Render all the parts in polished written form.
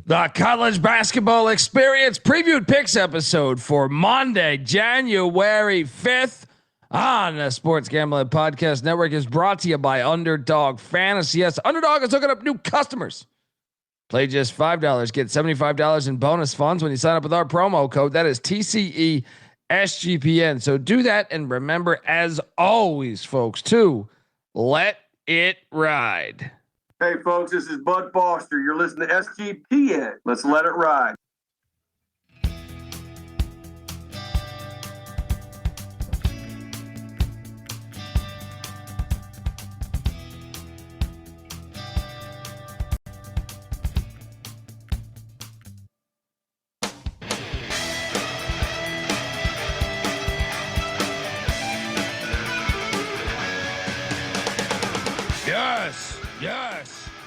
The college basketball experience previewed picks episode for Monday, January 5th on the Sports Gambling Podcast Network is brought to you by Underdog Fantasy. Yes, Underdog is hooking up new customers. Play just $5, get $75 in bonus funds when you sign up with our promo code. That is TCE SGPN. So do that, and remember, as always, folks, to let it ride. Hey, folks, this is Bud Foster. You're listening to SGPN. Let's let it ride.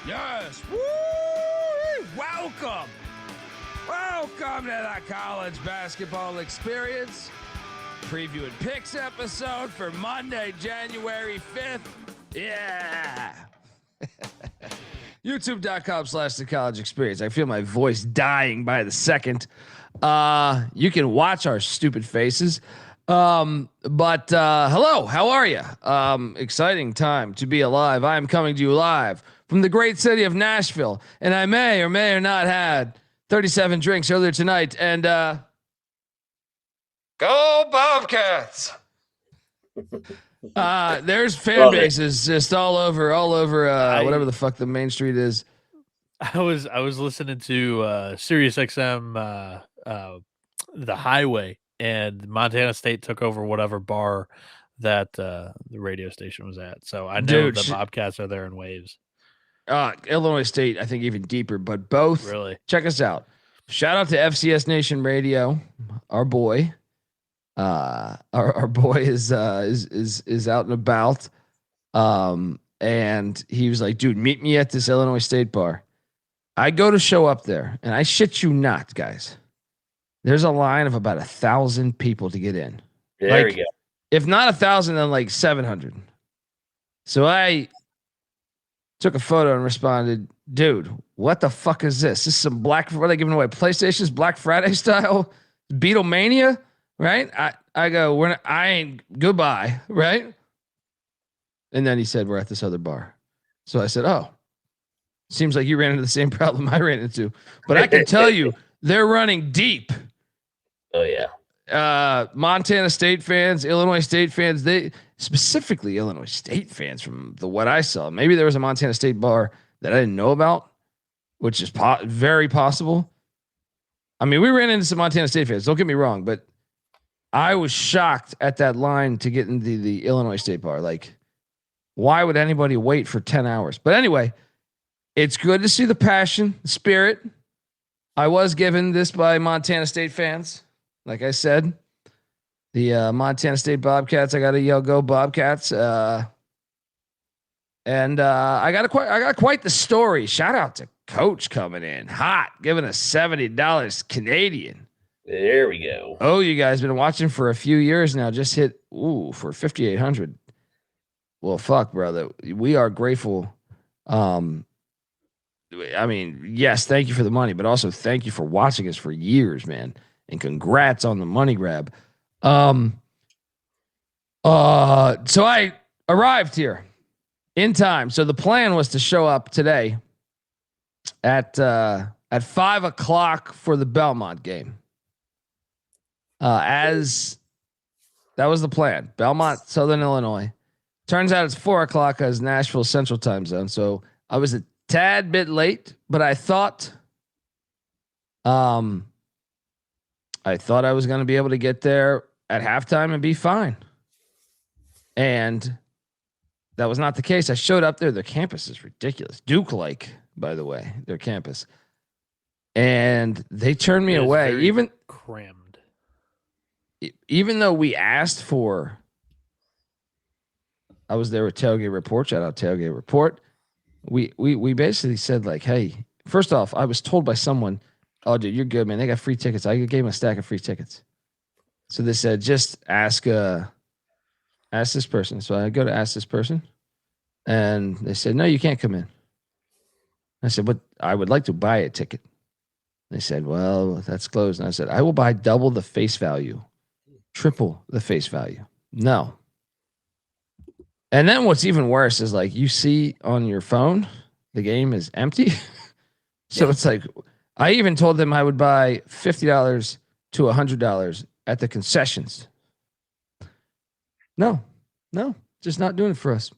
Yes. Woo! Welcome to the college basketball experience. Preview and picks episode for Monday, January 5th. Yeah. YouTube.com/the college experience. I feel my voice dying by the second. You can watch our stupid faces. But hello, how are you? Exciting time to be alive. I am coming to you live from the great city of Nashville, and I may or not had 37 drinks earlier tonight. And go Bobcats! There's fan bases just all over whatever the fuck the main street is. I was listening to Sirius XM, the highway, and Montana State took over whatever bar that the radio station was at. So I know the Bobcats are there in waves. Illinois State, I think even deeper, but both. Really? Check us out. Shout out to FCS Nation Radio, our boy. Our boy is out and about. And he was like, dude, meet me at this Illinois State bar. I go to show up there, and I shit you not, guys. There's a line of about 1,000 people to get in. There we go. If not 1,000, then like 700. So I took a photo and responded, dude, what the fuck is this? This is some what are they giving away? PlayStation's Black Friday style Beatlemania, right? I go, I ain't goodbye, right? And then he said, we're at this other bar. So I said, oh, seems like you ran into the same problem I ran into. But I can tell you, they're running deep. Oh, yeah. Montana State fans, Illinois State fans, they specifically Illinois State fans from what I saw. Maybe there was a Montana State bar that I didn't know about, which is very possible. I mean, we ran into some Montana State fans. Don't get me wrong, but I was shocked at that line to get into the Illinois State bar. Like, why would anybody wait for 10 hours? But anyway, it's good to see the passion, the spirit. I was given this by Montana State fans. Like I said, the Montana State Bobcats. I got to yell, "Go Bobcats!" And I got quite the story. Shout out to Coach coming in hot, giving us $70 Canadian. There we go. Oh, you guys been watching for a few years now. Just hit for 5,800. Well, fuck, brother. We are grateful. I mean, yes, thank you for the money, but also thank you for watching us for years, man. And congrats on the money grab. So I arrived here in time. So the plan was to show up today at 5:00 for the Belmont game. As that was the plan. Belmont, Southern Illinois. Turns out it's 4:00 as Nashville Central Time Zone. So I was a tad bit late, but I thought I was going to be able to get there at halftime and be fine. And that was not the case. I showed up there. Their campus is ridiculous. Duke-like, by the way, their campus. And they turned me away. Even crammed. Even though we asked for, I was there with Tailgate Report. Shout out Tailgate Report. We basically said, like, hey, first off, I was told by someone, oh, dude, you're good, man. They got free tickets. I gave them a stack of free tickets. So they said, just ask this person. So I go to ask this person, and they said, no, you can't come in. I said, but I would like to buy a ticket. They said, well, that's closed. And I said, I will buy double the face value, triple the face value. No. And then what's even worse is like you see on your phone, the game is empty. So it's like, I even told them I would buy $50 to $100 at the concessions. No, just not doing it for us.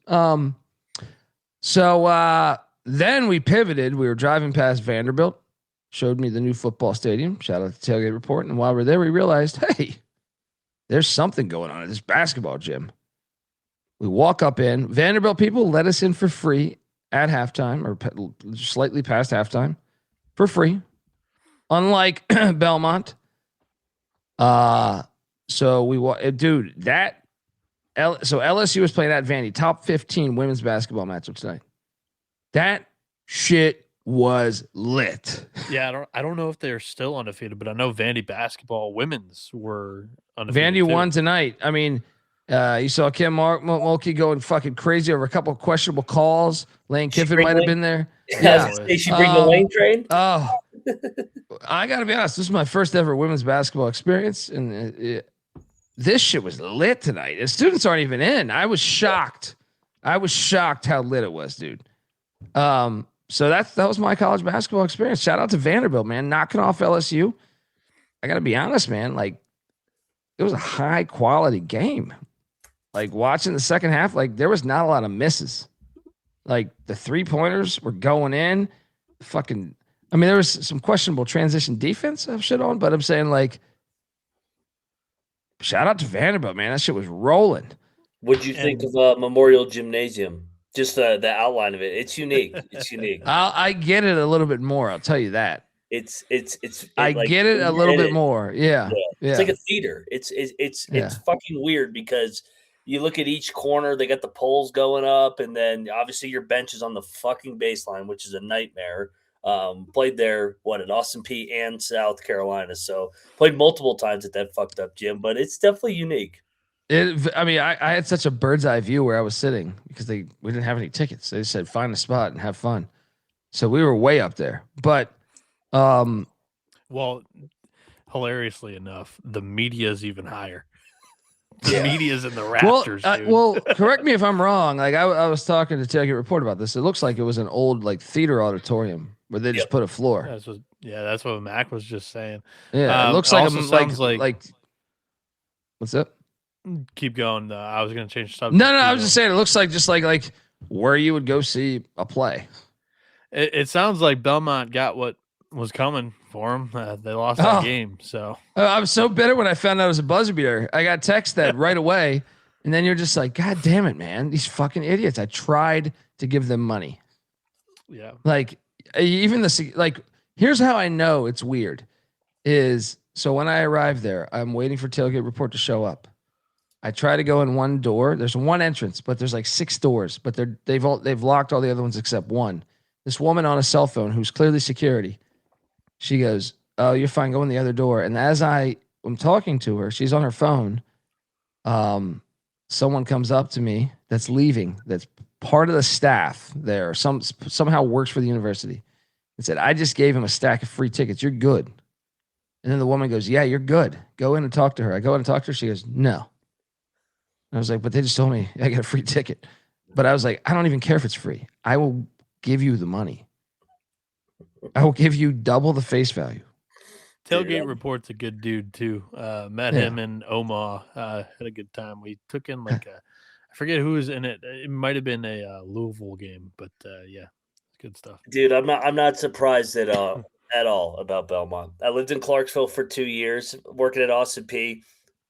So then we pivoted. We were driving past Vanderbilt, showed me the new football stadium. Shout out to Tailgate Report. And while we're there, we realized, hey, there's something going on at this basketball gym. We walk up in. Vanderbilt people let us in for free at halftime or slightly past halftime for free. Unlike Belmont. So we dude, so LSU was playing at Vandy, top 15 women's basketball matchup tonight. That shit was lit. Yeah, I don't know if they're still undefeated, but I know Vandy basketball women's were undefeated. Vandy won tonight. I mean, you saw Kim Mulkey going fucking crazy over a couple of questionable calls. Lane Kiffin might have been there. Yeah, they should bring the Lane train. Oh, I gotta be honest. This is my first ever women's basketball experience, and this shit was lit tonight. The students aren't even in. I was shocked. How lit it was, dude. So that was my college basketball experience. Shout out to Vanderbilt, man, knocking off LSU. I gotta be honest, man. Like, it was a high quality game. Like, watching the second half, like, there was not a lot of misses. Like, the 3-pointers were going in. There was some questionable transition defense I've shit on, but I'm saying, like, shout out to Vanderbilt, man. That shit was rolling. What'd you think of Memorial Gymnasium? Just the outline of it. It's unique. I get it a little bit more. I'll tell you that. I get it a little bit more. Yeah. It's like a theater. It's fucking weird because you look at each corner, they got the poles going up, and then obviously your bench is on the fucking baseline, which is a nightmare. Played there, at Austin Peay and South Carolina. So played multiple times at that fucked up gym, but it's definitely unique. I had such a bird's eye view where I was sitting because we didn't have any tickets. They said, find a spot and have fun. So we were way up there, but, well, hilariously enough, the media is even higher. The media's in the rafters. Well, correct me if I'm wrong. Like I was talking to Tailgate Report about this. It looks like it was an old like theater auditorium where they just put a floor. That's what Mac was just saying. Yeah, it looks like what's up? Keep going. I was going to change the subject. No, I was just saying it looks like just like where you would go see a play. It sounds like Belmont got what was coming for them. They lost that game. So I was so bitter when I found out it was a buzzer beater. I got text that right away, and then you're just like, God damn it, man! These fucking idiots. I tried to give them money. Yeah. Like even here's how I know it's weird. So when I arrived there, I'm waiting for Tailgate Report to show up. I try to go in one door. There's one entrance, but there's like 6 doors, but they've locked all the other ones except one. This woman on a cell phone who's clearly security. She goes, "Oh, you're fine. Go in the other door." And as I am talking to her, she's on her phone. Someone comes up to me that's leaving. That's part of the staff there. Somehow works for the university. And said, "I just gave him a stack of free tickets. You're good." And then the woman goes, "Yeah, you're good. Go in and talk to her." I go in and talk to her. She goes, "No." I was like, "But they just told me I got a free ticket." But I was like, "I don't even care if it's free. I will give you the money. I will give you double the face value." Tailgate Report's a good dude too. Met him in Omaha. Had a good time. We took in I forget who was in it. It might have been a Louisville game, but good stuff. Dude, I'm not surprised at all about Belmont. I lived in Clarksville for 2 years, working at Austin Peay.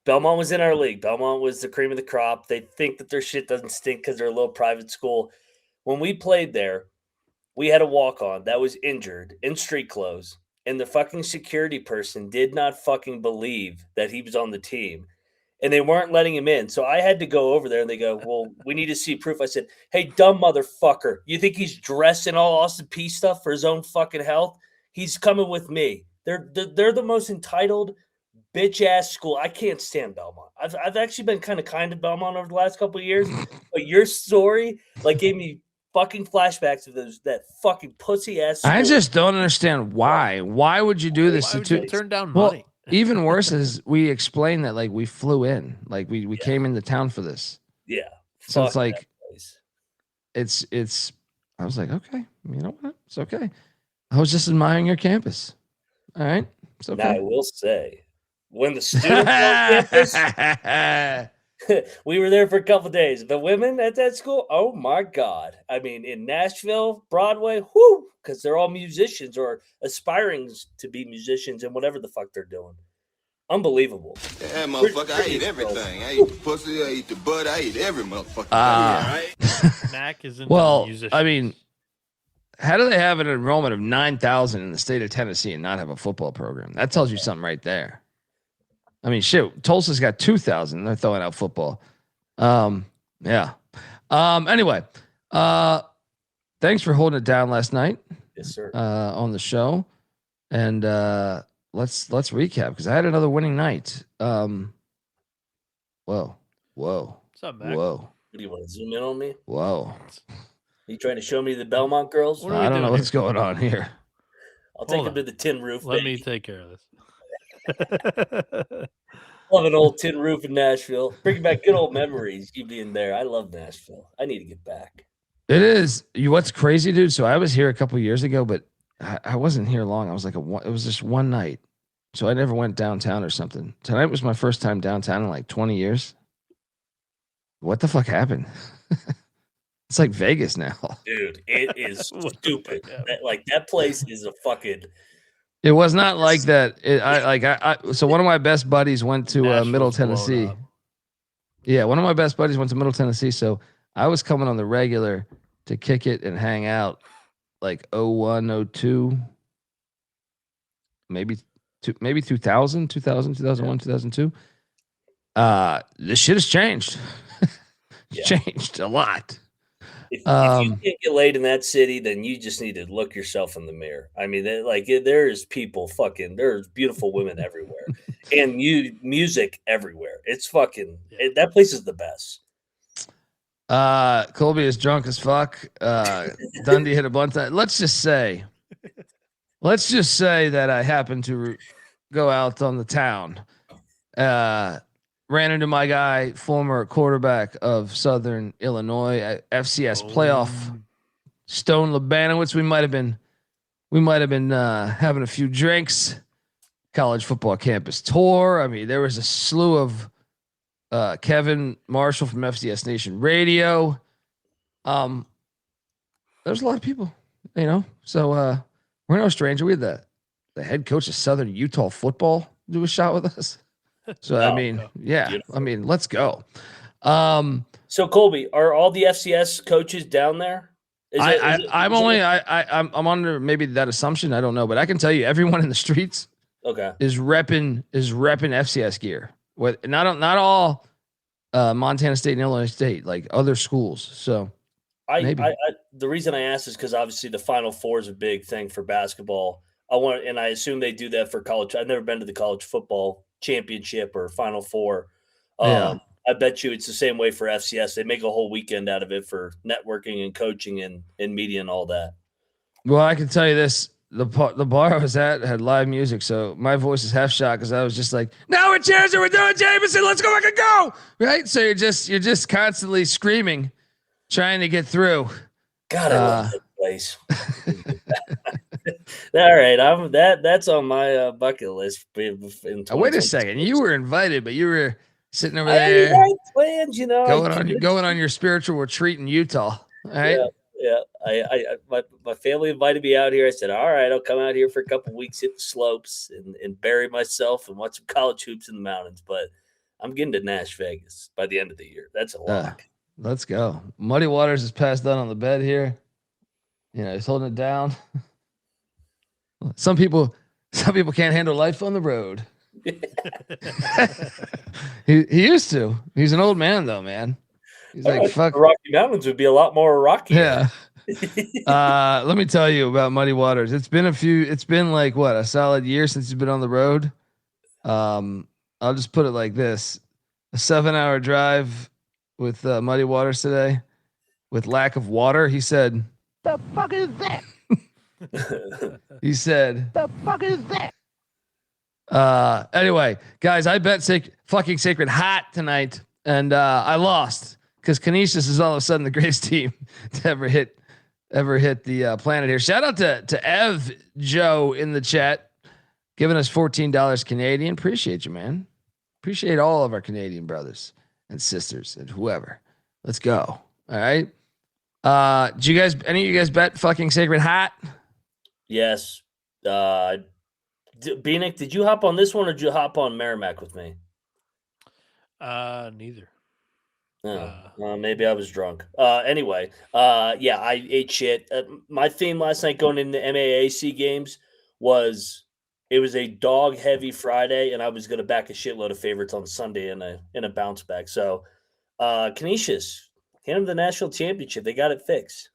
Belmont was in our league. Belmont was the cream of the crop. They think that their shit doesn't stink because they're a little private school. When we played there, we had a walk-on that was injured in street clothes, and the fucking security person did not fucking believe that he was on the team, and they weren't letting him in. So I had to go over there, and they go, "Well, we need to see proof." I said, "Hey, dumb motherfucker, you think he's dressed in all Austin Peay stuff for his own fucking health? He's coming with me." They're the most entitled bitch-ass school. I can't stand Belmont. I've actually been kind to Belmont over the last couple of years, but your story gave me fucking flashbacks of that fucking pussy ass. I just don't understand why. Why would you do this? Why would you turn down Well, money? even worse is we explained that like we flew in, like we came into town for this. Yeah. So it's like it's. I was like, okay, you know what? It's okay. I was just admiring your campus. All right, it's okay. Now I will say, when the students on campus, we were there for a couple of days. The women at that school, oh my God. I mean, in Nashville, Broadway, whoo, because they're all musicians or aspiring to be musicians and whatever the fuck they're doing. Unbelievable. Yeah, motherfucker, I eat everything. I eat the pussy, I eat the butt, I eat every motherfucker. Right? Mac is in well, musicians. I mean, how do they have an enrollment of 9,000 in the state of Tennessee and not have a football program? That tells you something right there. I mean, shit, Tulsa's got 2,000. They're throwing out football. Yeah. Anyway, thanks for holding it down last night. Yes, sir. On the show. And let's recap because I had another winning night. Whoa. What's up, Mac? Whoa. What do you want to zoom in on me? Whoa. You trying to show me the Belmont girls? What are we I don't know doing what's going on here. I'll take Hold them on. to the tin roof. Let baby. me take care of this. Love an old tin roof in Nashville. Bring back good old memories. You being there. I love Nashville. I need to get back. It is. What's crazy, dude? So I was here a couple years ago, but I wasn't here long. I was like, it was just one night. So I never went downtown or something. Tonight was my first time downtown in like 20 years. What the fuck happened? It's like Vegas now. Dude, it is stupid. That place is a fucking. It was not like that. So one of my best buddies went to Middle Nashville's blown Tennessee. up. Yeah, one of my best buddies went to Middle Tennessee. So I was coming on the regular to kick it and hang out like 01, 02, maybe 2000, 2001, 2002. This shit has changed. Changed a lot. If you can't get laid in that city, then you just need to look yourself in the mirror. I mean, there's people there's beautiful women everywhere and music everywhere. It's that place is the best. Colby is drunk as fuck. Dundee hit a blunt. Let's just say that I happened to go out on the town. Ran into my guy, former quarterback of Southern Illinois at FCS playoff, Stone Labanowitz. We might have been having a few drinks. College football campus tour. I mean, there was a slew of Kevin Marshall from FCS Nation Radio. There's a lot of people, So we're no stranger. We had the head coach of Southern Utah football do a shot with us. So beautiful. I mean, let's go. So Colby, are all the FCS coaches down there? I'm under maybe that assumption. I don't know, but I can tell you, everyone in the streets, is repping FCS gear. Not all Montana State and Illinois State, like other schools. So the reason I asked is because obviously the Final Four is a big thing for basketball. I assume they do that for college. I've never been to the college football championship or Final Four. I bet you it's the same way for FCS. They make a whole weekend out of it for networking and coaching and media and all that. Well, I can tell you this. The bar I was at had live music, so my voice is half shot because I was just like, "Now we're cheers and we're doing Jameson. Let's go, I can go!" Right? So you're just constantly screaming, trying to get through. God, I love that place. All right, that's on my bucket list. Wait a second, you were invited, but you were sitting over there. I had plans, going on your spiritual retreat in Utah. All right. Yeah. My family invited me out here. I said, all right, I'll come out here for a couple weeks, hit the slopes and bury myself and watch some college hoops in the mountains. But I'm getting to Nash Vegas by the end of the year. That's a lock. Let's go. Muddy Waters is passed out on the bed here. He's holding it down. Some people can't handle life on the road. he used to. He's an old man though, man. He's like, fuck. The Rocky Mountains would be a lot more rocky. Yeah. Let me tell you about Muddy Waters. It's been like a solid year since he's been on the road. I'll just put it like this: a 7-hour drive with Muddy Waters today with lack of water. He said, The fuck is that? he said, The fuck is that? anyway, guys, I bet fucking Sacred hot tonight, and I lost because Canisius is all of a sudden the greatest team to ever hit the planet here. Shout out to Ev Joe in the chat, giving us $14 Canadian. Appreciate you, man. Appreciate all of our Canadian brothers and sisters and whoever. Let's go. All right. Did you guys, any of you guys bet fucking Sacred hot? Yes. Bieniek, did you hop on this one or did you hop on Merrimack with me? Neither. Maybe I was drunk. Anyway, yeah, I ate shit. My theme last night going into MAAC games was it was a dog heavy Friday, and I was going to back a shitload of favorites on Sunday in a bounce back. So, Canisius, hand them the national championship. They got it fixed.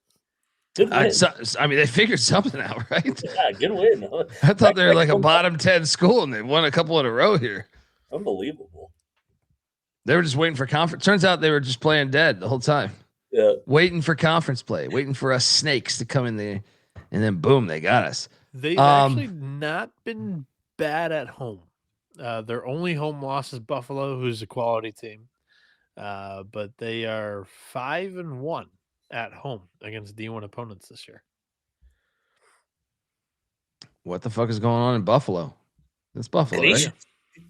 Good win. I mean, they figured something out, right? Yeah, good win. I thought they were like a bottom 10 school, and they won a couple in a row here. Unbelievable. They were just waiting for conference. Turns out they were just playing dead the whole time. Yeah. Waiting for conference play, waiting for us snakes to come in there, and then boom, they got us. They've actually not been bad at home. Their only home loss is Buffalo, who's a quality team. But they are 5-1 at home against D1 opponents this year. What the fuck is going on in Buffalo? It's Buffalo, right?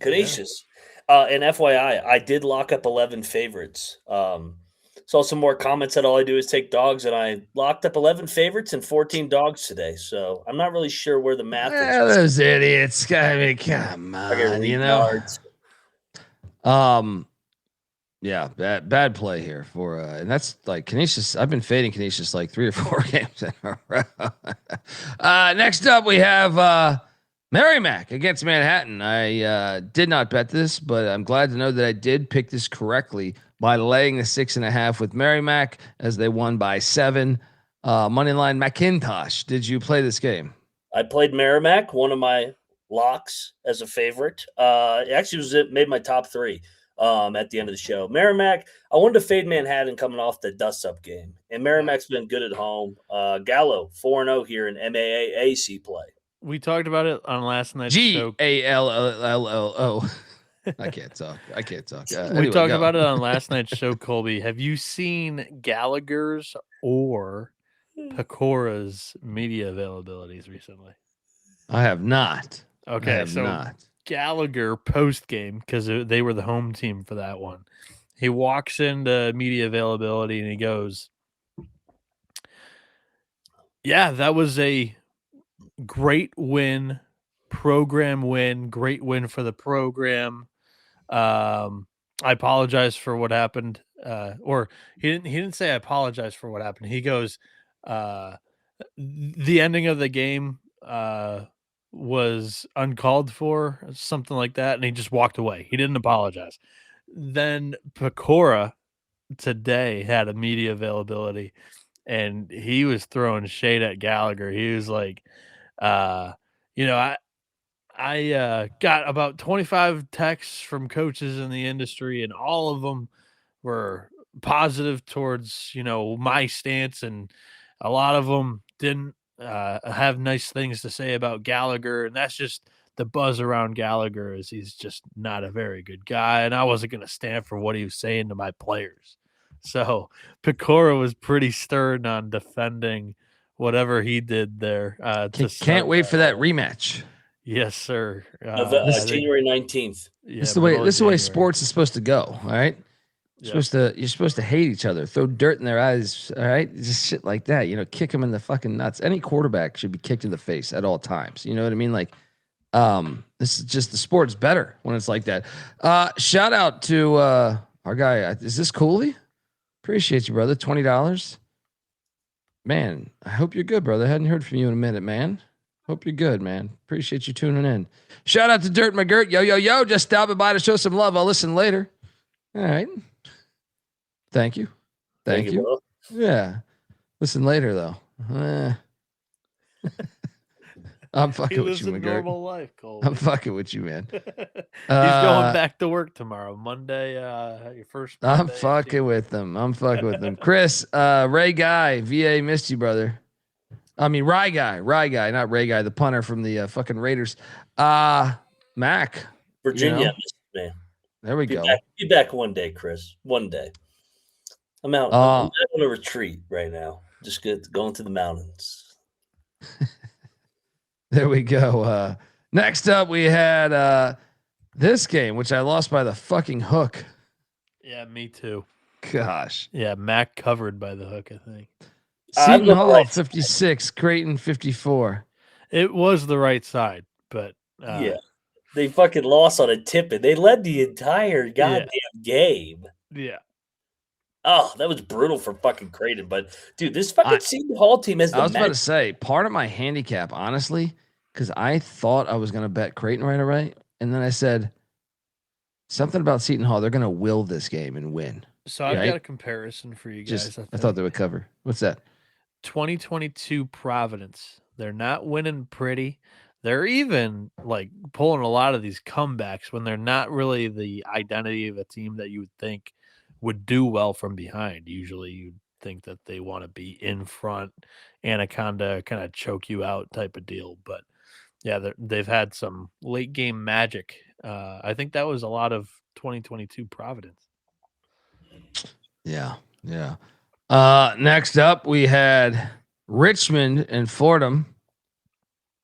Canisius. And FYI, I did lock up 11 favorites. Saw some more comments that all I do is take dogs, and I locked up 11 favorites and 14 dogs today. So I'm not really sure where the math is. Those idiots. I mean, come on, you know. Yeah, bad play here for and that's like Canisius. I've been fading Canisius like 3 or 4 games in a row. Next up, we have Merrimack against Manhattan. I did not bet this, but I'm glad to know that I did pick this correctly by laying the 6.5 with Merrimack as they won by 7. Moneyline McIntyre. Did you play this game? I played Merrimack, one of my locks as a favorite. It actually made my top 3 at the end of the show. Merrimack, I wanted to fade Manhattan coming off the dust-up game, and Merrimack's been good at home. Gallo, 4-0 here in MAAC play. We talked about it on last night's show. Gallo. I can't talk. We talked about it on last night's show, Colby. Have you seen Gallagher's or Pecora's media availabilities recently? I have not. Okay, so Gallagher post-game, because they were the home team for that one, he walks into media availability and he goes, yeah, that was a great win, program win, great win for the program. I apologize for what happened. Or he didn't say I apologize for what happened. He goes, the ending of the game was uncalled for, something like that, and he just walked away. He didn't apologize. Then Pecora today had a media availability, and he was throwing shade at Gallagher. He was like, I got about 25 texts from coaches in the industry, and all of them were positive towards, my stance, and a lot of them didn't have nice things to say about Gallagher. And that's just the buzz around Gallagher, is he's just not a very good guy. And I wasn't going to stand for what he was saying to my players. So Pecora was pretty stern on defending whatever he did there. Can't wait for that rematch. Yes, sir. January 19th. Yeah, this is the way sports is supposed to go. All right. You're supposed to hate each other, throw dirt in their eyes. All right. Just shit like that. Kick them in the fucking nuts. Any quarterback should be kicked in the face at all times. You know what I mean? Like, this is just, the sport's better when it's like that. Shout out to our guy. Is this Cooley? Appreciate you, brother. $20. Man, I hope you're good, brother. I hadn't heard from you in a minute, man. Hope you're good, man. Appreciate you tuning in. Shout out to Dirt McGirt. Yo. Just stopping by to show some love. I'll listen later. All right. Thank you. Thank you. Yeah. Listen later, though. I'm He fucking with lives you, a McGirt. normal life, Colby. I'm fucking with you, man. He's Uh, going back to work tomorrow, Monday. Your first. I'm Monday fucking with them. I'm fucking with them. Chris, Ray Guy, VA missed you, brother. I mean, Rye Guy, not Ray Guy, the punter from the fucking Raiders. Mac, Virginia, you know, man. there we go. Be back one day, Chris. One day. I'm out. I'm out on a retreat right now. Just going to the mountains. There we go. Next up, we had this game, which I lost by the fucking hook. Yeah, me too. Gosh. Yeah, Mac covered by the hook, I think. Seton Hall 56, Creighton 54. It was the right side, but yeah, they fucking lost on a tip, and they led the entire goddamn game. Yeah. Oh, that was brutal for fucking Creighton. But dude, this fucking Seton Hall team has the. I was about to say part of my handicap, honestly, because I thought I was going to bet Creighton right away, and then I said something about Seton Hall. They're going to will this game and win. So I've got a comparison for you guys. I thought they would cover. What's that? 2022 Providence. They're not winning pretty. They're even like pulling a lot of these comebacks when they're not really the identity of a team that you would think would do well from behind. Usually you'd think that they want to be in front, Anaconda, kind of choke you out type of deal. But yeah, they've had some late game magic. I think that was a lot of 2022 Providence. Yeah. Next up, we had Richmond and Fordham.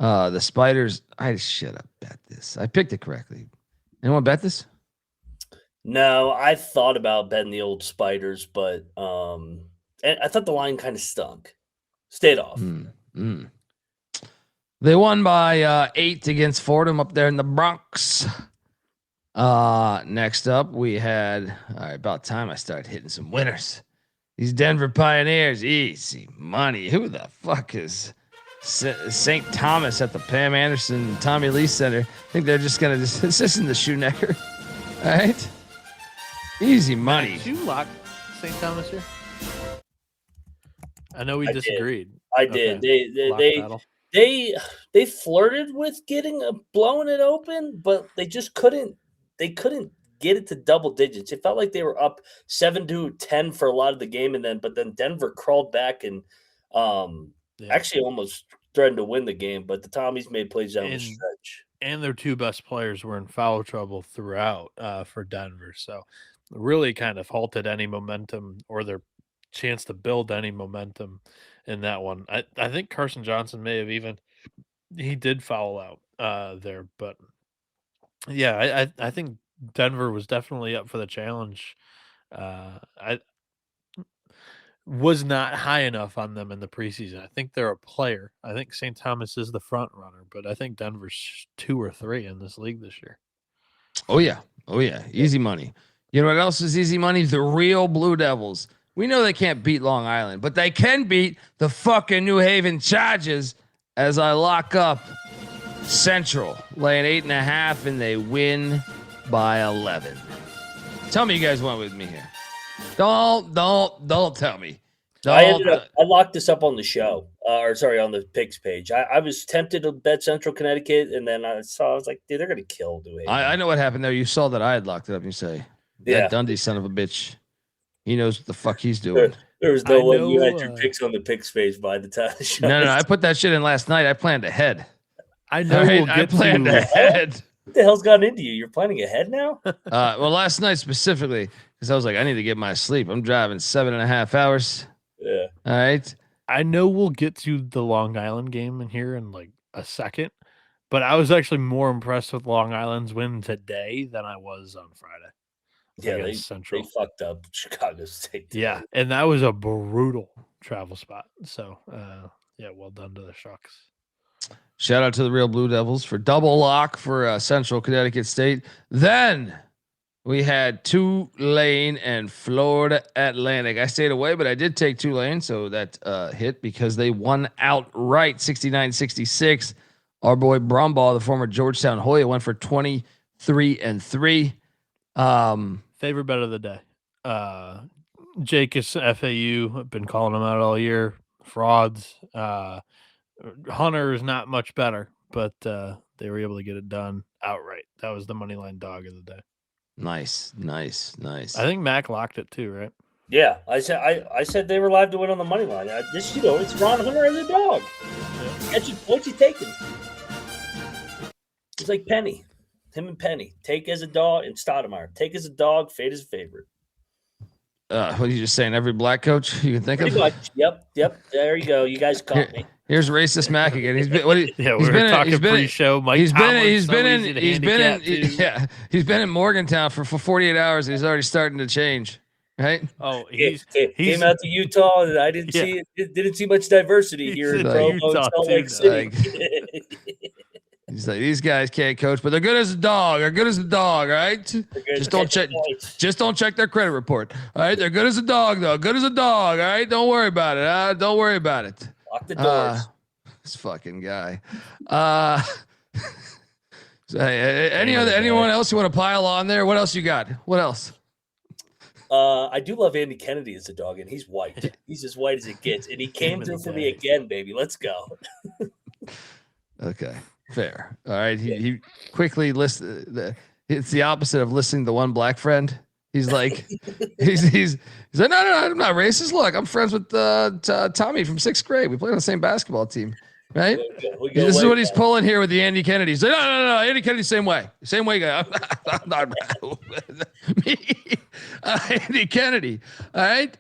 The Spiders. I should have bet this. I picked it correctly. Anyone bet this? No, I thought about betting the old Spiders, but and I thought the line kind of stunk. Stayed off. They won by 8 against Fordham up there in the Bronx. Next up, we had about time I started hitting some winners. These Denver Pioneers, easy money. Who the fuck is St. Thomas at the Pam Anderson Tommy Lee Center? I think they're just gonna this isn't the Shoemaker. All right, easy money. Did you lock St. Thomas here? I know we disagreed. I did. They flirted with blowing it open, but they just couldn't. They couldn't get it to double digits. It felt like they were up 7-10 for a lot of the game, but then Denver crawled back and actually almost threatened to win the game. But the Tommies made plays down the stretch. And their two best players were in foul trouble throughout for Denver, so really kind of halted any momentum or their chance to build any momentum in that one. I think Carson Johnson may have he did foul out there, but yeah, I think Denver was definitely up for the challenge. I was not high enough on them in the preseason. I think they're a player. I think St. Thomas is the front runner, but I think Denver's 2 or 3 in this league this year. Oh yeah. Easy money. You know what else is easy money? The real Blue Devils. We know they can't beat Long Island, but they can beat the fucking New Haven Chargers as I lock up Central laying 8.5 and they win by 11. Tell me you guys went with me here. Don't tell me. I locked this up on the show, on the picks page. I was tempted to bet Central Connecticut, and then I was like, dude, they're gonna kill New Haven. I know what happened there. You saw that I had locked it up. You say, that Dundee son of a bitch. He knows what the fuck he's doing. There was no way you had your picks on the picks page by the time the show. No. I put that shit in last night. I planned ahead. I know. I planned ahead. What the hell's gotten into you? You're planning ahead now? Well, last night specifically, because I was like, I need to get my sleep. I'm driving 7.5 hours. Yeah. All right. I know we'll get to the Long Island game in here in like a second, but I was actually more impressed with Long Island's win today than I was on Friday. Yeah, they fucked up Chicago State today. Yeah, and that was a brutal travel spot. So, well done to the Shucks. Shout out to the real Blue Devils for double lock for Central Connecticut State. Then we had Tulane and Florida Atlantic. I stayed away, but I did take Tulane, so that hit because they won outright 69-66. Our boy Brumbaugh, the former Georgetown Hoya, went for 23-3. Favorite bet of the day. Jake is FAU. I've been calling him out all year. Frauds. Hunter is not much better, but they were able to get it done outright. That was the money line dog of the day. Nice. I think Mac locked it too, right? Yeah, I said they were live to win on the money line. It's Ron Hunter as a dog. What's he taking? It's like Penny, him and Penny. Take as a dog and Stoudemire. Take as a dog, fade as a favorite. What are you just saying? Every black coach you can think Pretty of? much. Yep. There you go. You guys caught me. Here's racist Mac again. He's been we were talking pre-show. Mike he's Tomlin's been in he's been in Morgantown for 48 hours. And he's already starting to change, right? Oh, he's came out to Utah, and I didn't see much diversity here in Provo, Salt Lake City. He's like, these guys can't coach, but they're good as a dog. They're good as a dog, all right? Just don't check their credit report. All right. They're good as a dog, though. Good as a dog. All right. Don't worry about it. Don't worry about it. Lock the doors. This fucking guy. Anyone else you want to pile on there? What else you got? What else? I do love Andy Kennedy as a dog, and he's white. He's as white as it gets, and he came through for me again, baby. Let's go. Okay. Fair. All right. He quickly lists it's the opposite of listing the one black friend. He's like, he's like, no, I'm not racist. Look, I'm friends with Tommy from 6th grade. We played on the same babasketball team, right? This is what he's pulling here with the Andy Kennedy. He's like, no, Andy Kennedy, same way guy. I'm not me, Andy Kennedy. All right.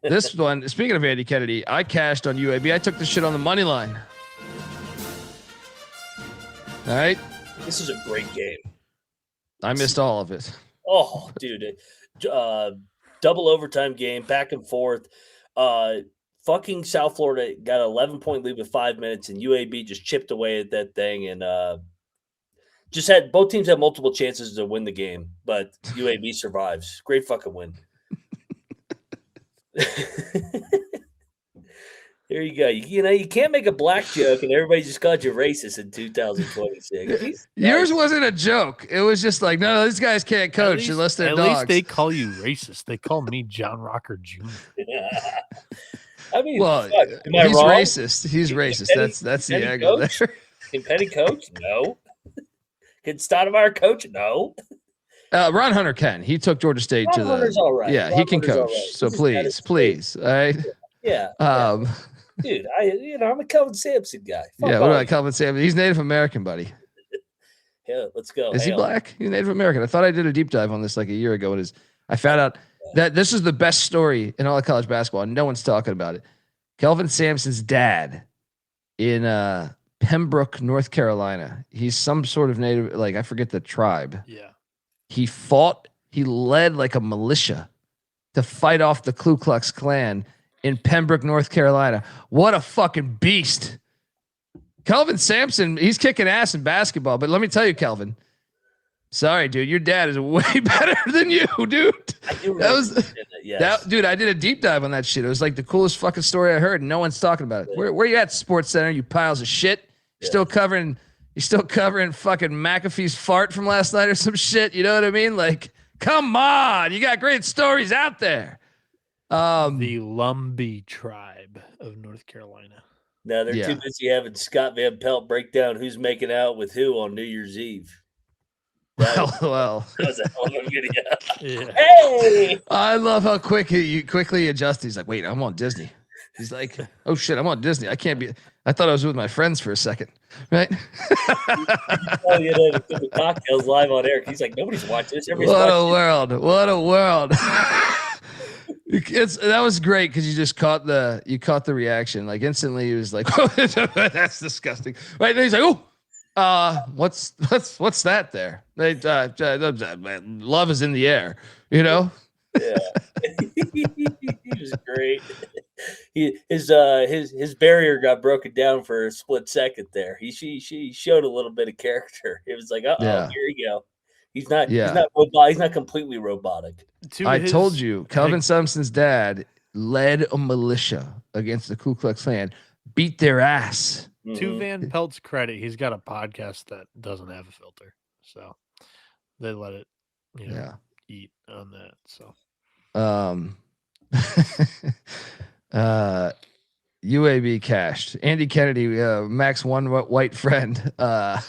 This one. Speaking of Andy Kennedy, I cashed on UAB. I took the shit on the money line. All right. This is a great game. I missed all of it. Oh, dude. Double overtime game, back and forth. Fucking South Florida got an 11-point lead with 5 minutes, and UAB just chipped away at that thing and both teams had multiple chances to win the game, but UAB survives. Great fucking win. There you go. You can't make a black joke and everybody just called you racist in 2026. Yours wasn't a joke. It was just like, no, these guys can't coach unless they're dogs. At least they call you racist. They call me John Rocker Jr. I mean, well, he's wrong? Racist. He's racist. That's the angle there. Can Penny coach? No. Can Stoudemire coach? No. Ron Hunter can. He took Georgia State to the. Hunter's all right. Yeah, Ron he can Hunter's coach. Right. So please, all right. Yeah. Dude, I'm a Kelvin Sampson guy. What about Kelvin Sampson? He's Native American, buddy. Yeah, let's go. Is he black? He's Native American. I thought I did a deep dive on this like a year ago. I found out that this is the best story in all of college basketball, and no one's talking about it. Kelvin Sampson's dad in Pembroke, North Carolina. He's some sort of native, like I forget the tribe. Yeah. He led like a militia to fight off the Ku Klux Klan in Pembroke, North Carolina. What a fucking beast. Kelvin Sampson, he's kicking ass in basketball, but let me tell you, Kelvin, sorry, dude, your dad is way better than you, dude. Dude, I did a deep dive on that shit. It was like the coolest fucking story I heard, and no one's talking about it. Where you at, Sports Center, you piles of shit? You're still covering fucking McAfee's fart from last night or some shit. You know what I mean? Like, come on, you got great stories out there. The Lumbee tribe of North Carolina. No, they're too busy having Scott Van Pelt break down who's making out with who on New Year's Eve. Well. That was a hell of a video. Yeah. Hey! I love how quickly adjusts. He's like, wait, I'm on Disney. He's like, oh shit, I'm on Disney. I can't be. I thought I was with my friends for a second, right? The cocktails live on air. He's like, nobody's watching this. What a world! That was great because you just caught the reaction. Like instantly, he was like, oh, "That's disgusting." Right? And he's like, "Oh, what's that there?" Love is in the air, you know. Yeah, he was great. His barrier got broken down for a split second there. She showed a little bit of character. It was like, here we go. He's not completely robotic. Told you, Kelvin Sampson's dad led a militia against the Ku Klux Klan, beat their ass. Mm-hmm. To Van Pelt's credit, he's got a podcast that doesn't have a filter, so they let it, eat on that. So, UAB cashed. Andy Kennedy, Max one white friend, got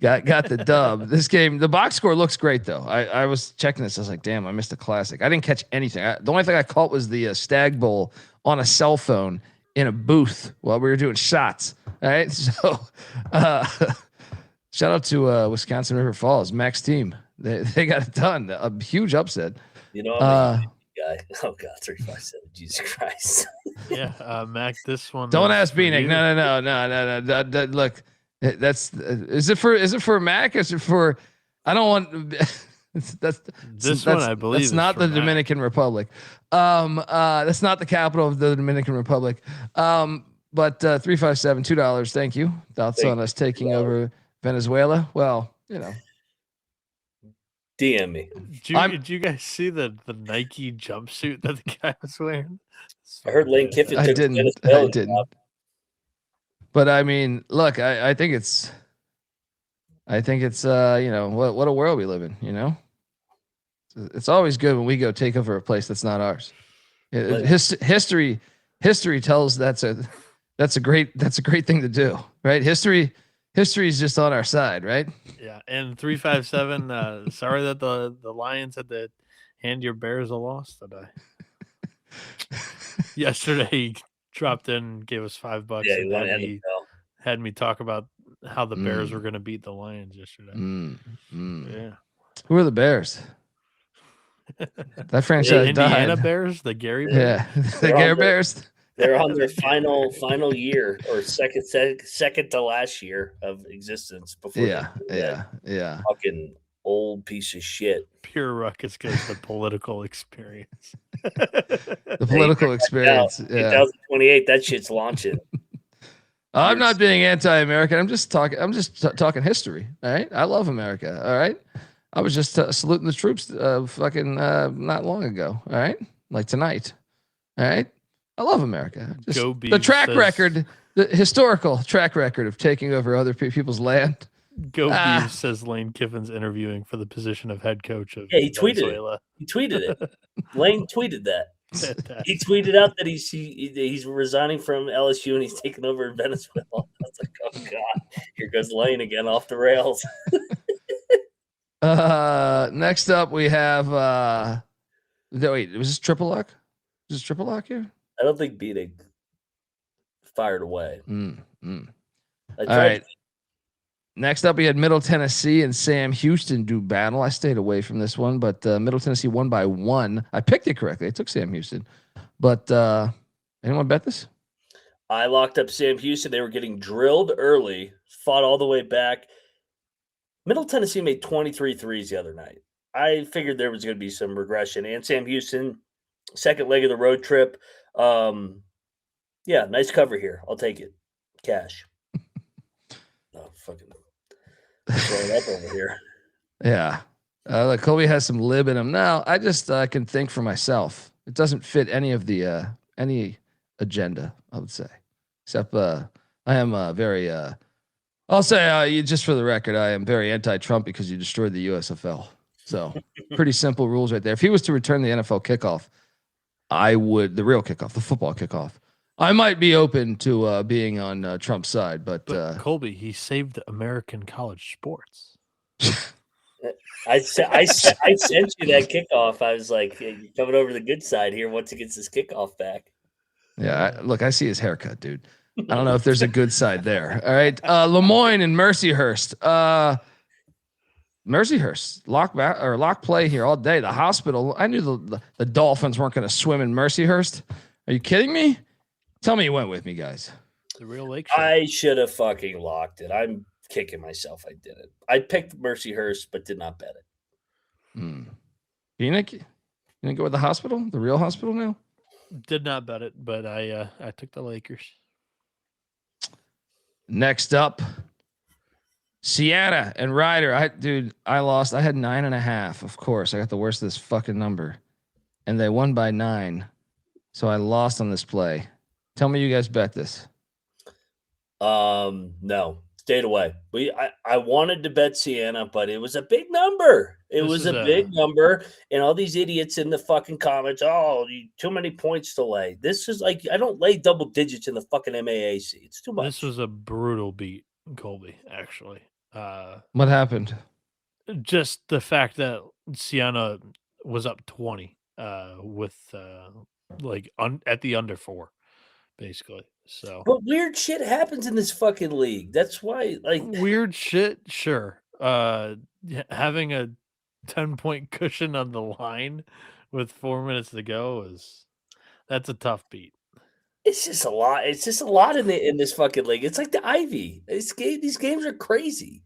the dub. This game, the box score looks great though. I was checking this. I was like, damn, I missed a classic. I didn't catch anything. The only thing I caught was the Stag Bowl on a cell phone in a booth while we were doing shots. All right, so shout out to Wisconsin River Falls, Max team. They got it done. A huge upset. I'm a guy. Oh God, 357. Jesus Christ. Yeah, Mac. This one. Don't ask Bieniek. No. Look, is it for Mac? Is it for? I don't want. That's I believe that's not the Mac. Dominican Republic. That's not the capital of the Dominican Republic. But 357, $2. Thank you. Thoughts on us taking over Venezuela? Well, DM me. Did you guys see the Nike jumpsuit that the guy was wearing? I heard Lane Kiffin. I didn't. But I mean, look, I think it's what a world we live in. It's always good when we go take over a place that's not ours. History tells that's a great thing to do, right? History is just on our side, right? Yeah, and 357. Sorry that the Lions had to hand your Bears a loss today. Yesterday, he dropped in, gave us $5, and had me talk about how the Bears were going to beat the Lions yesterday. Yeah, who are the Bears? That franchise Indiana died. Bears, the Gary Bears. Yeah, the Gary Bears. They're on their final year or second to last year of existence before. Yeah. Fucking old piece of shit. Pure ruckus because the political experience. The political experience. Yeah. 2028, that shit's launching. I'm not being anti-American. I'm just talking history. All right. I love America. All right. I was just saluting the troops not long ago. All right. Like tonight. All right. I love America. Just the track record, the historical track record of taking over other people's land. Go Beavs says Lane Kiffin's interviewing for the position of head coach of he Venezuela. Tweeted it. Lane tweeted that. He tweeted out that he's resigning from LSU and he's taking over in Venezuela. I was like, oh God, here goes Lane again off the rails. Next up we have wait, was this triple lock? Is this triple lock here? I don't think Bieniek fired away. All right. Next up, we had Middle Tennessee and Sam Houston do battle. I stayed away from this one, but Middle Tennessee won by 1. I picked it correctly. I took Sam Houston. But anyone bet this? I locked up Sam Houston. They were getting drilled early, fought all the way back. Middle Tennessee made 23 threes the other night. I figured there was going to be some regression. And Sam Houston, second leg of the road trip. Yeah, nice cover here. I'll take it. Cash. Oh, fucking throwing up over here. Yeah. Like Colby has some lib in him. Now, I just can think for myself. It doesn't fit any of the any agenda, I would say. Except I am very I'll say just for the record, I am very anti-Trump because you destroyed the USFL. So pretty simple rules right there. If he was to return the NFL kickoff, I would, the real kickoff, the football kickoff, I might be open to being on Trump's side, but Colby, he saved American college sports. I sent you that kickoff. I was like, hey, you're coming over the good side here once he gets his kickoff back. Yeah, look, I see his haircut, dude. I don't know if there's a good side there. All right, Lemoyne and Mercyhurst. Mercyhurst lock play here all day. The hospital. I knew the Dolphins weren't going to swim in Mercyhurst. Are you kidding me? Tell me you went with me, guys. The real lake. I should have fucking locked it. I'm kicking myself. I didn't. I picked Mercyhurst, but did not bet it. Bieniek, you didn't go with the hospital, the real hospital now? Did not bet it, but I took the Lakers. Next up, Sienna and Ryder. I lost. I had 9.5. Of course, I got the worst of this fucking number, and they won by 9, so I lost on this play. Tell me you guys bet this. No, it's stayed away. I wanted to bet Siena, but it was a big number. It was a big number, and all these idiots in the fucking comments, too many points to lay. This is like, I don't lay double digits in the fucking MAAC. It's too much. This was a brutal beat, Colby, actually. What happened? Just the fact that Siena was up 20 with at the under 4, basically. So, but weird shit happens in this fucking league. That's why, like, weird shit. Sure. Having a 10-point cushion on the line with 4 minutes to go that's a tough beat. It's just a lot. It's just a lot in this fucking league. It's like the Ivy. These games are crazy.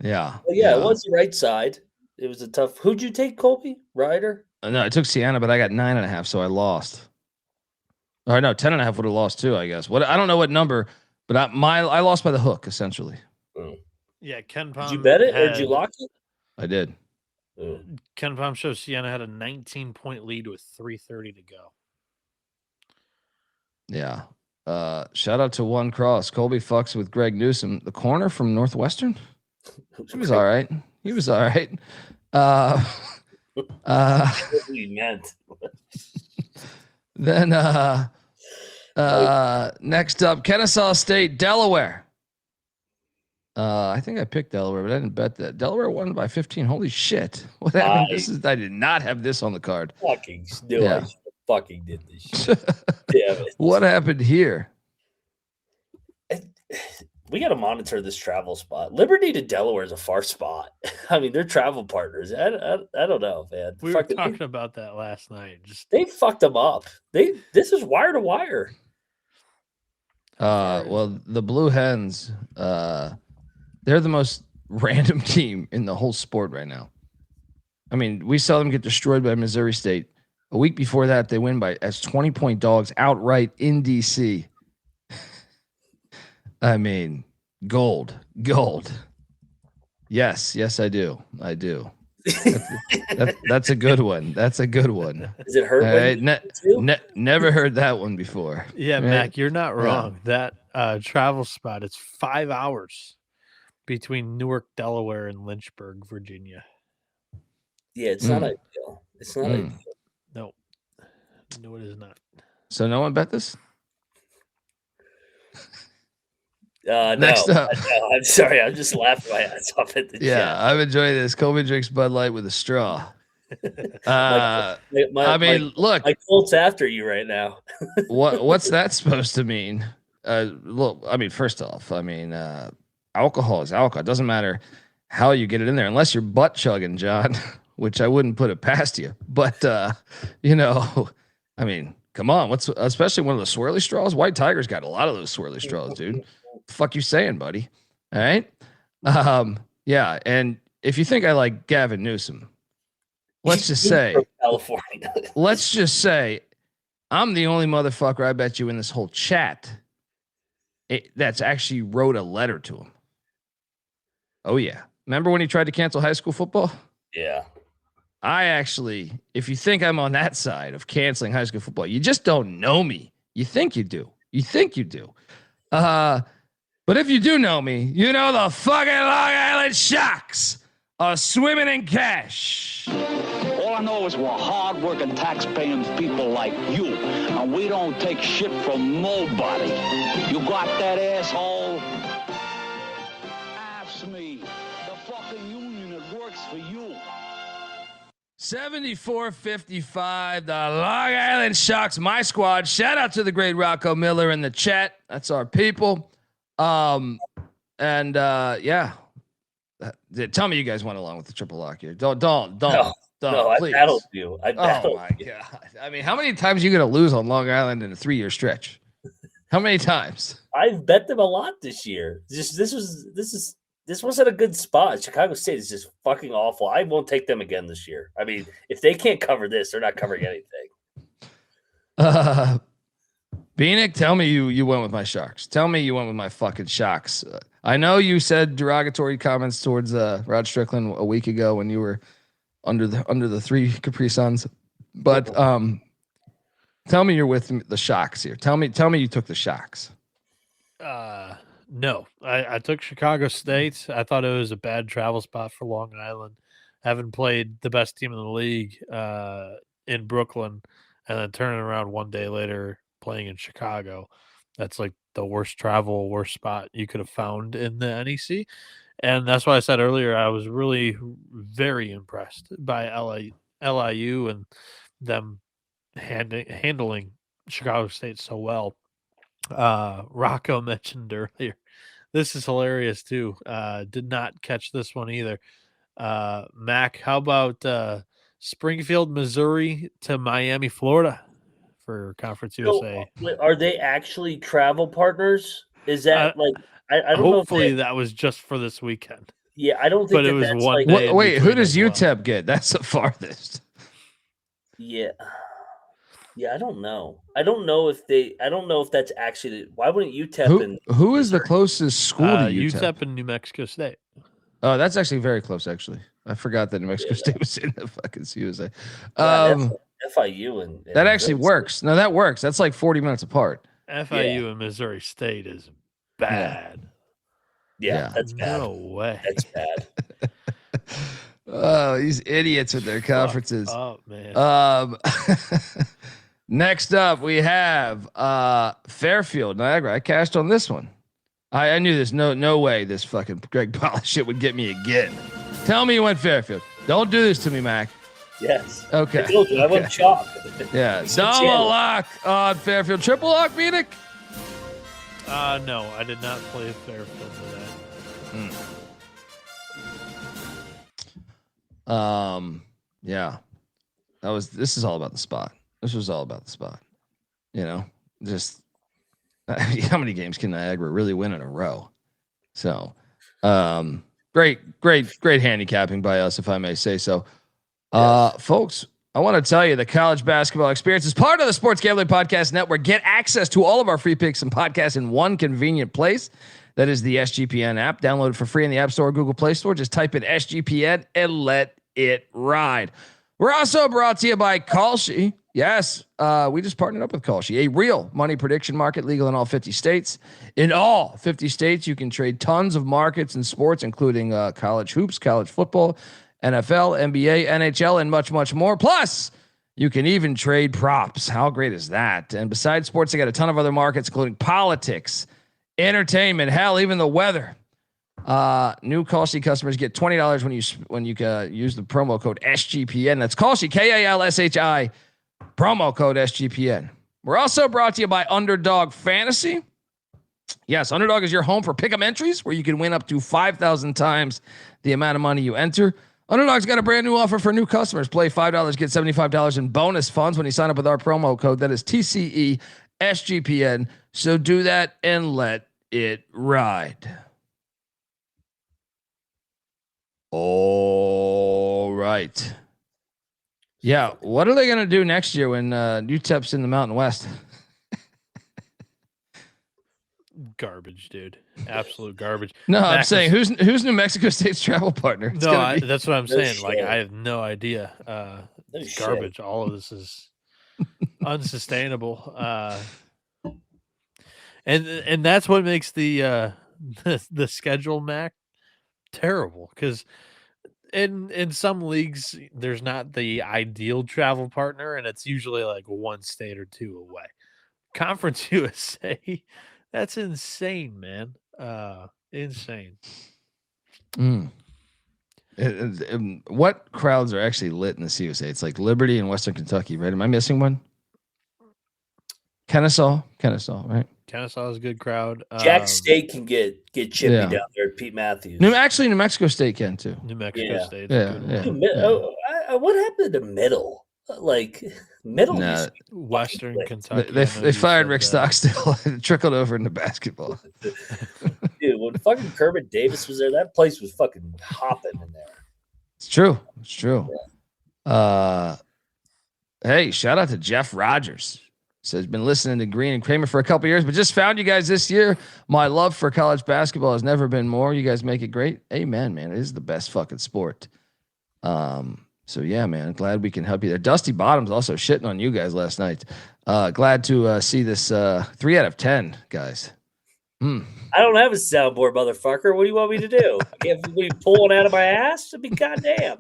Yeah. Well, yeah, it was the right side. It was a tough. Who'd you take, Colby? Ryder? No, I took Siena, but I got 9.5, so I lost. Or no, 10.5 would have lost too, I guess. What I don't know what number, but I lost by the hook essentially. Oh. Yeah, Ken Palm. Did you bet it or did you lock it? I did. Ken Palm shows Siena had a 19-point lead with 3:30 to go. Yeah. Shout out to One Cross. Colby fucks with Greg Newsom, the corner from Northwestern. He was all right. He was all right. What we meant. Then next up, Kennesaw State, Delaware. I think I picked Delaware, but I didn't bet that. Delaware won by 15. Holy shit. What happened? I did not have this on the card. Fucking still, I fucking did this shit. Damn it. What happened here? We got to monitor this travel spot. Liberty to Delaware is a far spot. I mean, they're travel partners. I don't know, man. We were talking about that last night. They fucked them up. This is wire to wire. Well, the Blue Hens, they're the most random team in the whole sport right now. I mean, we saw them get destroyed by Missouri State. A week before that, they win as 20-point dogs outright in DC. I mean, gold. Yes, I do. That's a good one. That's a good one. Is it hurt? Never heard that one before. Yeah, right? Mac, you're not wrong. Yeah. That travel spot, it's 5 hours between Newark, Delaware, and Lynchburg, Virginia. Yeah, it's not ideal. It's not ideal. No, it is not. So no one bet this? Next up. No, I'm sorry. I'm just laughing my ass off at the chat. Yeah, I'm enjoying this. Colby drinks Bud Light with a straw. Look. My Colt's after you right now. What's that supposed to mean? Look, I mean, first off, alcohol is alcohol. It doesn't matter how you get it in there, unless you're butt chugging, John, which I wouldn't put it past you. But, I mean, come on. Especially one of the swirly straws? White Tiger's got a lot of those swirly straws, dude. The fuck you saying, buddy? All right. Yeah. And if you think I like Gavin Newsom, let's just say, California. Let's just say I'm the only motherfucker I bet you in this whole chat that's actually wrote a letter to him. Oh yeah. Remember when he tried to cancel high school football? Yeah. I actually, if you think I'm on that side of canceling high school football, you just don't know me. You think you do. But if you do know me, you know the fucking Long Island Sharks are swimming in cash. All I know is we're hard-working, tax-paying people like you, and we don't take shit from nobody. You got that, asshole? Ask me. The fucking union, it works for you. 74-55, the Long Island Sharks, my squad. Shout out to the great Rocco Miller in the chat. That's our people. Yeah. Tell me you guys went along with the triple lock here. Don't. No, please. I battled you. Oh my God. I mean, how many times are you going to lose on Long Island in a 3-year stretch? How many times? I've bet them a lot this year. This wasn't a good spot. Chicago State is just fucking awful. I won't take them again this year. I mean, if they can't cover this, they're not covering anything. Bieniek, tell me you went with my Sharks. Tell me you went with my fucking Sharks. I know you said derogatory comments towards Rod Strickland a week ago when you were under the 3 Capri Suns, but tell me you're with the Sharks here. Tell me you took the Sharks. No, I took Chicago State. I thought it was a bad travel spot for Long Island. Having played the best team in the league in Brooklyn and then turning around one day later playing in Chicago. That's like the worst spot you could have found in the NEC. And that's why I said earlier I was really very impressed by LIU and them handling Chicago State so well. Rocco mentioned earlier. This is hilarious too. Did not catch this one either. Mac, how about Springfield, Missouri to Miami, Florida for Conference USA? Are they actually travel partners? Is that I don't know. Hopefully that was just for this weekend. Yeah, I don't think but it was that's one day. Wait, who does UTEP get? That's the farthest. Yeah. Yeah, I don't know. I don't know if that's actually. Why wouldn't UTEP? Who is the closest school to UTEP? UTEP and New Mexico State. Oh, that's actually very close. Actually, I forgot that New Mexico State was in the fucking USA. FIU and that actually works. No, that works. That's like 40 minutes apart. FIU and Missouri State is bad. Yeah, that's bad. No way. That's bad. Oh, these idiots with their conferences. Oh man. Next up, we have Fairfield, Niagara. I cashed on this one. I knew this. No way this fucking Greg Polish shit would get me again. Tell me you went Fairfield. Don't do this to me, Mac. Yes. Okay. I told you, I went chalk. Yeah. Double lock on Fairfield. Triple lock, Bieniek? No, I did not play Fairfield for that. Yeah. This is all about the spot. This was all about the spot. You know, just how many games can Niagara really win in a row? So, great handicapping by us, if I may say so. Folks, I want to tell you the college basketball experience is part of the Sports Gambling Podcast Network. Get access to all of our free picks and podcasts in one convenient place. That is the SGPN app. Download it for free in the App Store or Google Play Store. Just type in SGPN and let it ride. We're also brought to you by Kalshi. Yes, we just partnered up with Kalshi, a real money prediction market, legal in all 50 states. In all 50 states, you can trade tons of markets and sports, including college hoops, college football, NFL, NBA, NHL, and much, much more. Plus, you can even trade props. How great is that? And besides sports, they got a ton of other markets, including politics, entertainment, hell, even the weather. New Kalshi customers get $20 when you use the promo code SGPN. That's Kalshi, KALSHI, promo code SGPN. We're also brought to you by Underdog Fantasy. Yes, Underdog is your home for pick'em entries where you can win up to 5,000 times the amount of money you enter. Underdog's got a brand new offer for new customers. Play $5, get $75 in bonus funds when you sign up with our promo code. That is TCE SGPN. So do that and let it ride. All right. Yeah. What are they going to do next year when UTEP's in the Mountain West? Garbage, dude. Absolute garbage. No, I'm saying who's New Mexico State's travel partner? That's what I'm saying. Like, I have no idea. Garbage. All of this is unsustainable. And that's what makes the schedule, Mac, terrible, because in some leagues there's not the ideal travel partner, and it's usually like one state or two away. Conference USA, that's insane, man. Insane. What crowds are actually lit in the CUSA? It's like Liberty and Western Kentucky, right? Am I missing one? Kennesaw, right? Kennesaw is a good crowd. Jack State can get chippy down there. Pete Matthews. New Mexico State can too. New Mexico State. What happened to Middle? Like Middle. Western Kentucky. They fired Rick Stockstill and it trickled over into basketball. Dude, when fucking Kermit Davis was there, that place was fucking hopping in there. It's true. Hey, shout out to Jeff Rogers. Says been listening to Green and Kramer for a couple years, but just found you guys this year. My love for college basketball has never been more. You guys make it great. Amen, man. It is the best fucking sport. So yeah, man, glad we can help you there. Dusty Bottoms also shitting on you guys last night. Glad to see this 3 out of 10, guys. I don't have a soundboard, motherfucker. What do you want me to do? You have me pull one out of my ass? I mean, goddamn.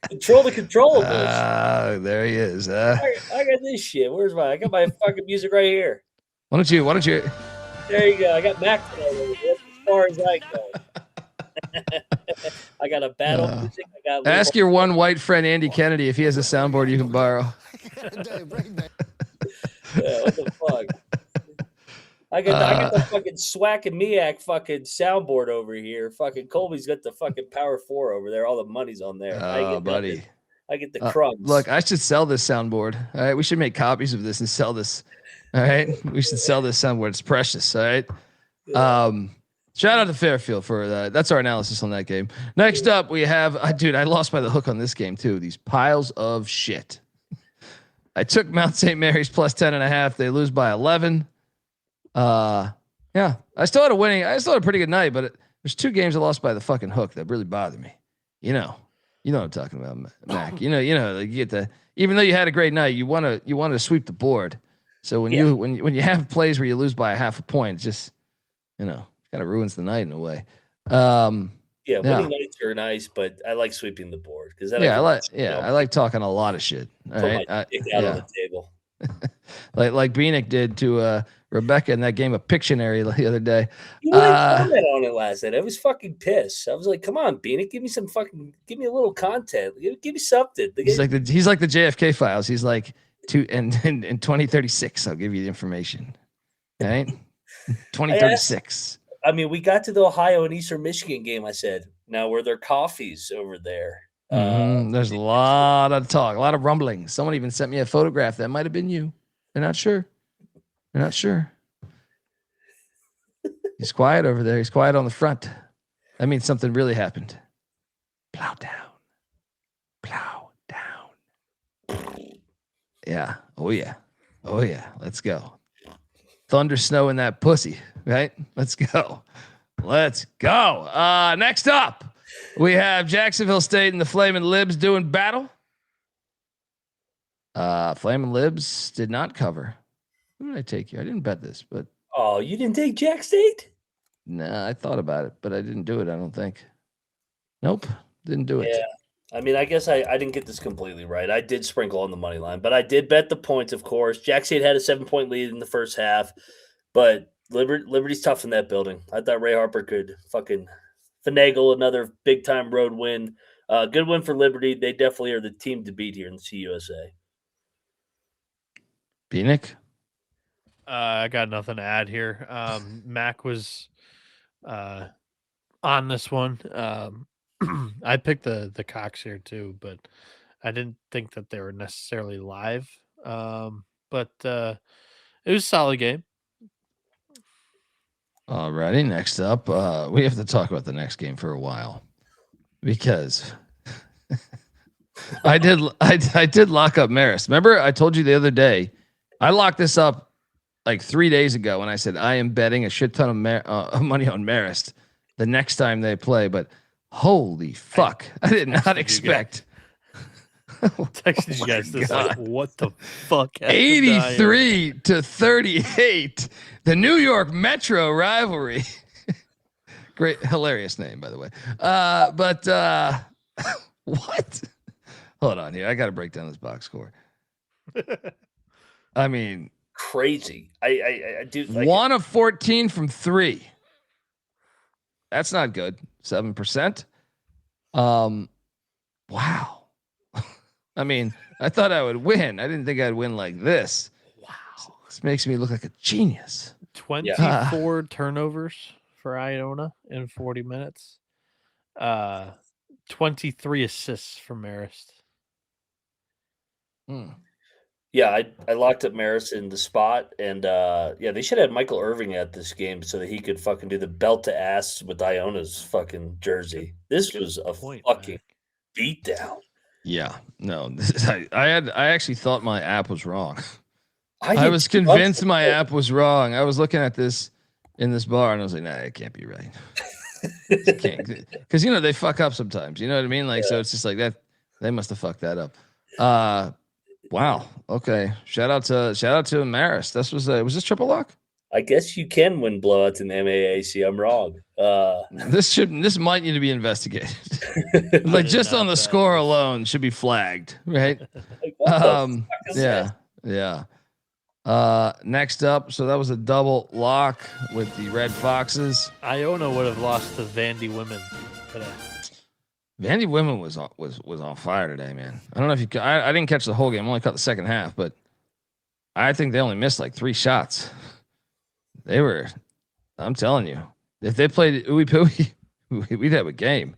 Control the controllables. There he is. I got this shit. I got my fucking music right here. Why don't you? There you go. I got Mac today. That's as far as I go. I got a battle music. I got ask your one white friend Andy Kennedy if he has a soundboard you can borrow. Yeah, what the fuck? I got the fucking Swack and Miak fucking soundboard over here. Fucking Colby's got the fucking Power 4 over there. All the money's on there. Buddy. I get the crumbs. Look, I should sell this soundboard. All right, we should make copies of this and sell this. All right, we should sell this soundboard. It's precious. All right. Shout out to Fairfield for that. That's our analysis on that game. Next up, we have, I lost by the hook on this game too. These piles of shit. I took Mount St. Mary's plus 10.5. They lose by 11. Yeah, I still had a pretty good night, but there's 2 games I lost by the fucking hook that really bothered me. You know what I'm talking about, Mac. You know, like you get even though you had a great night, you want to sweep the board. So when you have plays where you lose by a half a point, it just, kind of ruins the night in a way. Winning nights are nice, but I like sweeping the board because I like talking a lot of shit. All right, my dick out on the table. like Bieniek did to Rebecca in that game of Pictionary the other day. You didn't comment on it last night. I was fucking pissed. I was like, "Come on, Bieniek, give me a little content. Give me something." He's like the JFK files. He's like, in 2036, I'll give you the information. All right, 2036. I mean, we got to the Ohio and Eastern Michigan game. I said, "Now were there coffees over there?" There's a lot of talk, a lot of rumbling. Someone even sent me a photograph that might have been you. They're not sure. He's quiet over there. He's quiet on the front. That means something really happened. Plow down. Yeah. Oh yeah. Let's go. Thunder, snow in that pussy. Right. Let's go. Next up, we have Jacksonville State and the Flamin' Libs doing battle. Flamin' Libs did not cover. Who did I take here? I didn't bet this, but you didn't take Jack State? Nah, I thought about it, but I didn't do it. I don't think. Nope, didn't do it. Yeah, I mean, I guess I didn't get this completely right. I did sprinkle on the money line, but I did bet the points, of course. Jack State had a 7-point lead in the first half, but Liberty's tough in that building. I thought Ray Harper could fucking finagle another big-time road win. Good win for Liberty. They definitely are the team to beat here in the CUSA. Bieniek? I got nothing to add here. Mac was on this one. I picked the Cox here too, but I didn't think that they were necessarily live. But it was a solid game. Alrighty, next up, we have to talk about the next game for a while because I did lock up Marist. Remember, I told you the other day, I locked this up like 3 days ago, and I said I am betting a shit ton of money on Marist the next time they play. But holy fuck, I did not expect. Texted you guys this like, what the fuck? 83-38, the New York Metro rivalry. Great, hilarious name, by the way. But what? Hold on here. I got to break down this box score. I mean, crazy. I do like 1 of 14 from 3. That's not good. 7%. Wow. I mean, I thought I would win. I didn't think I'd win like this. Wow. This makes me look like a genius. 24 turnovers for Iona in 40 minutes. 23 assists for Marist. Yeah, I locked up Marist in the spot, and they should have had Michael Irving at this game so that he could fucking do the belt to ass with Iona's fucking jersey. This was a fucking beatdown. Yeah, no, I actually thought my app was wrong. I was convinced my app was wrong. I was looking at this in this bar, and I was like, nah, it can't be right. Because they fuck up sometimes. You know what I mean? Like, so it's just like that. They must have fucked that up. Wow. Okay. Shout out to Marist. Was this triple lock? I guess you can win blowouts in the MAAC. I'm wrong. This might need to be investigated. I Like did just not on the bet score this. alone should be flagged, right? Like, what the fuck is this? Yeah. Next up, so that was a double lock with the Red Foxes. Iona would have lost to Vandy women today. Vandy women was on fire today, man. I don't know if you. I didn't catch the whole game. I only caught the second half, but I think they only missed like 3 shots. They were. I'm telling you, if they played ooey pooey, we'd have a game.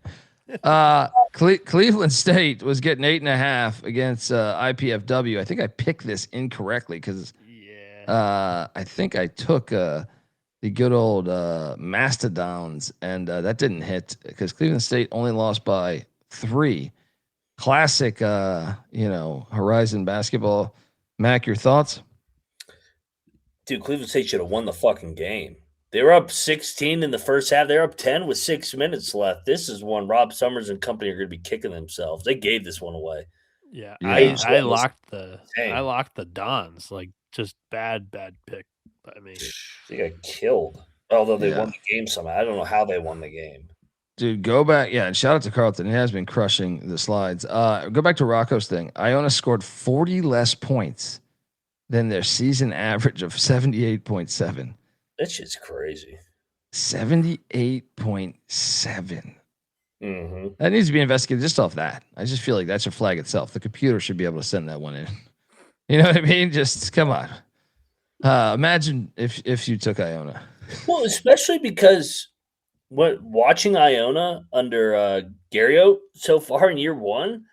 Cleveland State was getting 8.5 against IPFW. I think I picked this incorrectly because I think I took the good old Mastodons, and that didn't hit because Cleveland State only lost by 3. Classic, Horizon basketball. Mac, your thoughts? Dude, Cleveland State should have won the fucking game. They were up 16 in the first half. They're up 10 with 6 minutes left. This is one Rob Summers and company are going to be kicking themselves. They gave this one away. Yeah. Yeah. I locked the Dons. Like just bad pick by me. They got killed. Although they won the game somehow. I don't know how they won the game. Dude, go back. Yeah, and shout out to Carlton. He has been crushing the slides. Go back to Rocco's thing. Iona scored 40 less points than their season average of 78.7. That shit's crazy. 78.7. Mm-hmm. That needs to be investigated just off that. I just feel like that should flag itself. The computer should be able to send that one in. You know what I mean? Just come on. Imagine if you took Iona. Well, especially because watching Iona under Garrio so far in year 1,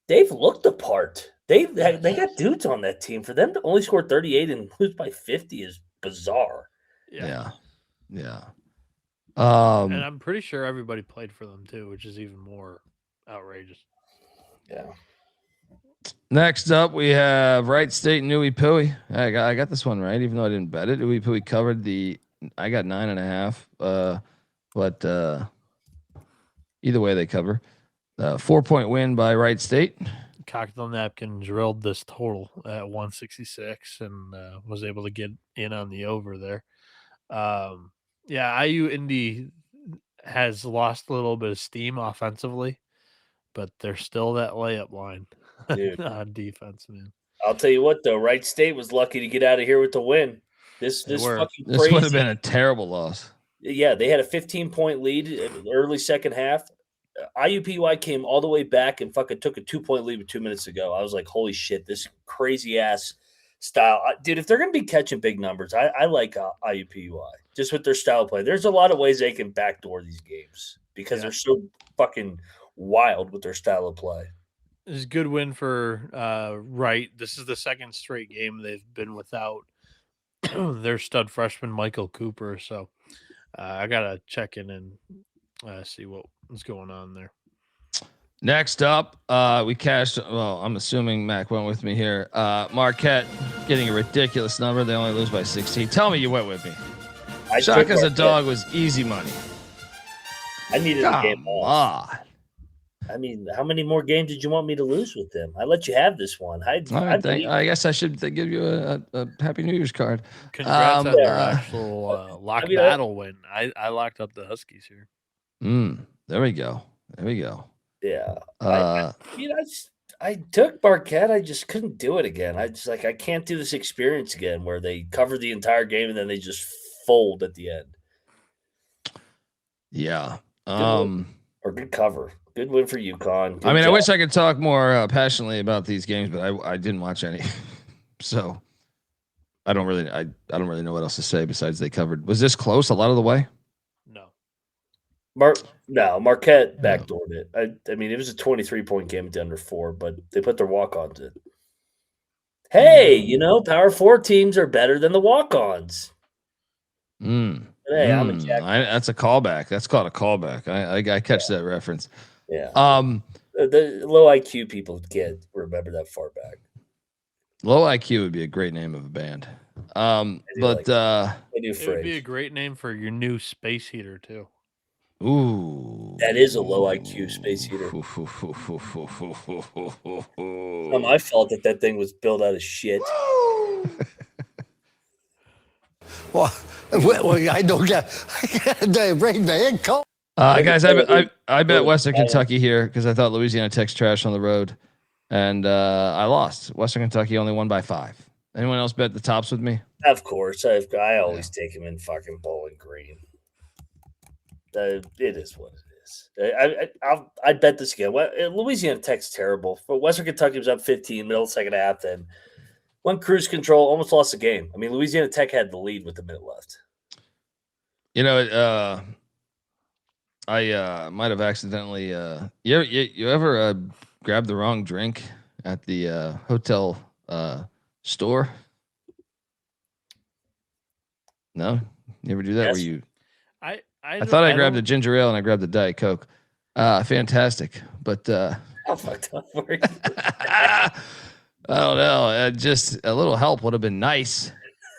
they've looked the part. They got dudes on that team. For them to only score 38 and lose by 50 is bizarre. Yeah. And I'm pretty sure everybody played for them too, which is even more outrageous. Yeah. Next up, we have Wright State and Ooey Pooey. I got this one right, even though I didn't bet it. Ooey Pooey covered I got 9.5. But either way, they cover. 4-point win by Wright State. Cocktail Napkin drilled this total at 166 and was able to get in on the over there. IU Indy has lost a little bit of steam offensively, but they're still that layup line on defense, man. I'll tell you what, though, Wright State was lucky to get out of here with the win. This fucking this crazy. Would have been a terrible loss. Yeah, they had a 15-point lead in the early second half. IUPUI came all the way back and fucking took a 2-point lead with 2 minutes to go. I was like, holy shit, this crazy ass style. Dude, if they're going to be catching big numbers, I like IUPUI just with their style of play. There's a lot of ways they can backdoor these games because they're so fucking wild with their style of play. This is a good win for Wright. This is the second straight game they've been without their stud freshman Michael Cooper. So I got to check in and see what's going on there. Next up, we cashed. Well, I'm assuming Mac went with me here. Marquette getting a ridiculous number. They only lose by 16. Tell me you went with me. Shock as a dog was easy money. I needed a game off. On. I mean, how many more games did you want me to lose with them? I let you have this one. I guess I should give you a Happy New Year's card. Congrats on their actual lock battle win. I locked up the Huskies here. There we go. Yeah. I took Marquette. I just couldn't do it again. I can't do this experience again where they cover the entire game and then they just fold at the end. Yeah. Good cover. Good win for UConn. I wish I could talk more passionately about these games, but I didn't watch any. So I don't really know what else to say besides they covered. Was this close a lot of the way? No. Marquette backdoored it. I mean, it was a 23-point game at the under 4, but they put their walk-ons in. Hey, Power 4 teams are better than the walk-ons. Hey, I'm a jack. That's a callback. That's called a callback. I catch that reference. Yeah. The low IQ people remember that far back. Low IQ would be a great name of a band. It would be a great name for your new space heater too. Ooh. That is a low IQ space heater. It's not my fault that thing was built out of shit. Well, I don't get the rain man. Guys, I bet Western Kentucky here because I thought Louisiana Tech's trash on the road, and I lost. Western Kentucky only won by 5. Anyone else bet the tops with me? Of course, I always take him in fucking Bowling Green. It is what it is. I'd bet this again. Louisiana Tech's terrible, but Western Kentucky was up 15 middle of the second half. Then went cruise control, almost lost the game. I mean, Louisiana Tech had the lead with a minute left. You know, I might have accidentally. You ever grab the wrong drink at the hotel store? No, you ever do that? Yes. Where you? I thought I grabbed a ginger ale and I grabbed a Diet Coke. Fantastic, but How fucked up were you? I don't know. Just a little help would have been nice.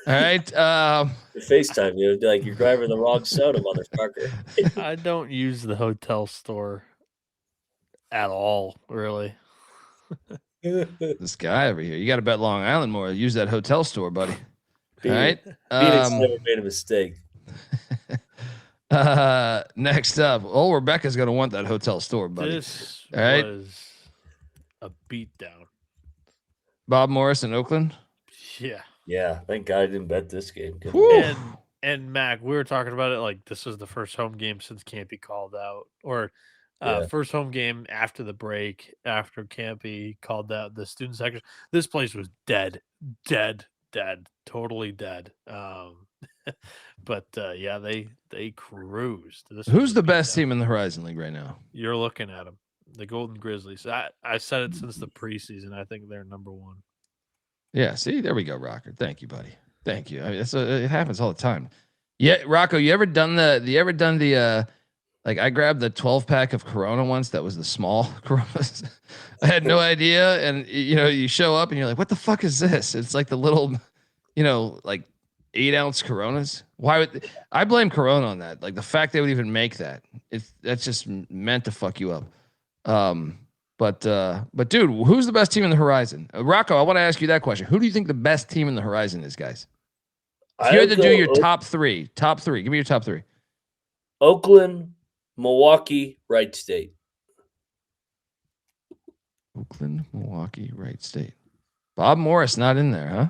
All right. FaceTime you like you're grabbing the wrong soda, motherfucker. I don't use the hotel store at all, really. This guy over here. You got to bet Long Island more. Use that hotel store, buddy. All right. Phoenix never made a mistake. Next up, Rebecca's gonna want that hotel store, buddy. This all right. was a beatdown. Bob Morris in Oakland. Yeah. Yeah, thank God I didn't bet this game. And Mac, we were talking about it like this was the first home game since Campy called out, or first home game after the break, after Campy called out the student section. This place was dead, totally dead. But yeah, they cruised. Who's the best team in the Horizon League right now? You're looking at them, the Golden Grizzlies. I said it since the preseason. I think they're number 1. Yeah, see, there we go, Rocker. Thank you, buddy. Thank you. I mean, it happens all the time. Yeah, Rocco, you ever done the like I grabbed the 12-pack of Corona once that was the small Coronas. I had no idea, and you show up and you're like, what the fuck is this? It's like the little, like 8-ounce Coronas. Why would I blame Corona on that? Like the fact they would even make that, that's just meant to fuck you up. But dude, who's the best team in the Horizon? Rocco, I want to ask you that question. Who do you think the best team in the Horizon is, guys? If you had to do your top three, give me your top 3. Oakland, Milwaukee, Wright State. Oakland, Milwaukee, Wright State. Bob Morris not in there, huh?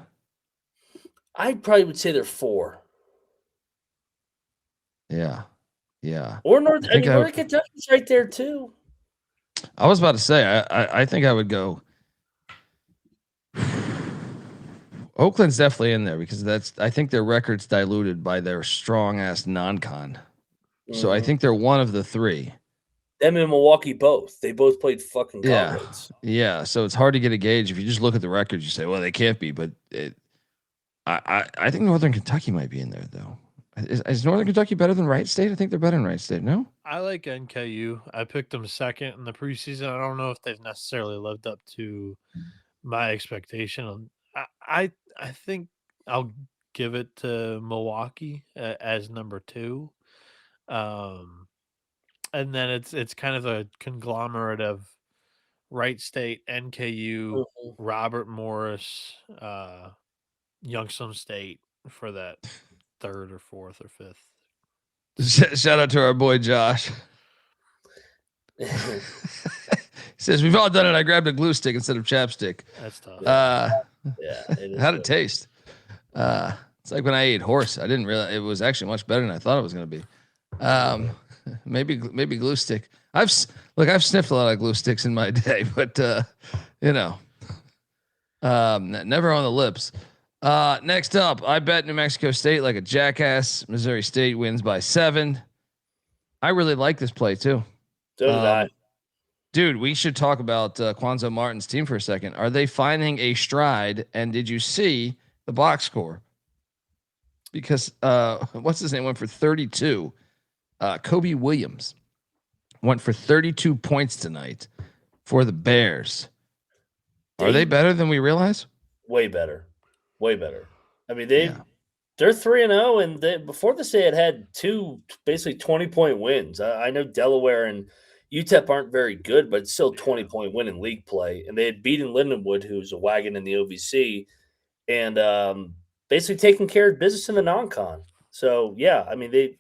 I probably would say they're 4. Yeah. Or Northern Kentucky's right there too. I was about to say, I think I would go. Oakland's definitely in there because I think their record's diluted by their strong ass non-con. So I think they're one of the 3. Them and Milwaukee both. They both played fucking conference. Yeah. So it's hard to get a gauge. If you just look at the records, you say, well, they can't be. But I think Northern Kentucky might be in there, though. Is Northern Kentucky better than Wright State? I think they're better than Wright State. No? I like NKU. I picked them second in the preseason. I don't know if they've necessarily lived up to my expectation. I think I'll give it to Milwaukee as number 2. And then it's kind of a conglomerate of Wright State, NKU, Robert Morris, Youngstown State for that 3rd or 4th or 5th. Shout out to our boy Josh. He says we've all done it. I grabbed a glue stick instead of chapstick. That's tough. How'd it taste? It's like when I ate horse. I didn't realize it was actually much better than I thought it was going to be. Maybe glue stick. I've sniffed a lot of glue sticks in my day, but never on the lips. Next up, I bet New Mexico State like a jackass. Missouri State wins by 7. I really like this play too. So did I. Dude, we should talk about Quanzo Martin's team for a second. Are they finding a stride? And did you see the box score? Because what's his name went for 32. Kobe Williams went for 32 points tonight for the Bears. Are they better than we realize? Way better. I mean, they're 3-0, and before this they had 2 basically 20-point wins. I know Delaware and UTEP aren't very good, but it's still 20-point win in league play. And they had beaten Lindenwood, who's a wagon in the OVC, and basically taking care of business in the non-con. So yeah, I mean they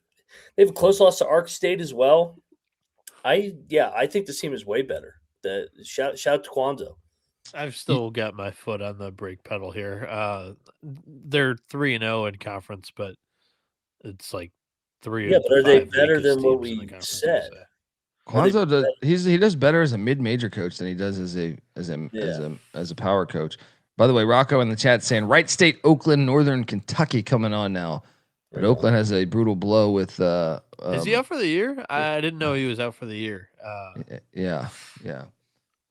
have a close loss to Ark State as well. I think this team is way better. Shout out to Kwanzaa. I've still got my foot on the brake pedal here. They're 3-0 in conference, but it's like 3. Yeah, but are they 5 better weakest than what teams in the we conference, said? Kwanzaa he does better as a mid-major coach than he does as a power coach. By the way, Rocco in the chat saying Wright State, Oakland, Northern Kentucky coming on now. But Oakland has a brutal blow with is he out for the year? I didn't know he was out for the year. Yeah.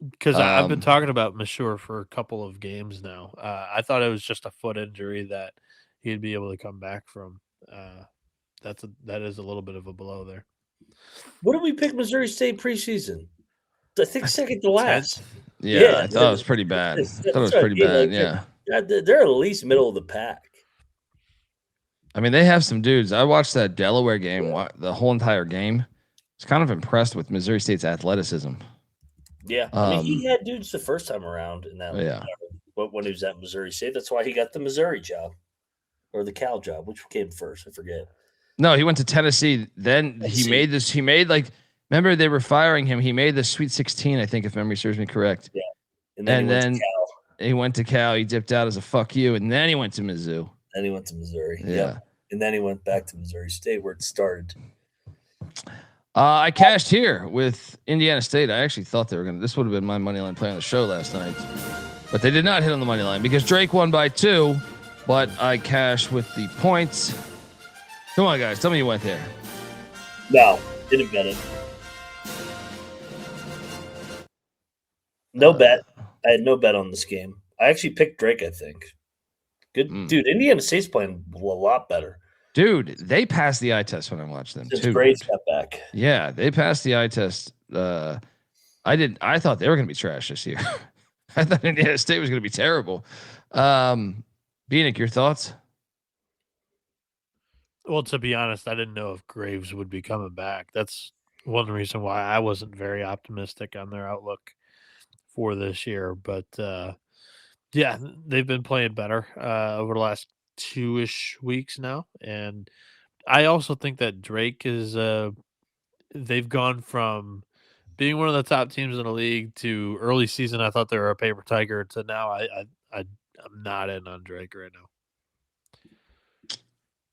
Because I've been talking about Mashur for a couple of games now. I thought it was just a foot injury that he'd be able to come back from. That is a little bit of a blow there. What did we pick Missouri State preseason? I think second to last. Yeah, I thought it was pretty bad. Yeah. They're at least middle of the pack. I mean, they have some dudes. I watched that Delaware game, the whole entire game. I was kind of impressed with Missouri State's athleticism. Yeah, I mean, he had dudes the first time around in that. Yeah. When he was at Missouri State, that's why he got the Missouri job or the Cal job. Which came first? I forget. No, he went to Tennessee. Then he made like. Remember, they were firing him. He made the Sweet 16, I think, if memory serves me correct. Yeah, and then he went to Cal. He dipped out as a fuck you, and then he went to Mizzou. Then he went to Missouri. Yeah. Yep. And then he went back to Missouri State where it started. I cashed here with Indiana State. I actually thought they were going to. This would have been my money line play on the show last night. But they did not hit on the money line because Drake won by 2. But I cashed with the points. Come on, guys. Tell me you went there. No, didn't bet it. No bet. I had no bet on this game. I actually picked Drake, I think. Good. Dude, Indiana State's playing a lot better. Dude, they passed the eye test when I watched them Since too. Grades got back. Yeah, they passed the eye test. I thought they were going to be trash this year. I thought Indiana State was going to be terrible. Bieniek, your thoughts? Well, to be honest, I didn't know if Graves would be coming back. That's one reason why I wasn't very optimistic on their outlook for this year. But yeah, they've been playing better over the last 2-ish weeks now. And I also think that Drake is they've gone from being one of the top teams in the league to early season. I thought they were a paper tiger to now I'm not in on Drake right now.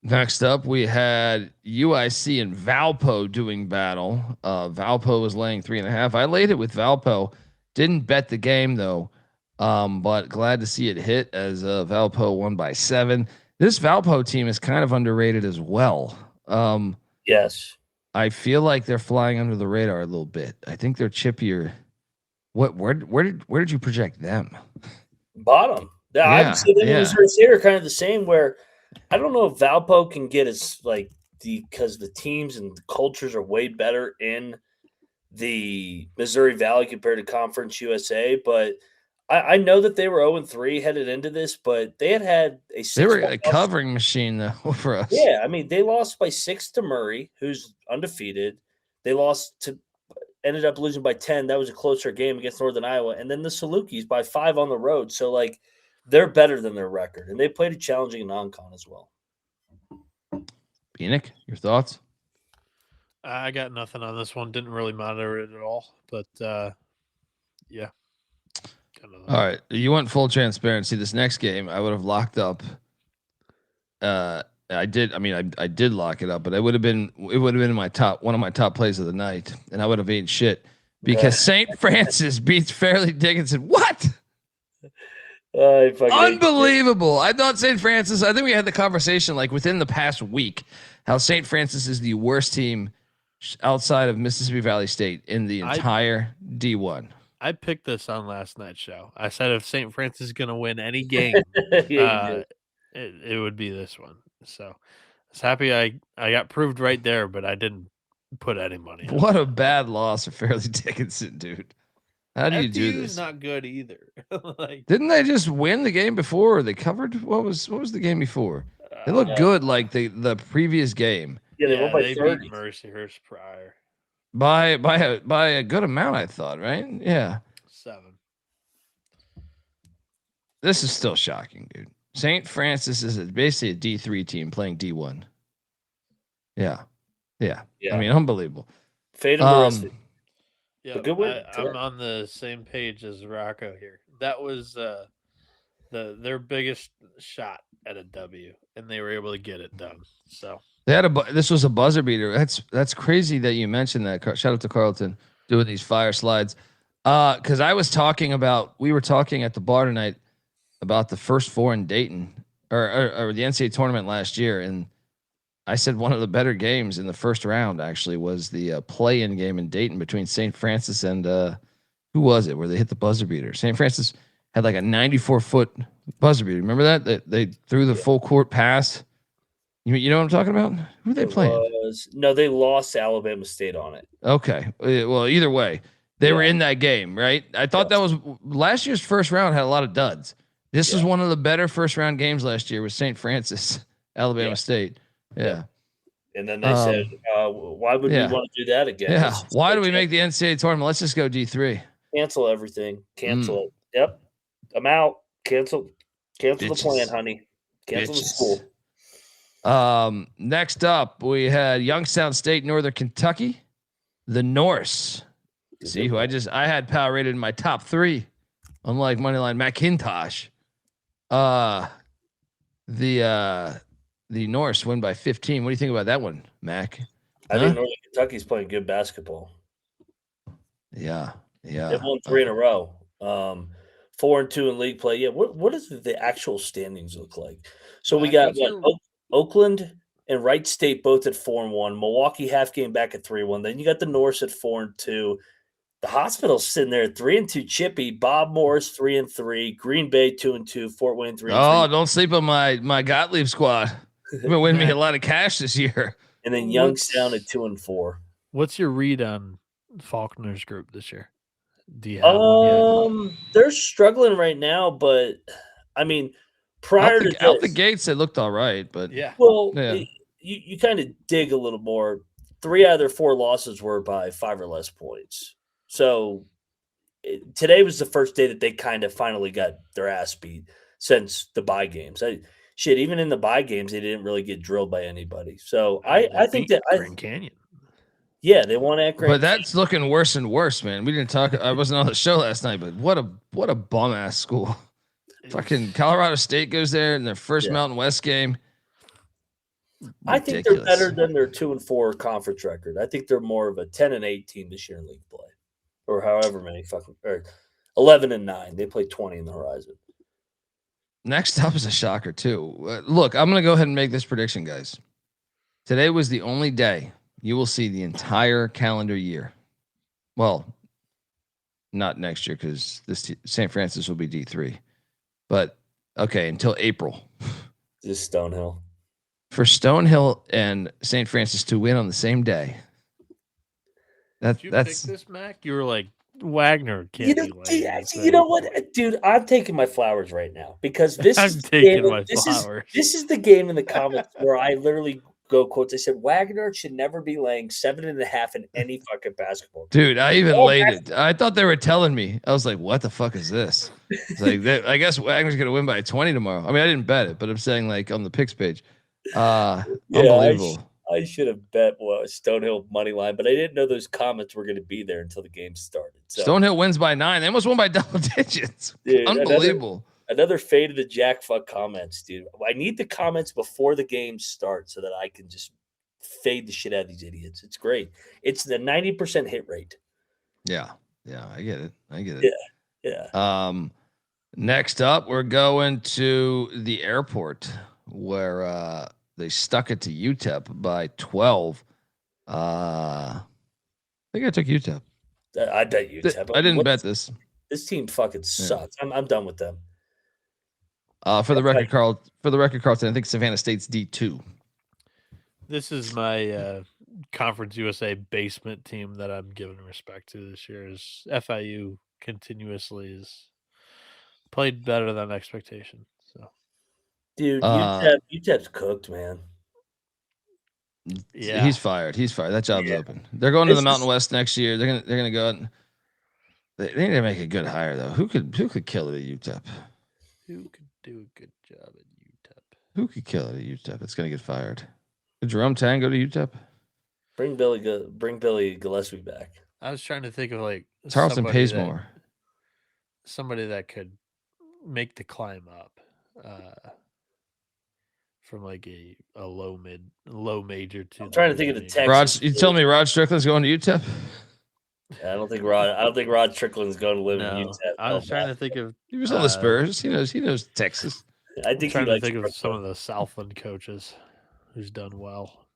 Next up, we had UIC and Valpo doing battle. Valpo was laying 3.5. I laid it with Valpo. Didn't bet the game though, but glad to see it hit as Valpo won by 7. This Valpo team is kind of underrated as well. Yes, I feel like they're flying under the radar a little bit. I think they're chippier. Where did you project them? Bottom. Yeah, I would say them and Missouri State are kind of the same. Where I don't know if Valpo can get as because the teams and the cultures are way better in the Missouri Valley compared to Conference USA, but I know that they were 0-3 headed into this, but they had a 6. They were a covering machine though for us. Yeah, I mean they lost by 6 to Murray, who's undefeated. They ended up losing by 10. That was a closer game against Northern Iowa, and then the Salukis by 5 on the road. So they're better than their record, and they played a challenging non-con as well. Bieniek, your thoughts? I got nothing on this one. Didn't really monitor it at all, but yeah. All right, you went full transparency. This next game, I would have locked up. I did. I mean, I did lock it up, but it would have been in my one of my top plays of the night, and I would have eaten shit because St. Francis beats Fairleigh Dickinson. What? Unbelievable! I thought St. Francis. I think we had the conversation within the past week how St. Francis is the worst team outside of Mississippi Valley State in the entire D1. I picked this on last night's show. I said if St. Francis is going to win any game, it would be this one. So I was happy I got proved right there, but I didn't put any money on What a bad loss for Fairleigh Dickinson, dude. How do you do this? Not good either. Didn't they just win the game before? Or they covered? What was the game before? They looked good the previous game. Yeah, they won by 30. Beat Mercyhurst prior. By a good amount, I thought, right? Yeah. 7. This is still shocking, dude. St. Francis is basically a D3 team playing D1. Yeah. I mean, unbelievable. Fade embarrassing. Yeah, But good win. I'm on the same page as Rocco here. That was their biggest shot at a W, and they were able to get it done. So They had this was a buzzer beater. That's crazy that you mentioned that. Shout out to Carlton doing these fire slides. Because we were talking at the bar tonight about the first four in Dayton or the NCAA tournament last year, and I said one of the better games in the first round actually was the play-in game in Dayton between St. Francis and who was it where they hit the buzzer beater? St. Francis had like a 94-foot buzzer beater. Remember that? They threw the full court pass. You know what I'm talking about? Who are they playing? No, they lost to Alabama State on it. Okay. Well, either way, they were in that game, right? I thought that was last year's first round had a lot of duds. This was one of the better first round games last year with St. Francis, Alabama State. Yeah. And then they said, why would we want to do that again? Yeah. Why do we make the NCAA tournament? Let's just go D3. Cancel everything. Cancel it. Yep. I'm out. Cancel the plan, honey. Cancel the school. Next up, we had Youngstown State, Northern Kentucky, the Norse. See who I had power rated in my top 3, unlike Moneyline McIntyre. The Norse win by 15. What do you think about that one, Mac? I think Northern Kentucky's playing good basketball. Yeah. They've won 3 in a row. 4-2 in league play. Yeah. What does the actual standings look like? So we got Oakland and Wright State both at 4-1. Milwaukee half game back at 3-1. Then you got the Norse at 4-2. The Hospital's sitting there at 3-2. Chippy, Bob Morris 3-3, Green Bay 2-2, Fort Wayne 3-3. Oh, don't sleep on my Gottlieb squad. You've been winning me a lot of cash this year. And then Youngstown at 2-4. What's your read on Faulkner's group this year? Do you have one yet? They're struggling right now, but I mean, out the gates, they looked all right, but you kind of dig a little more. 3 out of their 4 losses were by 5 or less points. So today was the first day that they kind of finally got their ass beat since the bye games. Even in the bye games, they didn't really get drilled by anybody. So I think that Grand Canyon. Yeah, they won at Grand. But that's looking worse and worse, man. We didn't talk. I wasn't on the show last night, but what a bum ass school. Fucking Colorado State goes there in their first Mountain West game. I think they're better than their 2-4 conference record. I think they're more of a 10-8 team this year in league play, or however many 11-9. They play 20 in the horizon. Next up is a shocker too. Look, I'm gonna go ahead and make this prediction, guys. Today was the only day you will see the entire calendar year. Well, not next year because St. Francis will be D3, but okay, until April. Just Stonehill. For Stonehill and St. Francis to win on the same day. Did you pick this, Mac? You were like, Wagner can't be like you know what, dude? I'm taking my flowers right now because this is the game in the comments where I literally go quotes. I said Wagner should never be laying 7.5 in any fucking basketball. Dude, I even laid it. I thought they were telling me. I was like, what the fuck is this? It's like I guess Wagner's gonna win by 20 tomorrow. I mean, I didn't bet it, but I'm saying like on the picks page. Unbelievable. I should have bet Stonehill money line, but I didn't know those comments were going to be there until the game started. So. Stonehill wins by 9. They almost won by double digits. Dude, unbelievable. Another fade of the jack fuck comments, dude. I need the comments before the game starts so that I can just fade the shit out of these idiots. It's great. It's the 90% hit rate. Yeah, I get it. Yeah. Next up, we're going to the airport where they stuck it to UTEP by 12. I think I took UTEP. I bet UTEP. I didn't bet this. This team fucking sucks. I'm done with them. For the record, Carlton, I think Savannah State's D2. This is my Conference USA basement team that I'm giving respect to this year. Is FIU continuously is played better than expectation. So, dude, UTEP's cooked, man. Yeah, he's fired. That job's open. They're going to the Mountain West next year. They're gonna go out and they need to make a good hire though. Who could kill it at UTEP? Who could do a good job at UTEP. Who could kill it at UTEP? It's gonna get fired. Did Jerome Tang go to UTEP? Bring Billy Gillespie back. I was trying to think of like Tarleton pays more. Somebody that could make the climb up from like a low major to. I'm trying to think of the Texas. Rod, you tell me Rod Strickland's going to UTEP? I don't think Rod Strickland's going to live in UTEP. I was trying to think of. He was on the Spurs. He knows Texas. I think trying to think of some of the Southland coaches who's done well.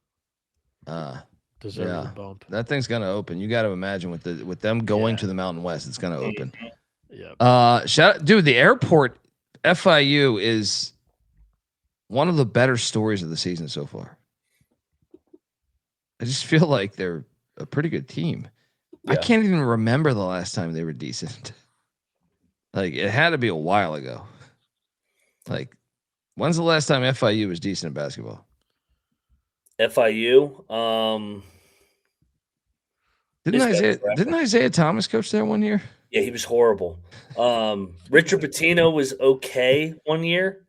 Deserve a bump. That thing's gonna open. You got to imagine with them going to the Mountain West, it's gonna open. Yeah. Shout out, dude. The airport FIU is one of the better stories of the season so far. I just feel like they're a pretty good team. Yeah. I can't even remember the last time they were decent. Like it had to be a while ago. Like, when's the last time FIU was decent at basketball? FIU. Didn't Isaiah Thomas coach there one year? Yeah, he was horrible. Richard Pitino was okay one year.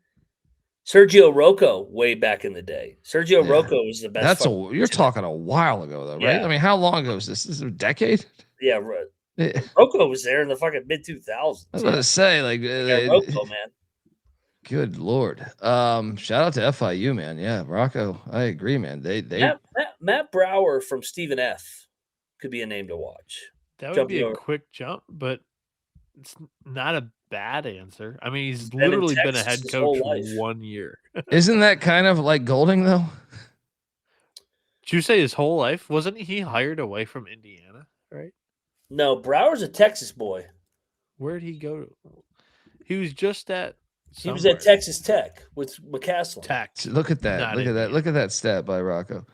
Sergio Rocco way back in the day. Sergio Rocco was the best. You're talking a while ago though, right? Yeah. I mean, how long ago was this? This is a decade? Yeah, Rocco was there in the fucking mid-2000s. I was about to say, like, Rocco, man. Good Lord. Shout out to FIU, man. Yeah, Rocco. I agree, man. They Matt Brower from Stephen F. could be a name to watch. That would be a quick jump, but it's not a bad answer. I mean, he's literally been a head coach for 1 year. Isn't that kind of like Golding, though? Did you say his whole life? Wasn't he hired away from Indiana, right? No, Brower's a Texas boy. Where'd he go? He was just at He was at Texas Tech with McCaslin. Tech. Look at that. Look at that stat by Rocco.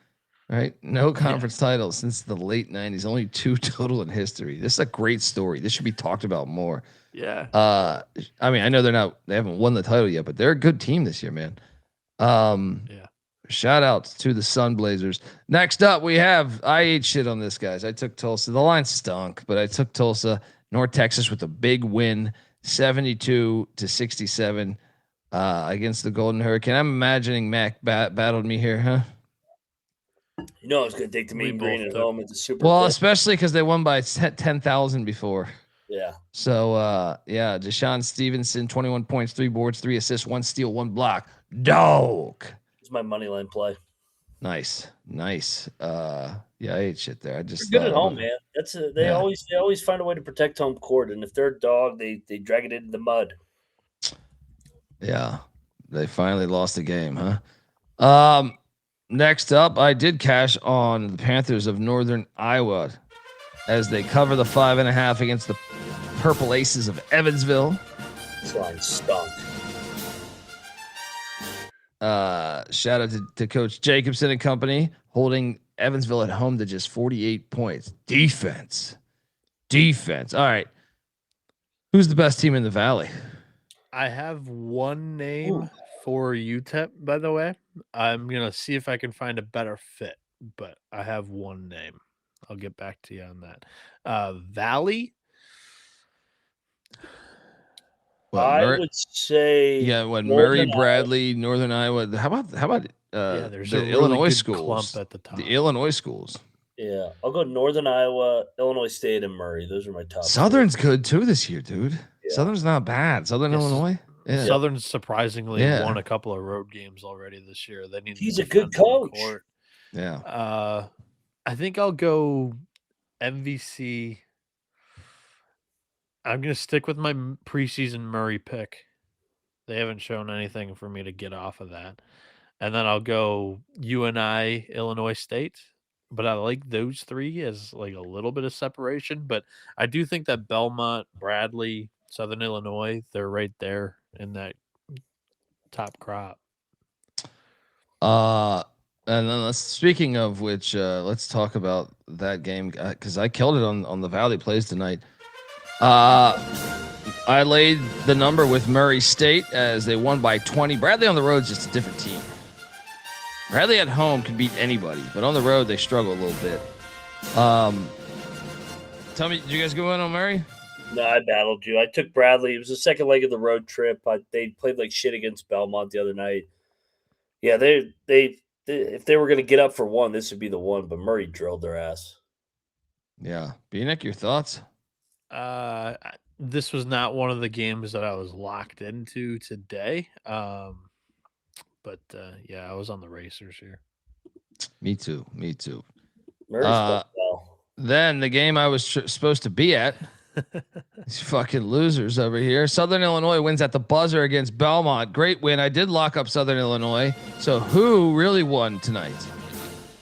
Right? No conference titles since the late 90s. Only 2 total in history. This is a great story. This should be talked about more. Yeah. I mean, I know they haven't won the title yet, but they're a good team this year, man. Yeah. Shout out to the Sun Blazers. Next up, I ate shit on this, guys. I took Tulsa. The line stunk, but I took Tulsa, North Texas with a big win, 72-67 against the Golden Hurricane. I'm imagining Mac battled me here, huh? You know I was going to take the Mean Green at home at the Super Well, Bowl. especially because they won by 10,000 before. Yeah. So, Deshaun Stevenson, 21 points, 3 boards, 3 assists, 1 steal, 1 block. Dog. It's my money line play. Nice. I ate shit there. I just they're good at home, man. They always find a way to protect home court, and if they're a dog, they drag it into the mud. Yeah, they finally lost the game, huh? Next up, I did cash on the Panthers of Northern Iowa as they cover the 5.5 against the Purple Aces of Evansville. This line stunk. Shout out to Coach Jacobson and company, holding Evansville at home to just 48 points. Defense. All right. Who's the best team in the Valley? I have one name for UTEP, by the way. I'm going to see if I can find a better fit, but I have one name. I'll get back to you on that. Valley? I would say Murray, Bradley, Northern Iowa. How about there's the a Illinois really schools clump at the top. The Illinois schools. Yeah, I'll go Northern Iowa, Illinois State, and Murray. Those are my top. Southern's good too this year, dude. Yeah. Southern's not bad. Illinois. Yeah. Southern's surprisingly won a couple of road games already this year. He's a good coach. Yeah. I think I'll go MVC. I'm going to stick with my preseason Murray pick. They haven't shown anything for me to get off of that. And then I'll go UNI, Illinois State. But I like those 3 as like a little bit of separation. But I do think that Belmont, Bradley, Southern Illinois, they're right there in that top crop. And then speaking of which, let's talk about that game because I killed it on the Valley plays tonight. I laid the number with Murray State as they won by 20. Bradley on the road is just a different team. Bradley at home can beat anybody, but on the road they struggle a little bit. Tell me, did you guys go in on Murray? No, I battled you. I took Bradley. It was the second leg of the road trip. They played like shit against Belmont the other night. Yeah, they if they were going to get up for one, this would be the one. But Murray drilled their ass. Yeah, Bieniek, your thoughts? This was not one of the games that I was locked into today. But yeah, I was on the Racers here. Me too. Murray's played well. Then the game I was supposed to be at. These fucking losers over here. Southern Illinois wins at the buzzer against Belmont. Great win. I did lock up Southern Illinois. So who really won tonight?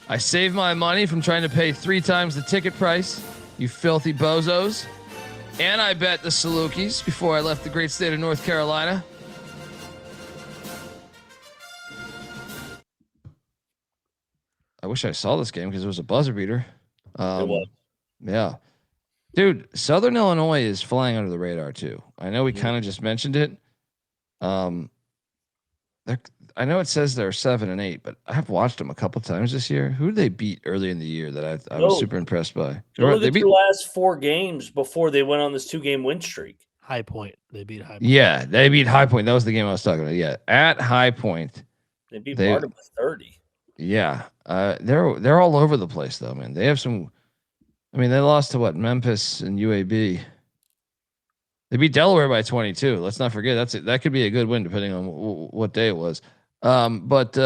I saved my money from trying to pay 3 times the ticket price, you filthy bozos. And I bet the Salukis before I left the great state of North Carolina. I wish I saw this game because it was a buzzer beater. It was. Yeah. Dude, Southern Illinois is flying under the radar too. I know we kind of just mentioned it. I know it says they're 7-8, but I have watched them a couple times this year. Who did they beat early in the year that I was super impressed by? Look at the last 4 games before they went on this 2-game win streak. High Point. They beat High Point. Yeah, they beat High Point. That was the game I was talking about. Yeah, at High Point. They beat Marta by 30. Yeah, they're all over the place though, man. They have some. I mean, they lost to what? Memphis and UAB. They beat Delaware by 22. Let's not forget that could be a good win depending on what day it was. But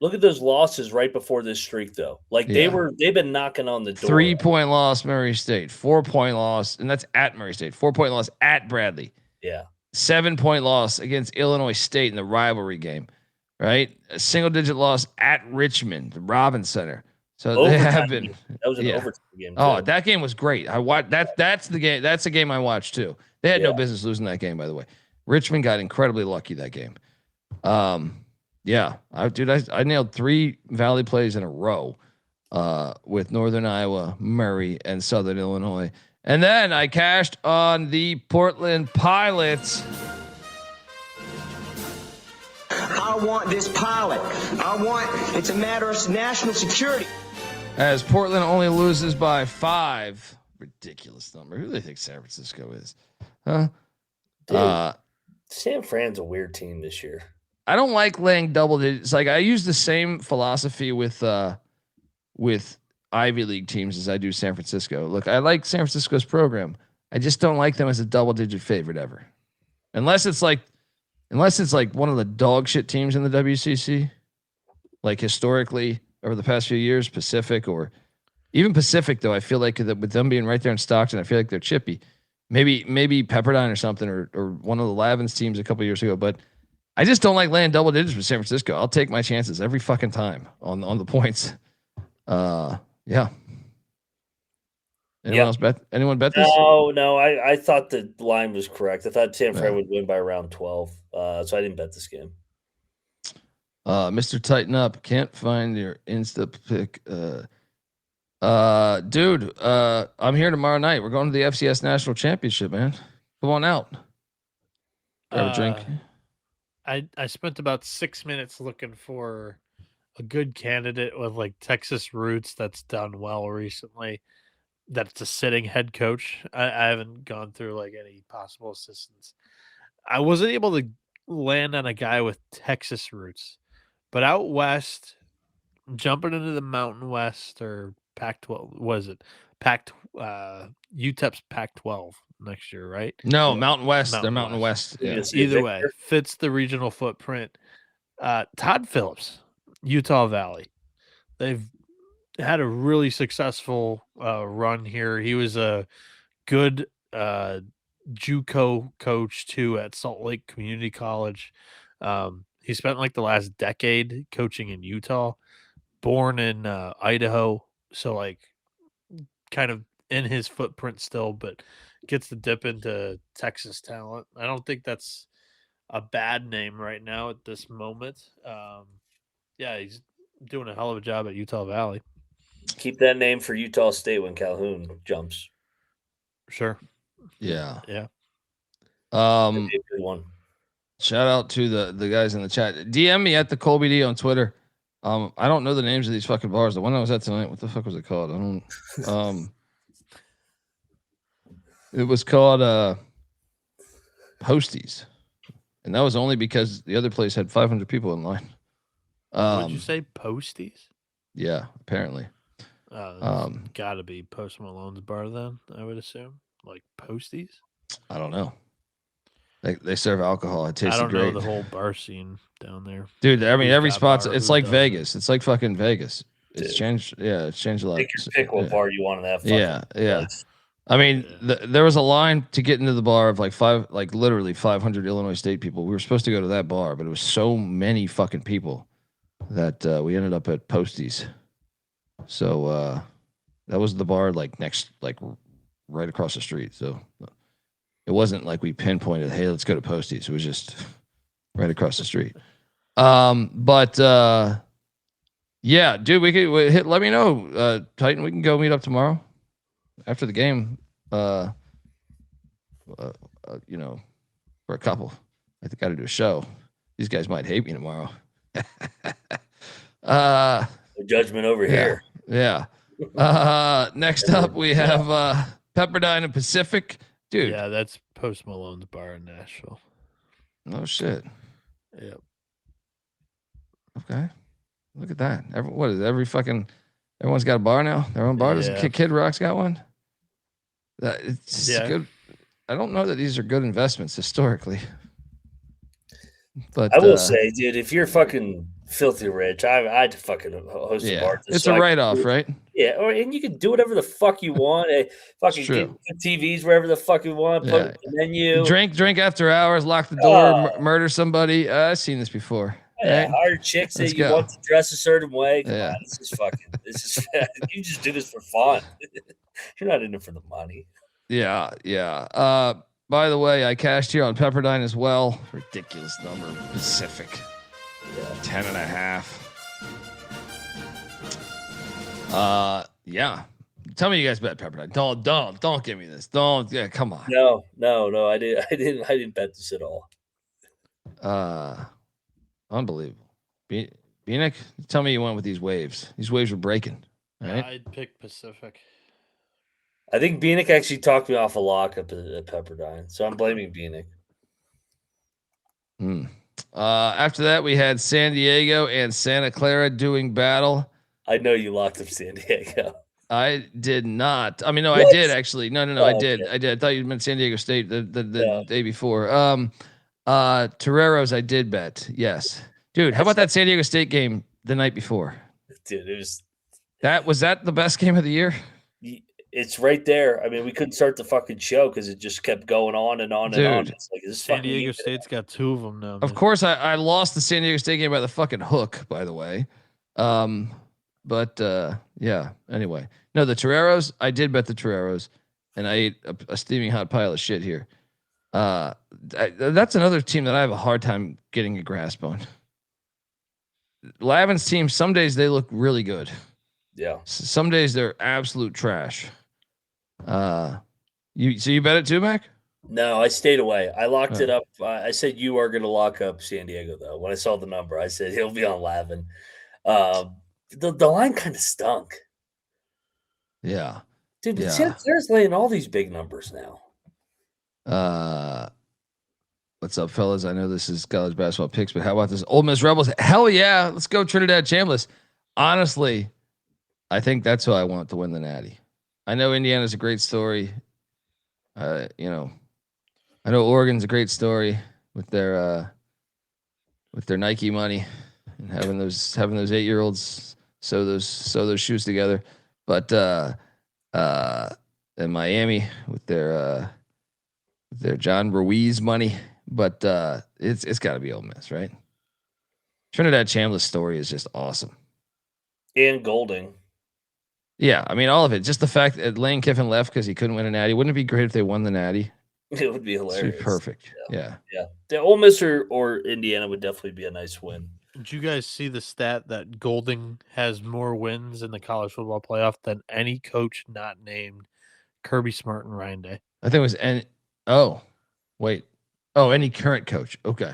look at those losses right before this streak though. Like they've been knocking on the door. 3-point loss Murray State, 4-point loss, and that's at Murray State. 4-point loss at Bradley. Yeah. 7-point loss against Illinois State in the rivalry game. Right? A single-digit loss at Richmond, the Robins Center. So they have been. That was an overtime game. Oh, that game was great. I watched that. That's the game. That's the game I watched too. They had no business losing that game, by the way. Richmond got incredibly lucky that game. Yeah, I nailed 3 Valley plays in a row with Northern Iowa, Murray, and Southern Illinois, and then I cashed on the Portland Pilots. I want this pilot. It's a matter of national security. As Portland only loses by 5. Ridiculous number. Who do they think San Francisco is? Huh? Dude, San Fran's a weird team this year. I don't like laying double digits. Like I use the same philosophy with Ivy League teams as I do San Francisco. Look, I like San Francisco's program. I just don't like them as a double digit favorite ever. Unless it's like one of the dog shit teams in the WCC, like historically over the past few years, Pacific or even Pacific, though, I feel like that with them being right there in Stockton, I feel like they're chippy. Maybe Pepperdine or something, or one of the Lavins teams a couple years ago. But I just don't like laying double digits with San Francisco. I'll take my chances every fucking time on the points. Yeah. Anyone bet this? No. I thought the line was correct. I thought San Fran would win by around 12. So I didn't bet this game. Mr. Tighten Up, can't find your Insta pick. Dude, I'm here tomorrow night. We're going to the FCS National Championship, man. Come on out. Grab a drink. I spent about 6 minutes looking for a good candidate with like Texas roots that's done well recently. That's a sitting head coach. I haven't gone through like any possible assistants. I wasn't able to land on a guy with Texas roots, but out west, jumping into the Mountain West or Pac-12, was it UTEP's Pac-12 next year, right? No, Mountain West. They're Mountain West. Yeah. Either way, fits the regional footprint. Todd Phillips, Utah Valley. They've had a really successful run here. He was a good JUCO coach too at Salt Lake Community College. He spent like the last decade coaching in Utah, born in Idaho. So like kind of in his footprint still, but gets to dip into Texas talent. I don't think that's a bad name right now at this moment. Yeah, he's doing a hell of a job at Utah Valley. Keep that name for Utah State when Calhoun jumps. Sure. Yeah. Yeah. Good one. Shout out to the guys in the chat. DM me at the Colby D on Twitter. I don't know the names of these fucking bars. The one I was at tonight, what the fuck was it called? I don't. It was called Posties, and that was only because the other place had 500 people in line. What did you say? Posties? Yeah, apparently. Got to be Post Malone's bar then, I would assume. Like Posties? I don't know. They serve alcohol. It tasted I don't great. know the whole bar scene down there. Dude, I mean, Who's every got spot's bar, it's who like doesn't? Vegas. It's like fucking Vegas. It's Dude. changed. Yeah, it's changed a lot. Pick what bar you want in that fucking Yeah. place. I mean, there was a line to get into the bar of like literally 500 Illinois State people. We were supposed to go to that bar, but it was so many fucking people that we ended up at Posties. So that was the bar like right across the street. So it wasn't like we pinpointed, hey, let's go to Posties. It was just right across the street. But yeah, dude, we could hit. Let me know, Titan. We can go meet up tomorrow after the game. For a couple. I think I got to do a show. These guys might hate me tomorrow. No judgment over here. Yeah. Next up, we have Pepperdine and Pacific. Dude. Yeah, that's Post Malone's bar in Nashville. No shit. Yep. Okay. Look at that. Everyone's got a bar now? Their own bar? Does Yeah. Kid Rock's got one? It's Yeah. good. I don't know that these are good investments historically. But I will say, dude, if you're fucking filthy rich, I'd fucking host a bar. It's a write-off, right? Yeah, and you can do whatever the fuck you want. Fucking get TVs wherever the fuck you want. Put it in the menu. Drink after hours. Lock the door. Murder somebody. I've seen this before. Yeah, Right? hire chicks that Let's you go. want to dress a certain way. Come Yeah. on, this is you just do this for fun. You're not in it for the money. Yeah. By the way, I cashed here on Pepperdine as well. Ridiculous number. Pacific. 10.5. Yeah. Tell me you guys bet Pepperdine. Don't give me this. Don't. Yeah, come on. No. I didn't bet this at all. Unbelievable. Bieniek, tell me you went with these waves. These waves were breaking. All right. I'd pick Pacific. I think Bieniek actually talked me off a lockup at Pepperdine, so I'm blaming Bieniek. After that, we had San Diego and Santa Clara doing battle. I know you locked up San Diego. I did not. I mean, no, What? I did actually. No, Oh, I did. okay. I did. I thought you meant San Diego State the day before. Toreros, I did bet. Yes, dude. How about that San Diego State game the night before? Dude, it was Was that the best game of the year? it's right there. I mean, we couldn't start the fucking show because it just kept going on and on and on. Dude. It's like this San Diego State's got two of them now. Of course, I lost the San Diego State game by the fucking hook, by the way. But yeah. Anyway, no, the Toreros. I did bet the Toreros, and I ate a steaming hot pile of shit here. That's another team that I have a hard time getting a grasp on. Lavin's team. Some days they look really good. Yeah. Some days they're absolute trash. You bet it too, Mac? No, I stayed away. I locked it up. I said you are going to lock up San Diego, though. When I saw the number, I said he'll be on Lavin. The line kind of stunk. Yeah. Dude, but Yeah. Santa Clara's laying all these big numbers now. What's up, fellas? I know this is college basketball picks, but how about this Ole Miss Rebels? Hell yeah, let's go Trinidad Chambliss. Honestly, I think that's who I want to win the Natty. I know Indiana's a great story. I know Oregon's a great story with their Nike money and having those 8-year-olds sew those shoes together. But in Miami with their John Ruiz money, but it's got to be Ole Miss, right? Trinidad Chambliss story is just awesome. And Golding. Yeah, I mean all of it. Just the fact that Lane Kiffin left because he couldn't win a Natty. Wouldn't it be great if they won the Natty? It would be hilarious. It'd be perfect. Yeah. The Ole Miss or Indiana would definitely be a nice win. Did you guys see the stat that Golding has more wins in the college football playoff than any coach not named Kirby Smart and Ryan Day? I think it was any current coach. Okay.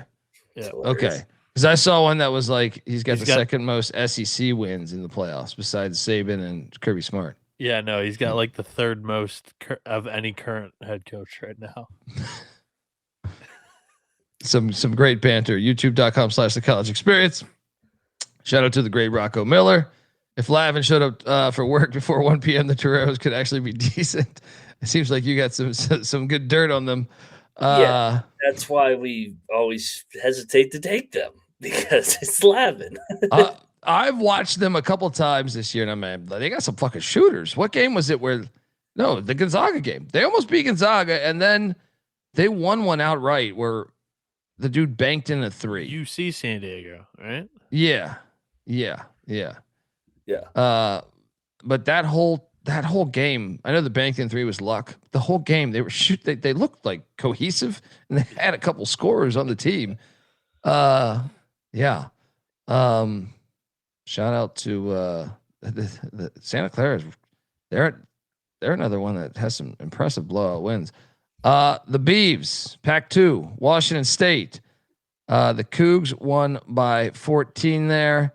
Yeah. Okay. Because I saw one that was like he's got second most SEC wins in the playoffs besides Saban and Kirby Smart. Yeah, no, he's got like the third most of any current head coach right now. Some great banter. YouTube.com/The College Experience. Shout out to the great Rocco Miller. If Lavin showed up for work before 1 p.m., the Toreros could actually be decent. It seems like you got some good dirt on them. Yeah, that's why we always hesitate to take them because it's Lavin. I've watched them a couple times this year, and I'm like, they got some fucking shooters. What game was it where? No, the Gonzaga game. They almost beat Gonzaga, and then they won one outright where the dude banked in a 3. UC San Diego, right? Yeah. But that whole game, I know the banked in 3 was luck. The whole game they were they looked like cohesive, and they had a couple scorers on the team. Yeah. Shout out to the Santa Clara. They're another one that has some impressive blowout wins. The Beavs, Pac-2, Washington State. The Cougs won by 14 there.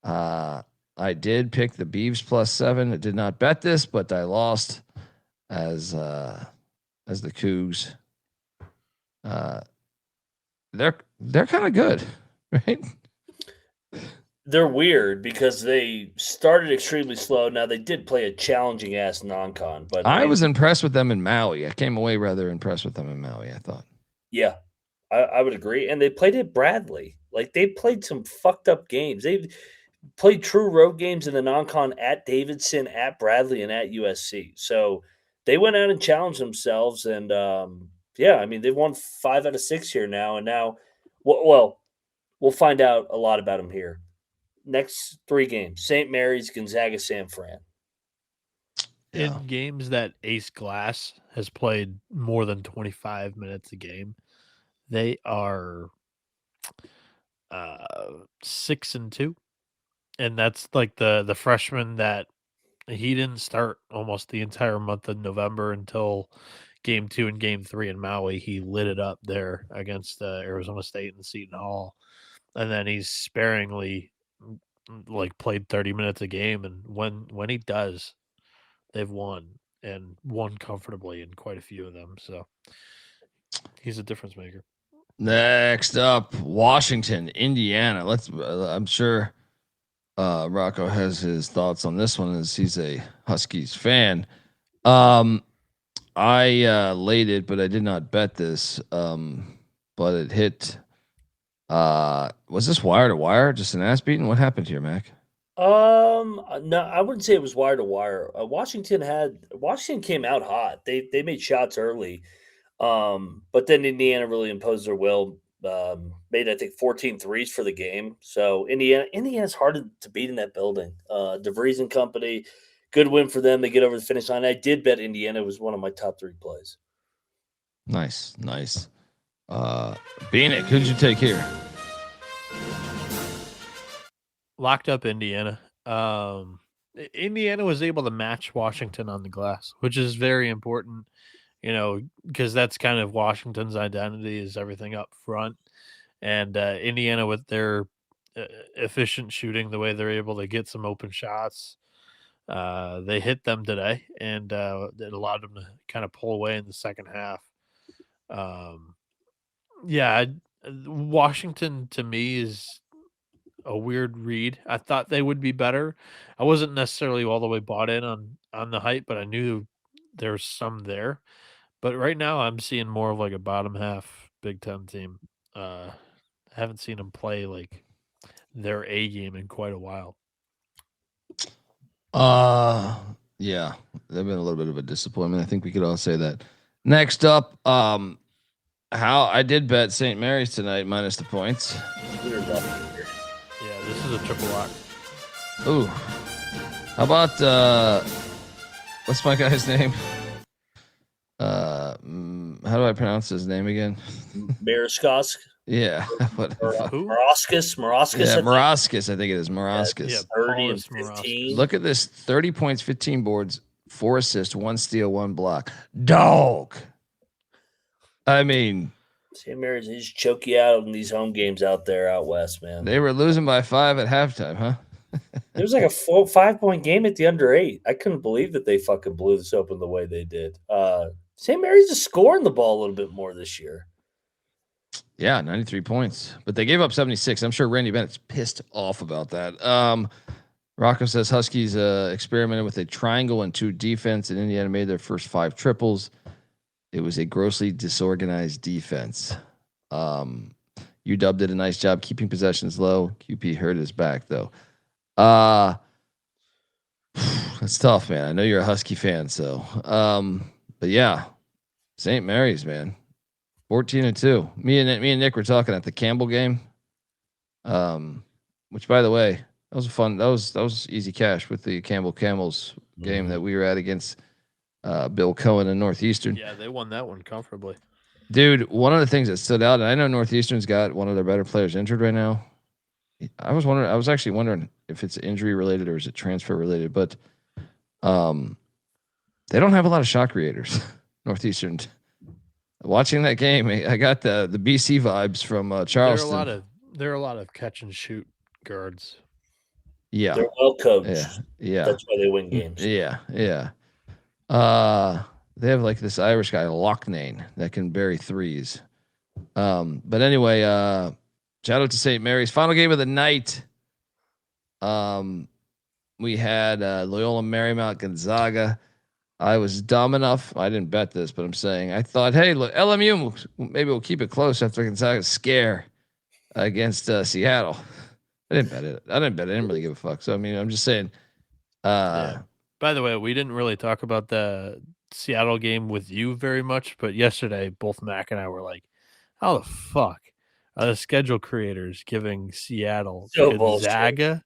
I did pick the Beavs +7. I did not bet this, but I lost as the Cougs. They're kind of good, right? They're weird because they started extremely slow. Now they did play a challenging ass non-con, but I was impressed with them in Maui. I came away rather impressed with them in Maui, I thought. Yeah, I would agree. And they played at Bradley. Like they played some fucked up games. They played true road games in the non-con at Davidson, at Bradley, and at USC. So they went out and challenged themselves. And yeah, I mean, they've won 5 out of 6 here now. And now, well, we'll find out a lot about them here. Next 3 games: St. Mary's, Gonzaga, San Fran. In games that Ace Glass has played more than 25 minutes a game, they are 6-2, and that's like the freshman that he didn't start almost the entire month of November until game 2 and game 3 in Maui. He lit it up there against Arizona State in Seton Hall, and then he's sparingly like played 30 minutes a game, and when he does, they've won and won comfortably in quite a few of them. So he's a difference maker. Next up, Washington, Indiana. I'm sure Rocco has his thoughts on this one as he's a Huskies fan. I laid it, but I did not bet this. But it hit. Was this wire to wire? Just an ass beating? What happened here, Mac? No, I wouldn't say it was wire to wire. Washington came out hot. They made shots early, but then Indiana really imposed their will. Made I think 14 threes for the game. So Indiana's hard to beat in that building. DeVries and company, good win for them. They get over the finish line. I did bet Indiana. It was one of my top 3 plays. Nice. Bieniek, who'd you take here? Locked up Indiana. Indiana was able to match Washington on the glass, which is very important, because that's kind of Washington's identity, is everything up front. And Indiana, with their efficient shooting, the way they're able to get some open shots, they hit them today, and it allowed them to kind of pull away in the second half. Yeah, Washington to me is a weird read. I thought they would be better. I wasn't necessarily all the way bought in on the hype, but I knew there's some there. But right now I'm seeing more of like a bottom half Big Ten team. Haven't seen them play like their A game in quite a while. Yeah, they've been a little bit of a disappointment. I think we could all say that. Next up, how I did bet St. Mary's tonight minus the points. Yeah, this is a triple lock. Ooh, how about what's my guy's name? How do I pronounce his name again? Mariskos. Yeah. Morauskas. Yeah, Morauskas. I think it is Morauskas. Yeah, 30 and 15. Look at this: 30 points, 15 boards, 4 assists, 1 steal, 1 block. Dog. I mean, St. Mary's, they just choke you out in these home games out there out west, man. They were losing by 5 at halftime, huh? It was like a 5-point game at the under 8. I couldn't believe that they fucking blew this open the way they did. St. Mary's is scoring the ball a little bit more this year. Yeah, 93 points. But they gave up 76. I'm sure Randy Bennett's pissed off about that. Rocco says Huskies experimented with a triangle and 2 defense, and Indiana made their first 5 triples. It was a grossly disorganized defense. UW did a nice job keeping possessions low. QP hurt his back, though. That's tough, man. I know you're a Husky fan, so but yeah, St. Mary's, man, 14-2. Me and Nick were talking at the Campbell game, which, by the way, that was fun. That was easy cash with the Camels game that we were at against Bill Cohen and Northeastern. Yeah, they won that one comfortably. Dude, one of the things that stood out, and I know Northeastern's got one of their better players injured right now. I was actually wondering if it's injury related or is it transfer related, but they don't have a lot of shot creators. Northeastern. Watching that game, I got the BC vibes from Charleston. There are a lot of catch and shoot guards. Yeah, they're well coached. Yeah. That's why they win games. Yeah. They have like this Irish guy Loughnane that can bury threes. But anyway, shout out to St. Mary's. Final game of the night. We had Loyola Marymount Gonzaga. I was dumb enough. I didn't bet this, but I'm saying I thought, hey, look, LMU maybe we'll keep it close after Gonzaga's scare against Seattle. I didn't bet it. I didn't really give a fuck. So I mean, I'm just saying. Yeah. By the way, we didn't really talk about the Seattle game with you very much, but yesterday both Mac and I were like, "How the fuck are the schedule creators giving Seattle Gonzaga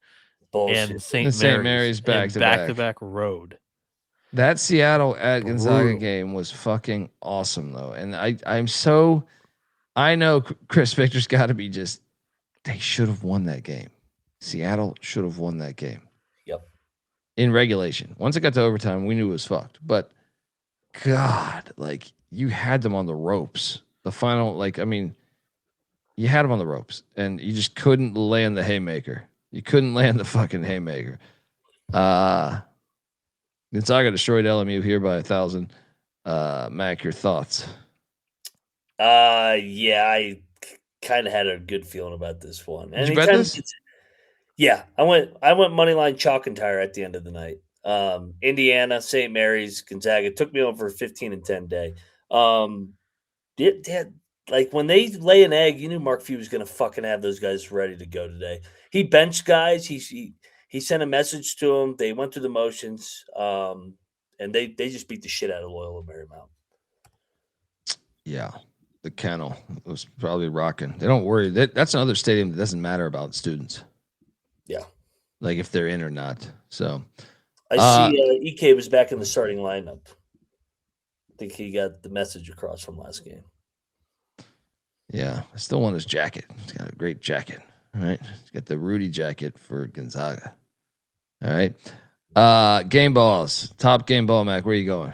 and St. Mary's back to back road?" That Seattle at Gonzaga game was fucking awesome, though, and I know Chris Victor's got to be just. They should have won that game. Seattle should have won that game. Yep. In regulation. Once it got to overtime, we knew it was fucked. But God, like you had them on the ropes. The final, you had them on the ropes, and you just couldn't land the haymaker. You couldn't land the fucking haymaker. Gonzaga destroyed LMU here by 1,000. Mac, your thoughts? Yeah, I kind of had a good feeling about this one. Did you bet this? Yeah, I went moneyline chalk and tire at the end of the night. Indiana, St. Mary's, Gonzaga took me over 15-10 day. Like when they lay an egg, you knew Mark Few was going to fucking have those guys ready to go today. He benched guys. He sent a message to them. They went through the motions, and they just beat the shit out of Loyola Marymount. Yeah. The Kennel was probably rocking. They don't worry. That's another stadium that doesn't matter about students. Yeah. Like if they're in or not. So I see EK was back in the starting lineup. I think he got the message across from last game. Yeah. I still want his jacket. He's got a great jacket. All right. He's got the Rudy jacket for Gonzaga. All right. Game balls. Top game ball, Mac. Where are you going?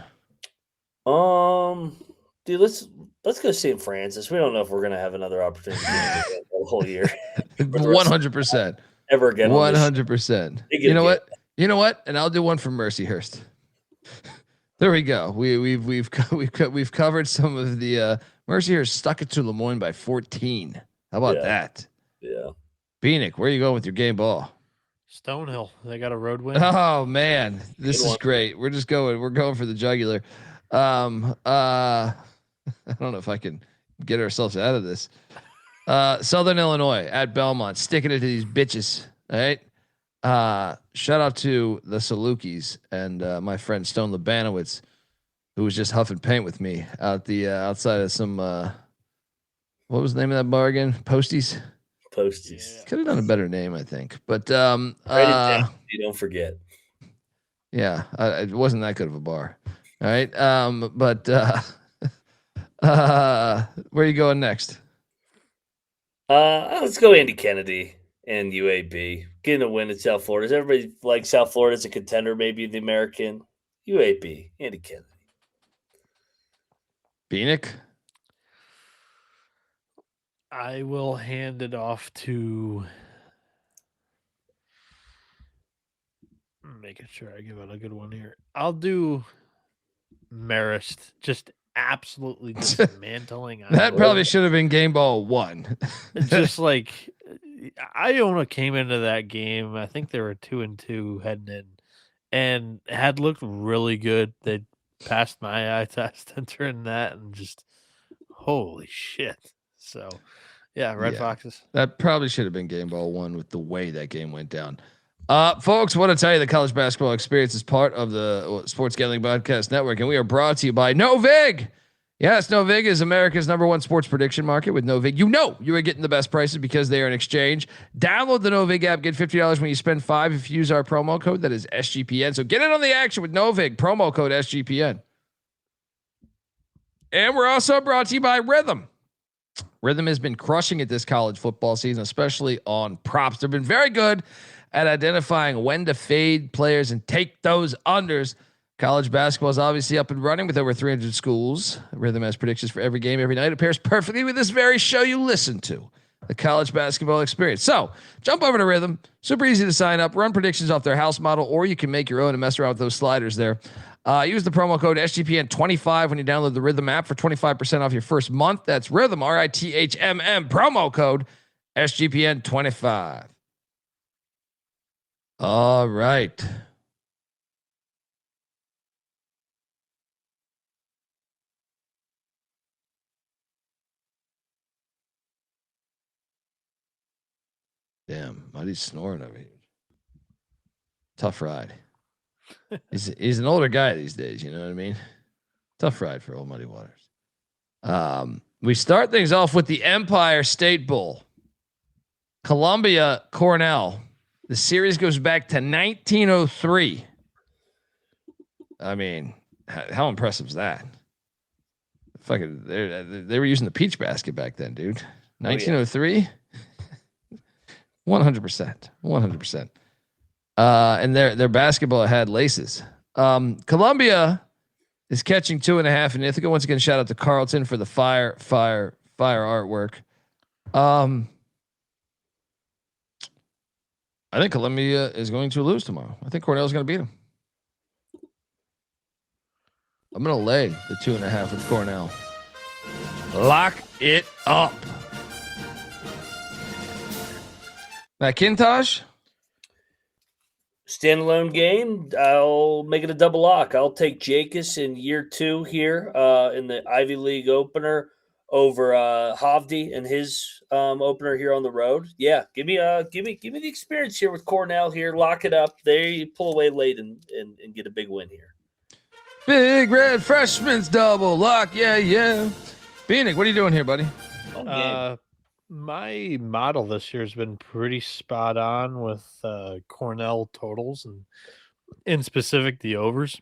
Dude, let's go St. Francis. We don't know if we're gonna have another opportunity the whole year. 100%. Ever again. 100%. You know what? You know what? And I'll do one for Mercyhurst. There we go. We've covered some of the Mercyhurst stuck it to Lemoyne by 14. How about that? Yeah. Bieniek, where are you going with your game ball? Stonehill. They got a road win. Oh man, this is great. We're going for the jugular. I don't know if I can get ourselves out of this. Southern Illinois at Belmont, sticking it to these bitches. All right. Shout out to the Salukis and my friend Stone Labanowitz, who was just huffing paint with me out the outside of some. What was the name of that bar again? Posties. Posties. Could have done a better name, I think. But you don't forget. Yeah, it wasn't that good of a bar. All right. Where are you going next? Let's go Andy Kennedy and UAB. Getting a win at South Florida. Does everybody like South Florida as a contender, maybe the American? UAB, Andy Kennedy. Bieniek? I will hand it off to making sure I give it a good one here. I'll do Marist, just absolutely dismantling. That probably should have been game ball 1. Just like Iona came into that game, I think they were 2-2 heading in, and had looked really good. They passed my eye test entering that, and just holy shit. So, yeah, Red Foxes. That probably should have been game ball 1 with the way that game went down. Folks, want to tell you the college basketball experience is part of the Sports Gambling Podcast Network, and we are brought to you by Novig. Yes, Novig is America's #1 sports prediction market. With Novig, you know you are getting the best prices because they are an exchange. Download the Novig app, get $50 when you spend $5 if you use our promo code. That is SGPN. So get in on the action with Novig, promo code SGPN. And we're also brought to you by Rhythm. Rhythm has been crushing it this college football season, especially on props. They've been very good at identifying when to fade players and take those unders. College basketball is obviously up and running with over 300 schools. Rhythm has predictions for every game, every night. It pairs perfectly with this very show you listen to, the college basketball experience. So jump over to Rhythm. Super easy to sign up. Run predictions off their house model, or you can make your own and mess around with those sliders there. Use the promo code SGPN25 when you download the Rhythm app for 25% off your first month. That's Rhythm, RITHMM, promo code SGPN25. All right. Damn, Muddy's snoring over here. Tough ride. He's an older guy these days, you know what I mean? Tough ride for old Muddy Waters. We start things off with the Empire State Bowl. Columbia, Cornell. The series goes back to 1903. I mean, how impressive is that? Fucking, they were using the peach basket back then, dude. 1903. 100%. 100%. And their basketball had laces. Columbia is catching 2.5 in Ithaca. Once again, shout out to Carlton for the fire artwork. I think Columbia is going to lose tomorrow. I think Cornell's going to beat them. I'm going to lay the 2.5 with Cornell. Lock it up. McIntyre? Standalone game. I'll make it a double lock. I'll take Jacobs in year 2 here in the Ivy League opener over Hovde and his opener here on the road. Yeah, give me the experience here with Cornell here. Lock it up. They pull away late and get a big win here. Big red freshman's double lock. Yeah. Bieniek, what are you doing here, buddy? My model this year has been pretty spot on with Cornell totals and in specific the overs.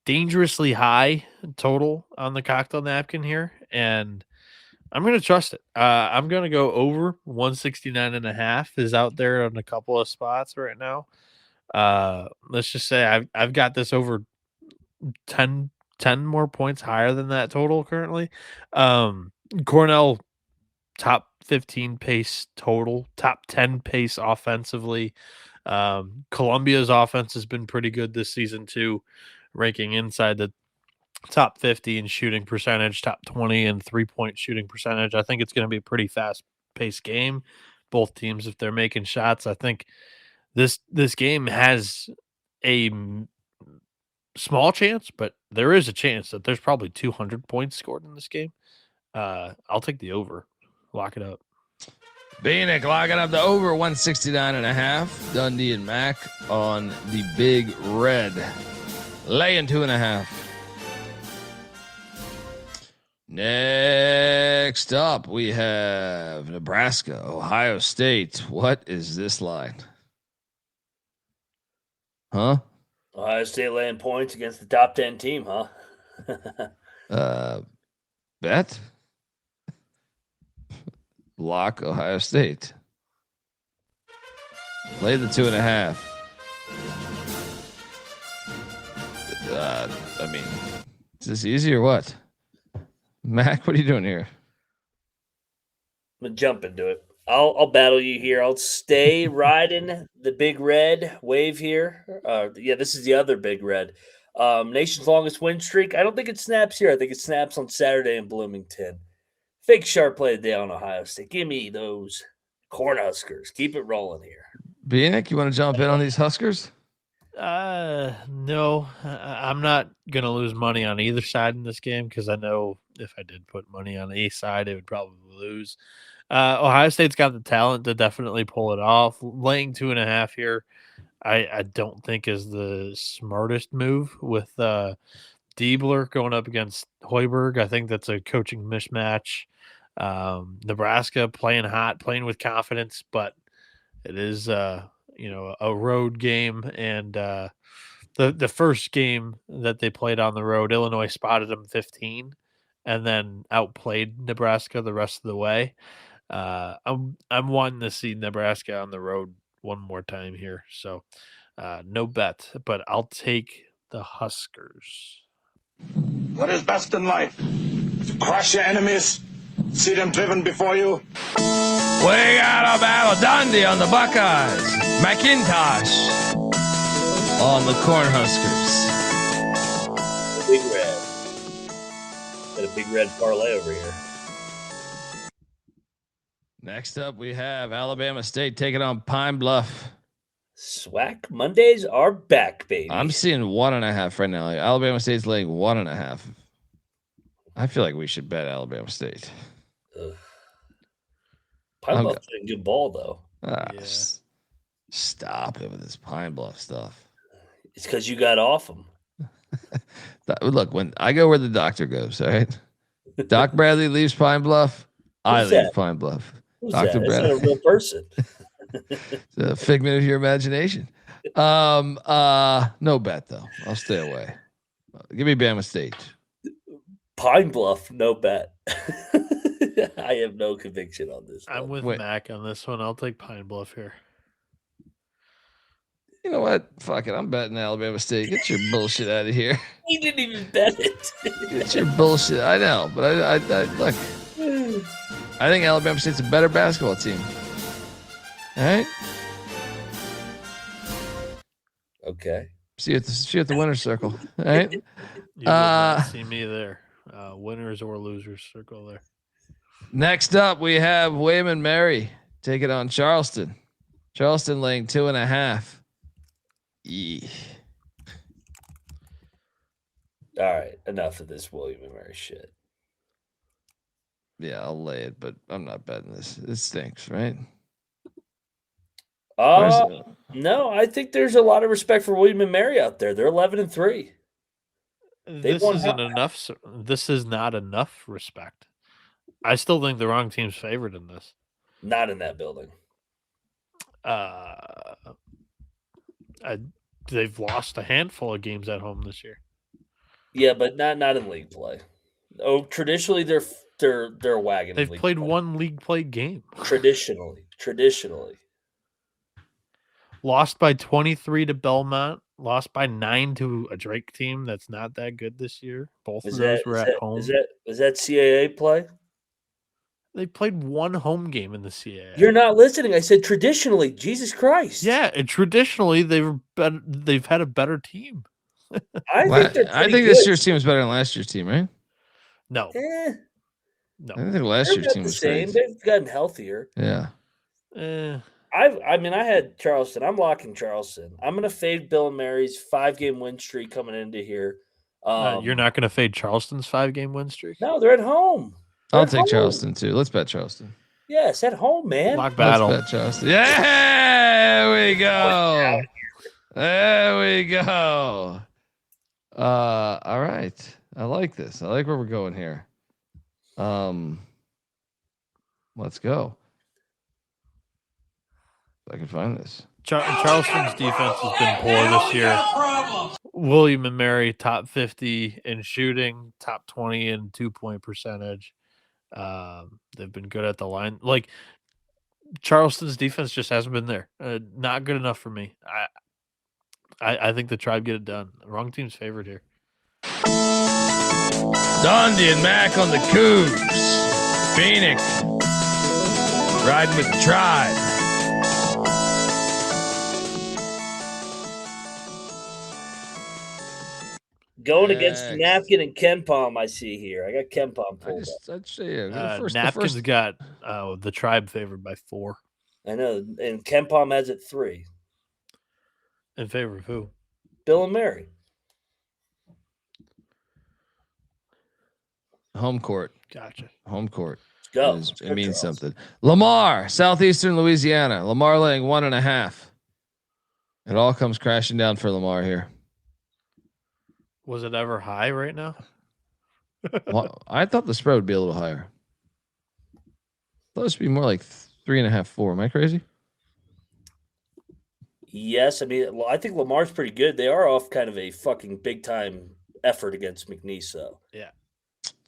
Dangerously high total on the cocktail napkin here, and I'm going to trust it. I'm going to go over 169.5 is out there on a couple of spots right now. Let's just say I've got this over 10 more points higher than that total currently. Cornell top 15 pace total, top 10 pace offensively. Columbia's offense has been pretty good this season too, ranking inside the top 50 in shooting percentage, top 20 in 3-point shooting percentage. I think it's going to be a pretty fast paced game. Both teams, if they're making shots, I think this game has a small chance, but there is a chance that there's probably 200 points scored in this game. I'll take the over. Lock it up. Bieniek locking up the over 169.5. Dundee and Mac on the big red. Laying 2.5. Next up, we have Nebraska, Ohio State. What is this line? Huh? Ohio State laying points against the top 10 team, huh? Bet. Lock Ohio State. Lay the 2.5. I mean, is this easy or what? Mac, what are you doing here? I'm going to jump into it. I'll battle you here. I'll stay riding the big red wave here. This is the other big red. Nation's longest win streak. I don't think it snaps here. I think it snaps on Saturday in Bloomington. Fake sharp play of the day on Ohio State. Give me those Cornhuskers. Keep it rolling here. Bieniek, you want to jump in on these Huskers? No, I'm not gonna lose money on either side in this game because I know if I did put money on a side, it would probably lose. Ohio State's got the talent to definitely pull it off. Laying 2.5 here, I don't think is the smartest move with Diebler going up against Hoiberg. I think that's a coaching mismatch. Nebraska playing hot, playing with confidence, but it is a road game, and the first game that they played on the road, Illinois spotted them 15 and then outplayed Nebraska the rest of the way. I'm wanting to see Nebraska on the road one more time here, so no bet, but I'll take the Huskers. What is best in life? To crush your enemies, see them driven before you. We got a battle. Dundee on the Buckeyes. McIntyre on the Cornhuskers. Big red. Got a big red parlay over here. Next up, we have Alabama State taking on Pine Bluff. SWAC Mondays are back, baby. I'm seeing 1.5 right now. Alabama State's laying 1.5. I feel like we should bet Alabama State. Pine Bluff's a good ball, though. Stop it with this Pine Bluff stuff. It's because you got off them. Look, when I go where the doctor goes, all right? Doc Bradley leaves Pine Bluff. I leave Pine Bluff. Who's Dr. that? Bradley. That's not a real person. It's a figment of your imagination. No bet though. I'll stay away. Give me Bama State. Pine Bluff, no bet. I have no conviction on this. I'm with Mac on this one. I'll take Pine Bluff here. You know what? Fuck it. I'm betting Alabama State. Get your bullshit out of here. He didn't even bet it. Get your bullshit. I know, but I look. I think Alabama State's a better basketball team. All right. Okay. See you at the winner's circle. All right. You will not see me there. Winners or losers circle there. Next up, we have William and Mary taking on Charleston. Charleston laying 2.5. All right. Enough of this William and Mary shit. Yeah, I'll lay it, but I'm not betting this. It stinks, right? No, I think there's a lot of respect for William and Mary out there. They're 11-3. This isn't enough. This is not enough respect. I still think the wrong team's favored in this. Not in that building. They've lost a handful of games at home this year. Yeah, but not in league play. Oh, traditionally they're a wagon. They've played one league play game. Traditionally. Lost by 23 to Belmont. Lost by 9 to a Drake team that's not that good this year. Both of those were at home. Is that CAA play? They played one home game in the CAA. You're not listening. I said traditionally. Jesus Christ. Yeah, and traditionally they've had a better team. I think this year's team is better than last year's team, right? No. No. I think last year's team was the same. great. They've gotten healthier. Yeah. I had Charleston. I'm locking Charleston. I'm going to fade Bill and Mary's 5-game win streak coming into here. You're not going to fade Charleston's 5-game win streak? No, they're at home. I'll take Charleston too. Let's bet Charleston. Yes, at home, man. Lock battle. Let's bet Charleston. Yeah, there we go. There we go. All right. I like this. I like where we're going here. Let's go. If I can find this. Charleston's defense has been poor this year. William and Mary, top 50 in shooting, top 20 in 2-point percentage. They've been good at the line. Like Charleston's defense just hasn't been there. Not good enough for me. I think the Tribe get it done. The wrong team's favored here. Dundee and Mac on the Cougs. Phoenix Riding with the tribe. Going against Napkin and Ken Palm, I see here. I got Ken Palm pulled I'd say first. Napkin's got the tribe favored by 4. I know, and Ken Palm has it 3. In favor of who? Bill and Mary. Home court. Gotcha. Home court. Let's go. It means something. Lamar, Southeastern Louisiana. Lamar laying 1.5. It all comes crashing down for Lamar here. Was it ever high right now? Well, I thought the spread would be a little higher. I thought it should be more like 3.5, 4. Am I crazy? Yes, I mean, well, I think Lamar's pretty good. They are off kind of a fucking big time effort against McNeese, though. Yeah.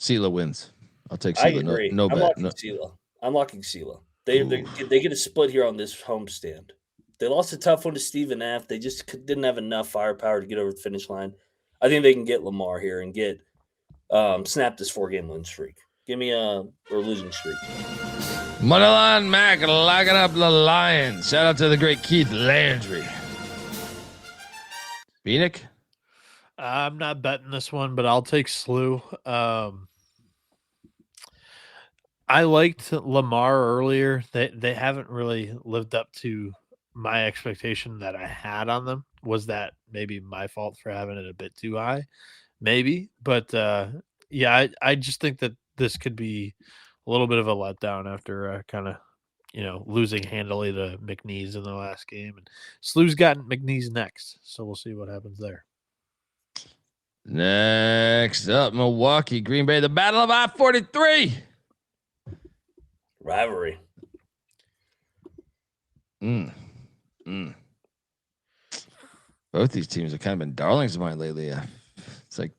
Sela wins. I'll take Sela. I agree. No I'm bet. locking Sela. I'm locking Sela. They get a split here on this homestand. They lost a tough one to Stephen F. They just didn't have enough firepower to get over the finish line. I think they can get Lamar here and get snap this 4-game win streak. Give me or losing streak. Moneyline Mac locking up the Lions. Shout out to the great Keith Landry. Bieniek? I'm not betting this one, but I'll take SLU. I liked Lamar earlier. They haven't really lived up to my expectation that I had on them. Was that maybe my fault for having it a bit too high? Maybe. But yeah, I just think that this could be a little bit of a letdown after kind of, losing handily to McNeese in the last game. And SLU's got McNeese next, so we'll see what happens there. Next up, Milwaukee, Green Bay, the Battle of I-43. Rivalry. Both these teams have kind of been darlings of mine lately. It's like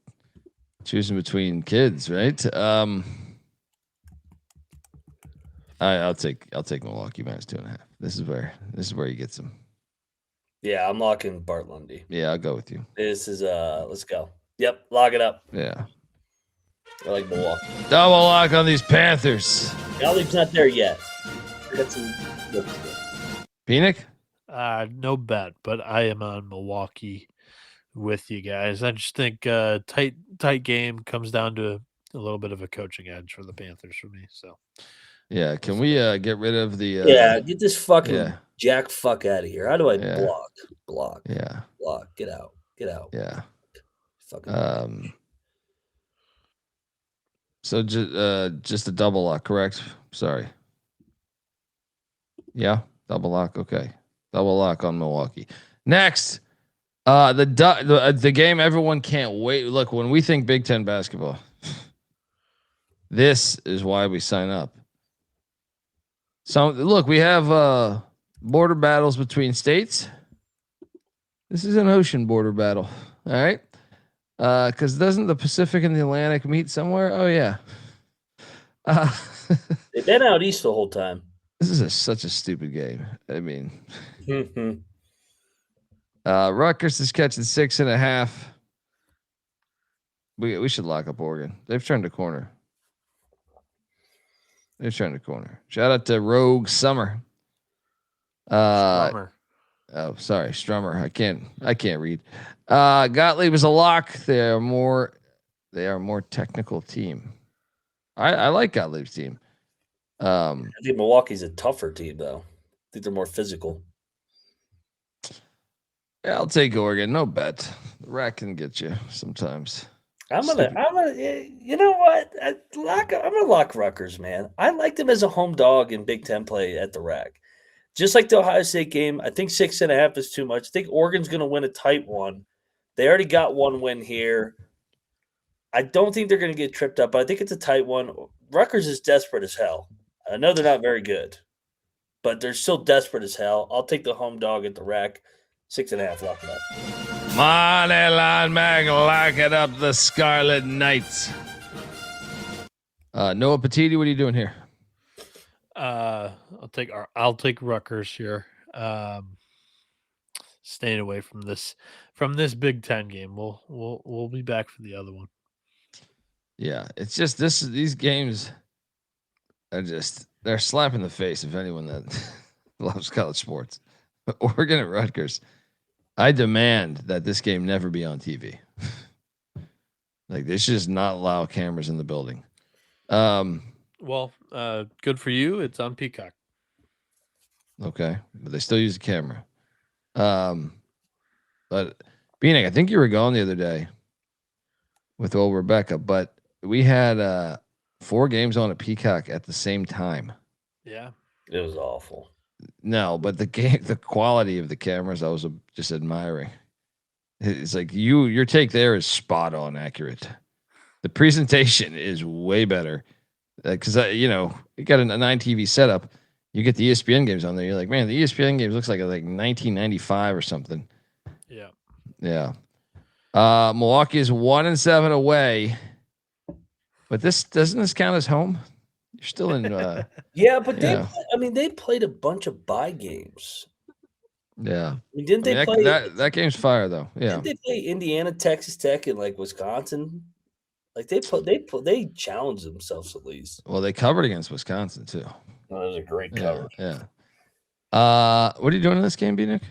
choosing between kids, right? I'll take Milwaukee minus 2.5. This is where he gets them. Yeah, I'm locking Bart Lundy. Yeah, I'll go with you. This is let's go. Yep, lock it up. Yeah. I like Milwaukee. Double lock on these Panthers. Gallups not there yet. Got some Bieniek? No bet, but I am on Milwaukee with you guys. I just think tight game comes down to a little bit of a coaching edge for the Panthers for me. So yeah, can we get rid of the get this fucking jack fuck out of here. How do I block? Yeah. Block. Get out. Yeah. Fucking so just a double lock, correct? Sorry. Yeah, double lock. Okay. Double lock on Milwaukee. Next, the game everyone can't wait. Look, when we think Big Ten basketball, this is why we sign up. So look, we have border battles between states. This is an ocean border battle. All right. Because doesn't the Pacific and the Atlantic meet somewhere? Oh yeah. They've been out east the whole time. This is such a stupid game. I mean, Rutgers is catching 6.5. We should lock up Oregon. They've turned a corner. Shout out to Rogue Summer. Strummer. Oh, sorry, Strummer. I can't read. Gottlieb is a lock. They are a more technical team. I like Gottlieb's team. I think Milwaukee's a tougher team, though. I think they're more physical. Yeah, I'll take Oregon. No bet. The rack can get you sometimes. I'm gonna. You know what? I'm gonna lock Rutgers, man. I like them as a home dog in Big Ten play at the rack. Just like the Ohio State game, I think 6.5 is too much. I think Oregon's going to win a tight one. They already got one win here. I don't think they're going to get tripped up, but I think it's a tight one. Rutgers is desperate as hell. I know they're not very good, but they're still desperate as hell. I'll take the home dog at the rack. 6.5, lock it up. Money line mag, lock it up, the Scarlet Knights. Noah Petiti, what are you doing here? I'll take Rutgers here. Staying away from this Big Ten game. We'll be back for the other one. Yeah, it's just these games. they're slapping the face of anyone that loves college sports. Oregon at Rutgers. I demand that this game never be on TV. Like they should just not allow cameras in the building. Well, good for you. It's on Peacock. Okay, but they still use a camera. But Bieniek, I think you were gone the other day with old Rebecca, but we had 4 games on at Peacock at the same time. Yeah, it was awful. No, but the quality of the cameras, I was just admiring. It's like your take there is spot on accurate. The presentation is way better because you got a 9 TV setup. You get the ESPN games on there. You're like, man, the ESPN games looks like 1995 or something. Yeah. Yeah. Milwaukee is 1-7 away, but doesn't this count as home? You're still in. Yeah, but they played a bunch of bye games. Yeah. Didn't they play that game's fire though? Yeah. Didn't they play Indiana, Texas Tech, and Wisconsin? They challenged themselves at least. Well, they covered against Wisconsin too. That was a great cover. Yeah. What are you doing in this game, Bieniek?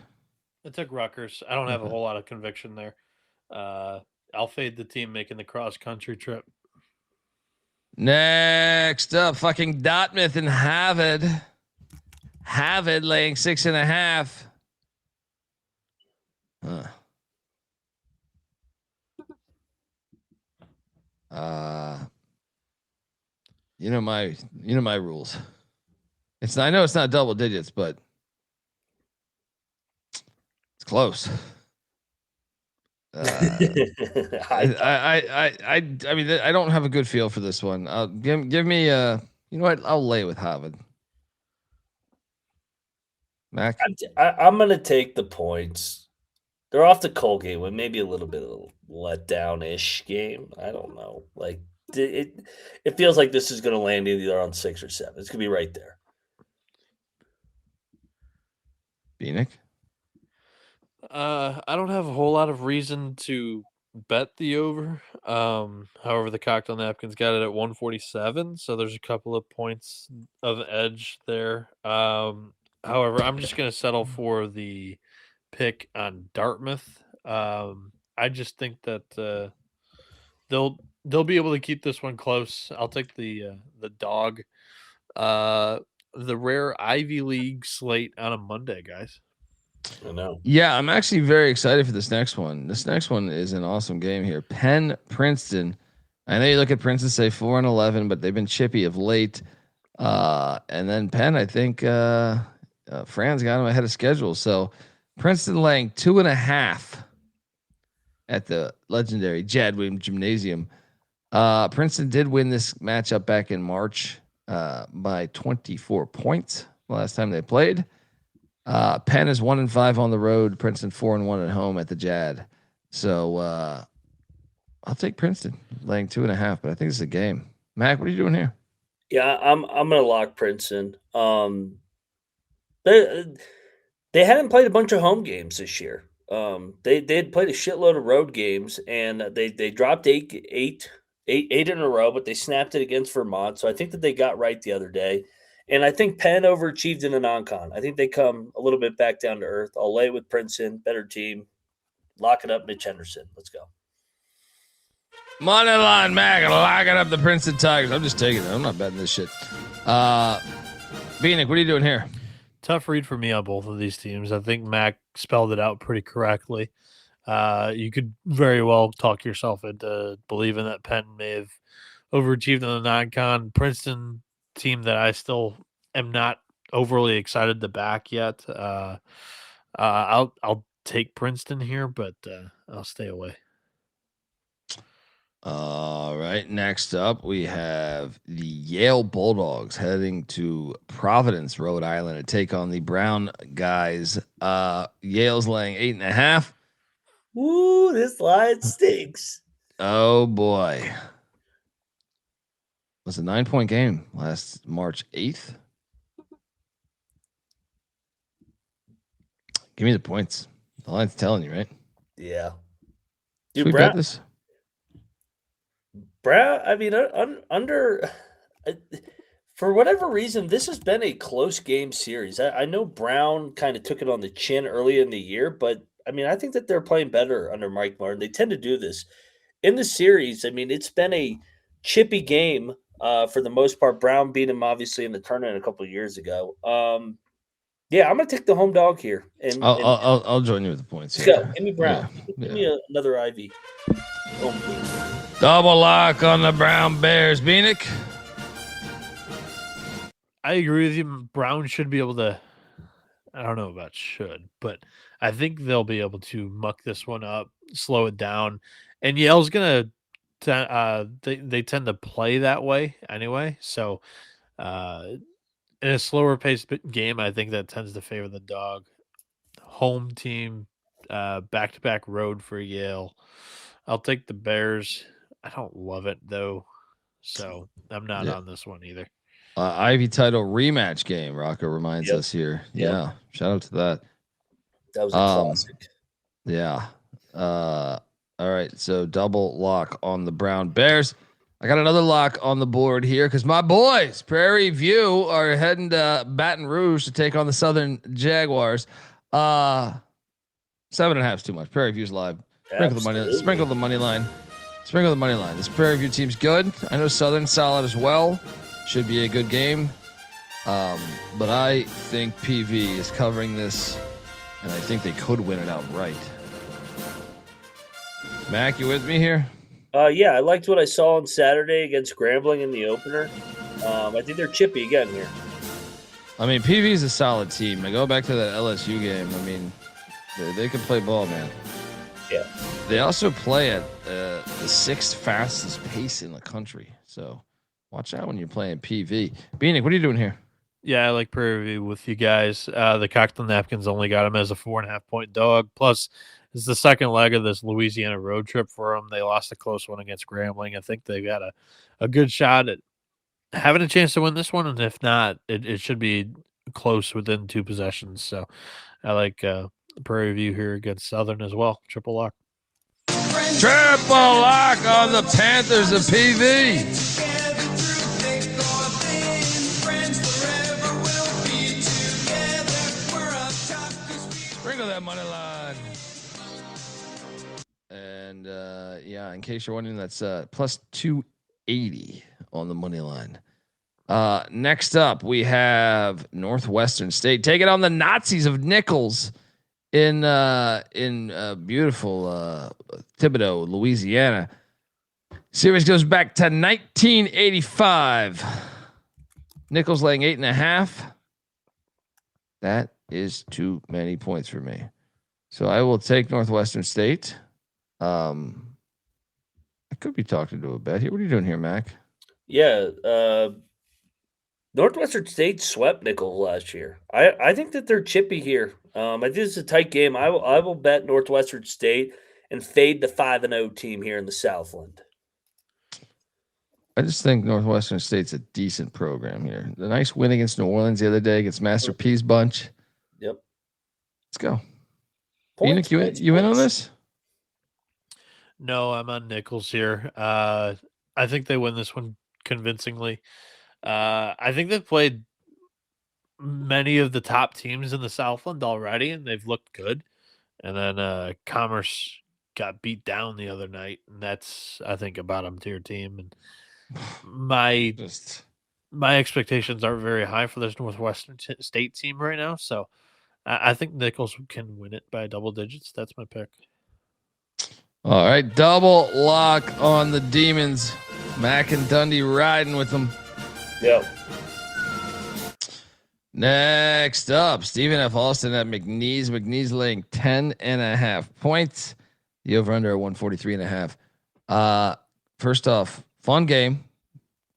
I took Rutgers. I don't have a whole lot of conviction there. I'll fade the team making the cross country trip. Next up, fucking Dartmouth and Harvard. Harvard laying 6.5. You know my rules. I know it's not double digits, but it's close. I mean, I don't have a good feel for this one. Give me you know what? I'll lay with Harvard. Mac, I'm gonna take the points. They're off the Colgate with maybe a little bit of a letdown-ish game. I don't know. It feels like this is gonna land either on 6 or 7. It's gonna be right there. Bieniek? I don't have a whole lot of reason to bet the over. However, the cocktail napkins got it at 147, so there's a couple of points of thedge there. However, I'm just going to settle for the pick on Dartmouth. I just think that they'll be able to keep this one close. I'll take the dog. The rare Ivy League slate on a Monday, guys. I know. Yeah, I'm actually very excited for this next one. This next one is an awesome game here. Penn, Princeton. I know you look at Princeton, say 4-11, but they've been chippy of late. And then Penn, I think Fran's got them ahead of schedule. So Princeton laying 2.5 at the legendary Jad Williams Gymnasium. Princeton did win this matchup back in March by 24 points last time they played. Penn is 1-5 on the road. Princeton 4-1 at home at the Jad. So I'll take Princeton laying 2.5, but I think it's a game. Mac, what are you doing here? Yeah, I'm gonna lock Princeton. They hadn't played a bunch of home games this year. They had played a shitload of road games, and they dropped eight in a row, but they snapped it against Vermont. So I think that they got right the other day. And I think Penn overachieved in a non-con. I think they come a little bit back down to earth. I'll lay with Princeton, better team. Lock it up, Mitch Henderson. Let's go. Money line, Mac, locking up the Princeton Tigers. I'm just taking it. I'm not betting this shit. Bieniek, what are you doing here? Tough read for me on both of these teams. I think Mac spelled it out pretty correctly. You could very well talk yourself into believing that Penn may have overachieved in the non-con. Princeton team that I still am not overly excited to back yet. I'll take Princeton here, but I'll stay away. All right. Next up, we have the Yale Bulldogs heading to Providence, Rhode Island, to take on the Brown guys. Yale's laying 8.5. Ooh, this line stinks. Oh boy. It was a 9-point game last March 8th. Give me the points. The line's telling you, right? Yeah. Should we bet this? Brown, I mean, under For whatever reason, this has been a close game series. I know Brown kind of took it on the chin early in the year, but I mean, I think that they're playing better under Mike Martin. They tend to do this in the series. I mean, it's been a chippy game for the most part. Brown beat him obviously in the tournament a couple of years ago. Yeah, I'm going to take the home dog here. And I'll join you with the points. Let's Here. go. Give me Brown. Give me another IV. Double lock on the Brown Bears. Bieniek. I agree with you. Brown should be able to. I don't know about should, but I think they'll be able to muck this one up, slow it down, and Yale's gonna. They tend to play that way anyway. So, in a slower paced game, I think that tends to favor the dog. Home team, back to back road for Yale. I'll take the Bears. I don't love it though, so I'm not on this one either. Ivy title rematch game. Rocco reminds us here. Yep. Yeah, shout out to that. That was a classic. Yeah. All right. So double lock on the Brown Bears. I got another lock on the board here because my boys, Prairie View, are heading to Baton Rouge to take on the Southern Jaguars. 7.5 is too much. Prairie View's live. Sprinkle the money. Sprinkle the money line. Sprinkle the money line. This Prairie View team's good. I know Southern's solid as well. Should be a good game. But I think PV is covering this, and I think they could win it outright. Mac, you with me here? Yeah, I liked what I saw on Saturday against Grambling in the opener. I think they're chippy again here. I mean, PV is a solid team. I go back to that LSU game. I mean, they can play ball, man. Yeah. They also play at the 6th fastest pace in the country. So watch out when you're playing PV. Bieniek, what are you doing here? Yeah, I like Prairie View with you guys. The cocktail napkins only got him as a 4.5 point dog. Plus, it's the second leg of this Louisiana road trip for them. They lost a close one against Grambling. I think they've got a good shot at having a chance to win this one. And if not, it should be close within 2 possessions. So I like Prairie View here against Southern as well. Triple lock. Triple lock on the Panthers of PV. Sprinkle that money line. And yeah, in case you're wondering, that's plus 280 on the money line. Next up, we have Northwestern State taking on the Nazis of Nichols in beautiful Thibodaux, Louisiana. Series goes back to 1985. Nichols laying 8.5. That is too many points for me. So I will take Northwestern State. I could be talking to a bet here. What are you doing here, Mac? Yeah, Northwestern State swept Nichols last year. I think that they're chippy here. I think it's a tight game. I will bet Northwestern State and fade the 5-0 team here in the Southland. I just think Northwestern State's a decent program here. The nice win against New Orleans the other day against Master P's bunch. Yep. Let's go. Points, Bieniek, you in on this? No, I'm on Nichols here. I think they win this one convincingly. I think they've played many of the top teams in the Southland already, and they've looked good. And then Commerce got beat down the other night, and that's, I think, a bottom tier team. And my expectations aren't very high for this Northwestern State team right now, so I think Nichols can win it by double digits. That's my pick. All right, double lock on the Demons. Mac and Dundee riding with them. Yep. Next up, Stephen F. Austin at McNeese. McNeese laying 10.5 points. The over-under 143.5. First off, fun game.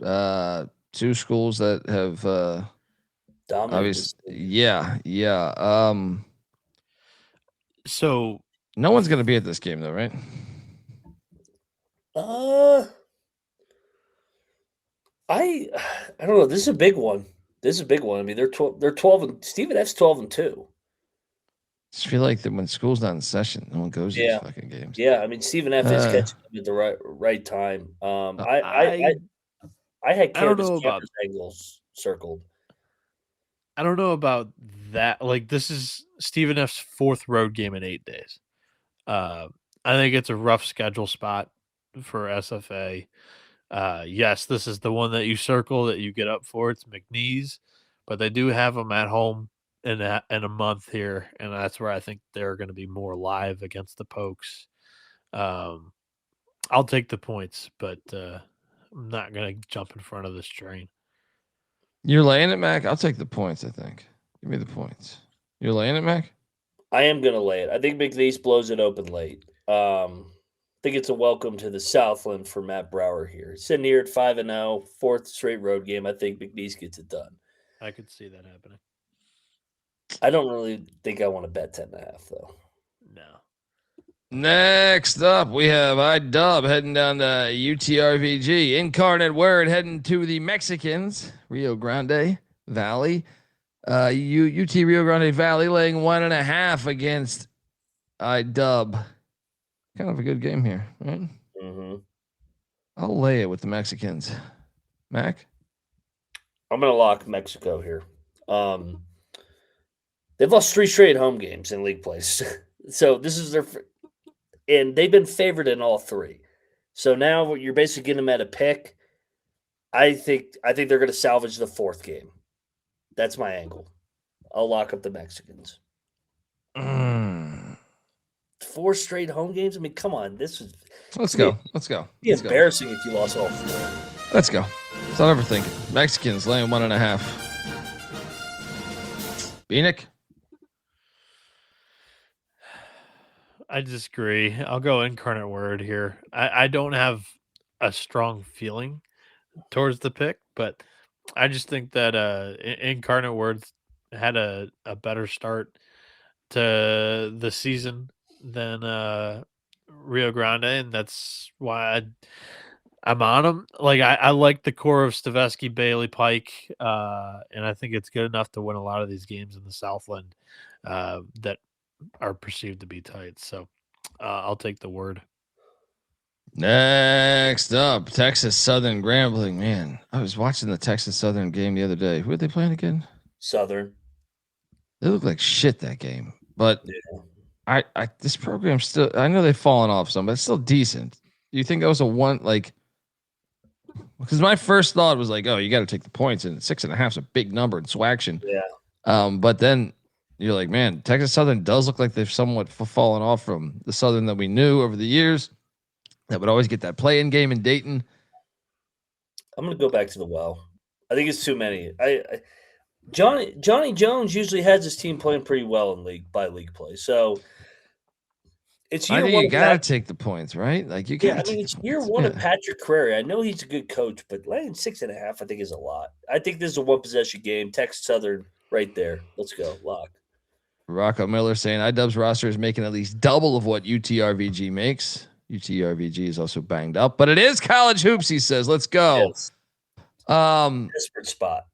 2 schools that have obviously, yeah. So no one's gonna be at this game though, right? I don't know. This is a big one. I mean, they're 12 and Stephen F's 12-2. I just feel like that when school's not in session, no one goes to these fucking games. Yeah, I mean, Stephen F is catching them at the right time. I had Kansas Bengals circled. I don't know about that. Like, this is Stephen F's fourth road game in 8 days. I think it's a rough schedule spot for SFA. Yes, this is the one that you circle that you get up for. It's McNeese, but they do have them at home in a month here, and that's where I think they're going to be more live against the Pokes. I'll take the points, but I'm not going to jump in front of this train. You're laying it, Mac? I'll take the points, I think. Give me the points. You're laying it, Mac? I am going to lay it. I think McNeese blows it open late. I think it's a welcome to the Southland for Matt Brower here. Sitting here at 5-0, fourth straight road game. I think McNeese gets it done. I could see that happening. I don't really think I want to bet 10.5 though. No. Next up, we have iDub heading down to UTRVG. Incarnate Word heading to the Mexicans, Rio Grande Valley. UT Rio Grande Valley laying 1.5 against iDub. Kind of a good game here, right? Mm-hmm. I'll lay it with the Mexicans. Mac? I'm going to lock Mexico here. They've lost 3 straight home games in league play. So this is their and they've been favored in all 3. So now you're basically getting them at a pick. I think they're going to salvage the 4th game. That's my angle. I'll lock up the Mexicans. 4 straight home games? I mean, come on. Let's go. Let's go. It'd be embarrassing if you lost all 4. Let's go. That's all I'm ever thinking. Mexicans laying 1.5. Bieniek? I disagree. I'll go Incarnate Word here. I don't have a strong feeling towards the pick, but I just think that Incarnate Word had a better start to the season than Rio Grande, and that's why I'm on them. Like, I like the core of Stavesky, Bailey, Pike, and I think it's good enough to win a lot of these games in the Southland that are perceived to be tight. So I'll take the Word. Next up, Texas Southern Grambling. Man, I was watching the Texas Southern game the other day. Who are they playing again? Southern. They look like shit that game. But I this program still, I know they've fallen off some, but it's still decent. Do you think that was a one, like, because my first thought was like, oh, you got to take the points, and 6.5 is a big number in SWAC. Yeah. But then you're like, man, Texas Southern does look like they've somewhat fallen off from the Southern that we knew over the years that would always get that play-in game in Dayton. I'm going to go back to the well. I think it's too many. Johnny Jones usually has his team playing pretty well in league play. So it's I think you got to take the points, right? Like, you got to. I mean, it's year one of Patrick Crary. I know he's a good coach, but laying 6.5, I think, is a lot. I think this is a 1-possession game. Texas Southern right there. Let's go. Lock. Rocco Miller saying iDubbbz roster is making at least double of what UTRVG makes. UTRVG is also banged up, but it is college hoops, he says. Let's go. Yes. Desperate spot.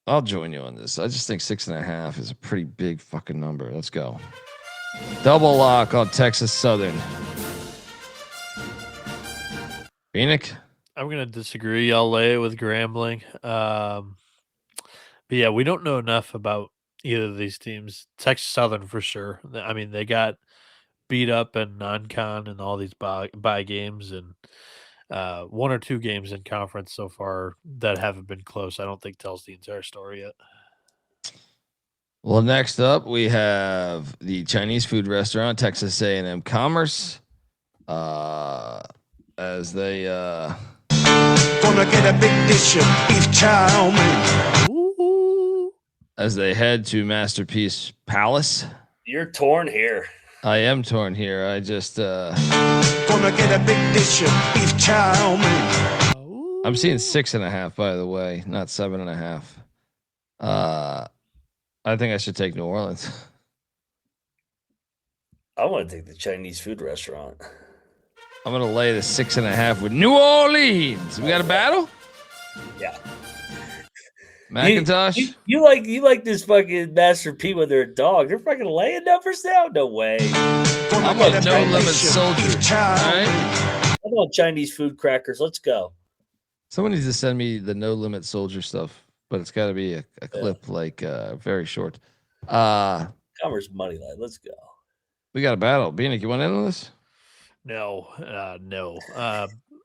I'll join you on this. I just think 6.5 is a pretty big fucking number. Let's go. Double lock on Texas Southern. Bieniek? I'm going to disagree. I'll lay it with Grambling. But yeah, we don't know enough about either of these teams. Texas Southern for sure. I mean, they got beat up in non-con and all these bye games, and 1 or 2 games in conference so far that haven't been close. I don't think tells the entire story yet. Well, next up we have the Chinese food restaurant, Texas A&M Commerce, as they gonna get a big dish of beef chow mein. As they head to Masterpiece Palace. You're torn here. I am torn here. I just gonna get a big dish of beef chow mein. I'm seeing 6.5, by the way, not 7.5. I think I should take New Orleans. I want to take the Chinese food restaurant. I'm gonna lay the 6.5 with New Orleans. We got a battle? Yeah. McIntyre? You like this fucking Master P when they're a dog. They're fucking laying numbers now? No way. I'm a no-limit soldier. All right? I want Chinese food crackers. Let's go. Someone needs to send me the no-limit soldier stuff but it's got to be a clip like very short. Commerce money line. Let's go. We got a battle. Bieniek, you want in on this? No.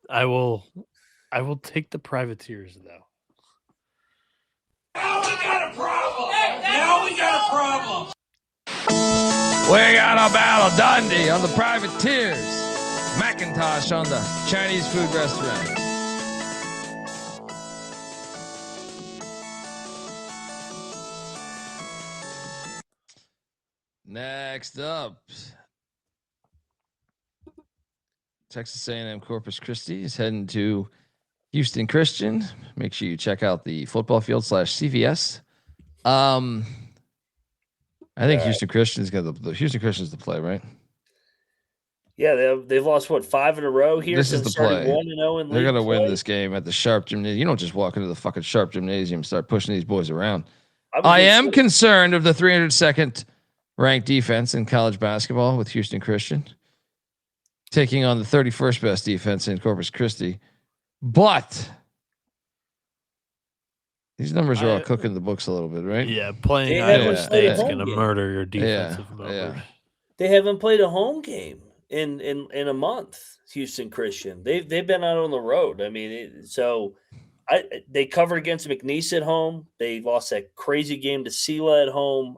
I will take the Privateers though. Now we got a problem. Now we got a problem. We got a battle. Dundee on the Privateers. McIntyre on the Chinese food restaurant. Next up, Texas A&M Corpus Christi is heading to Houston Christian. Make sure you check out the football field /CVS. I think Houston Christian's got the Houston Christian's the play, right? Yeah, they've lost 5 in a row here. This is the play. 1-0 in They're gonna win play. this game at the Sharp Gymnasium. You don't just walk into the fucking Sharp Gymnasium and start pushing these boys around. I am concerned of the 302nd ranked defense in college basketball with Houston Christian taking on the 31st best defense in Corpus Christi, but these numbers are all cooking the books a little bit, right? Yeah, playing Iowa State's going to murder your defensive numbers. Yeah. They haven't played a home game in a month. Houston Christian, they've been out on the road. I mean, they covered against McNeese at home. They lost that crazy game to Sela at home.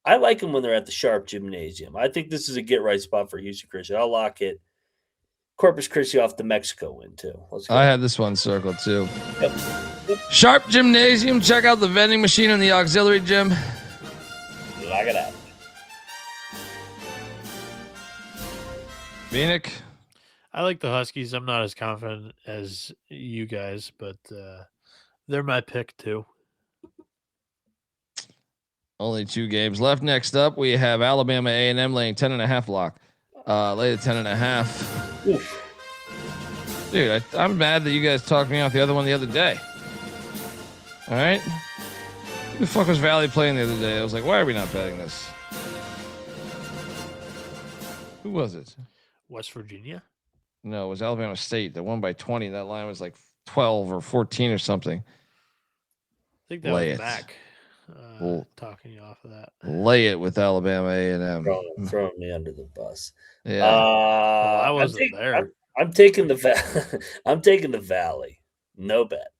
I like them when they're at the Sharp Gymnasium. I think this is a get right spot for Houston Christian. I'll lock it. Corpus Christi off the Mexico win too. Let's go. I had this one circled too. Yep. Sharp Gymnasium. Check out the vending machine in the auxiliary gym. Lock it up. Bieniek. I like the Huskies. I'm not as confident as you guys, but they're my pick too. Only 2 games left. Next up, we have Alabama A&M laying 10.5 lock. Laid at 10.5. Oof. Dude, I'm mad that you guys talked me off the other one the other day. All right. Who the fuck was Valley playing the other day? I was like, why are we not betting this? Who was it? West Virginia? No, it was Alabama State. That won by 20. That line was like 12 or 14 or something. I think that was back. Talking you off of that. Lay it with Alabama A&M. Throwing me under the bus. Yeah. I wasn't there. I'm taking the I'm taking the Valley. No bet.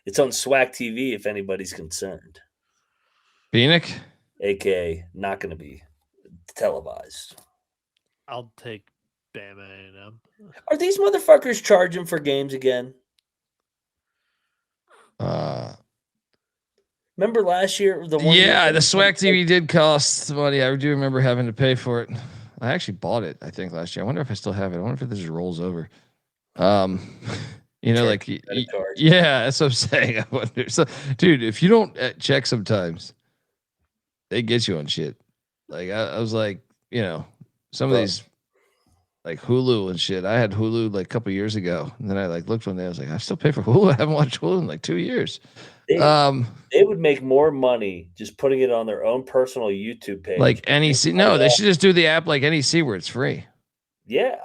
It's on SWAC TV if anybody's concerned. Bieniek? AKA not going to be televised. I'll take Bama A&M. Are these motherfuckers charging for games again? Remember last year? The SWAC TV did cost money. I do remember having to pay for it. I actually bought it, I think, last year. I wonder if I still have it. I wonder if it just rolls over. Like, yeah, that's what I'm saying. I wonder. So, dude, if you don't check sometimes, they get you on shit. Like, I was like, some of these, like Hulu and shit. I had Hulu like a couple years ago, and then I looked one day. I was like, I still pay for Hulu. I haven't watched Hulu in like 2 years. They would make more money just putting it on their own personal YouTube page. Like NEC. No, they should just do the app like NEC where it's free. Yeah,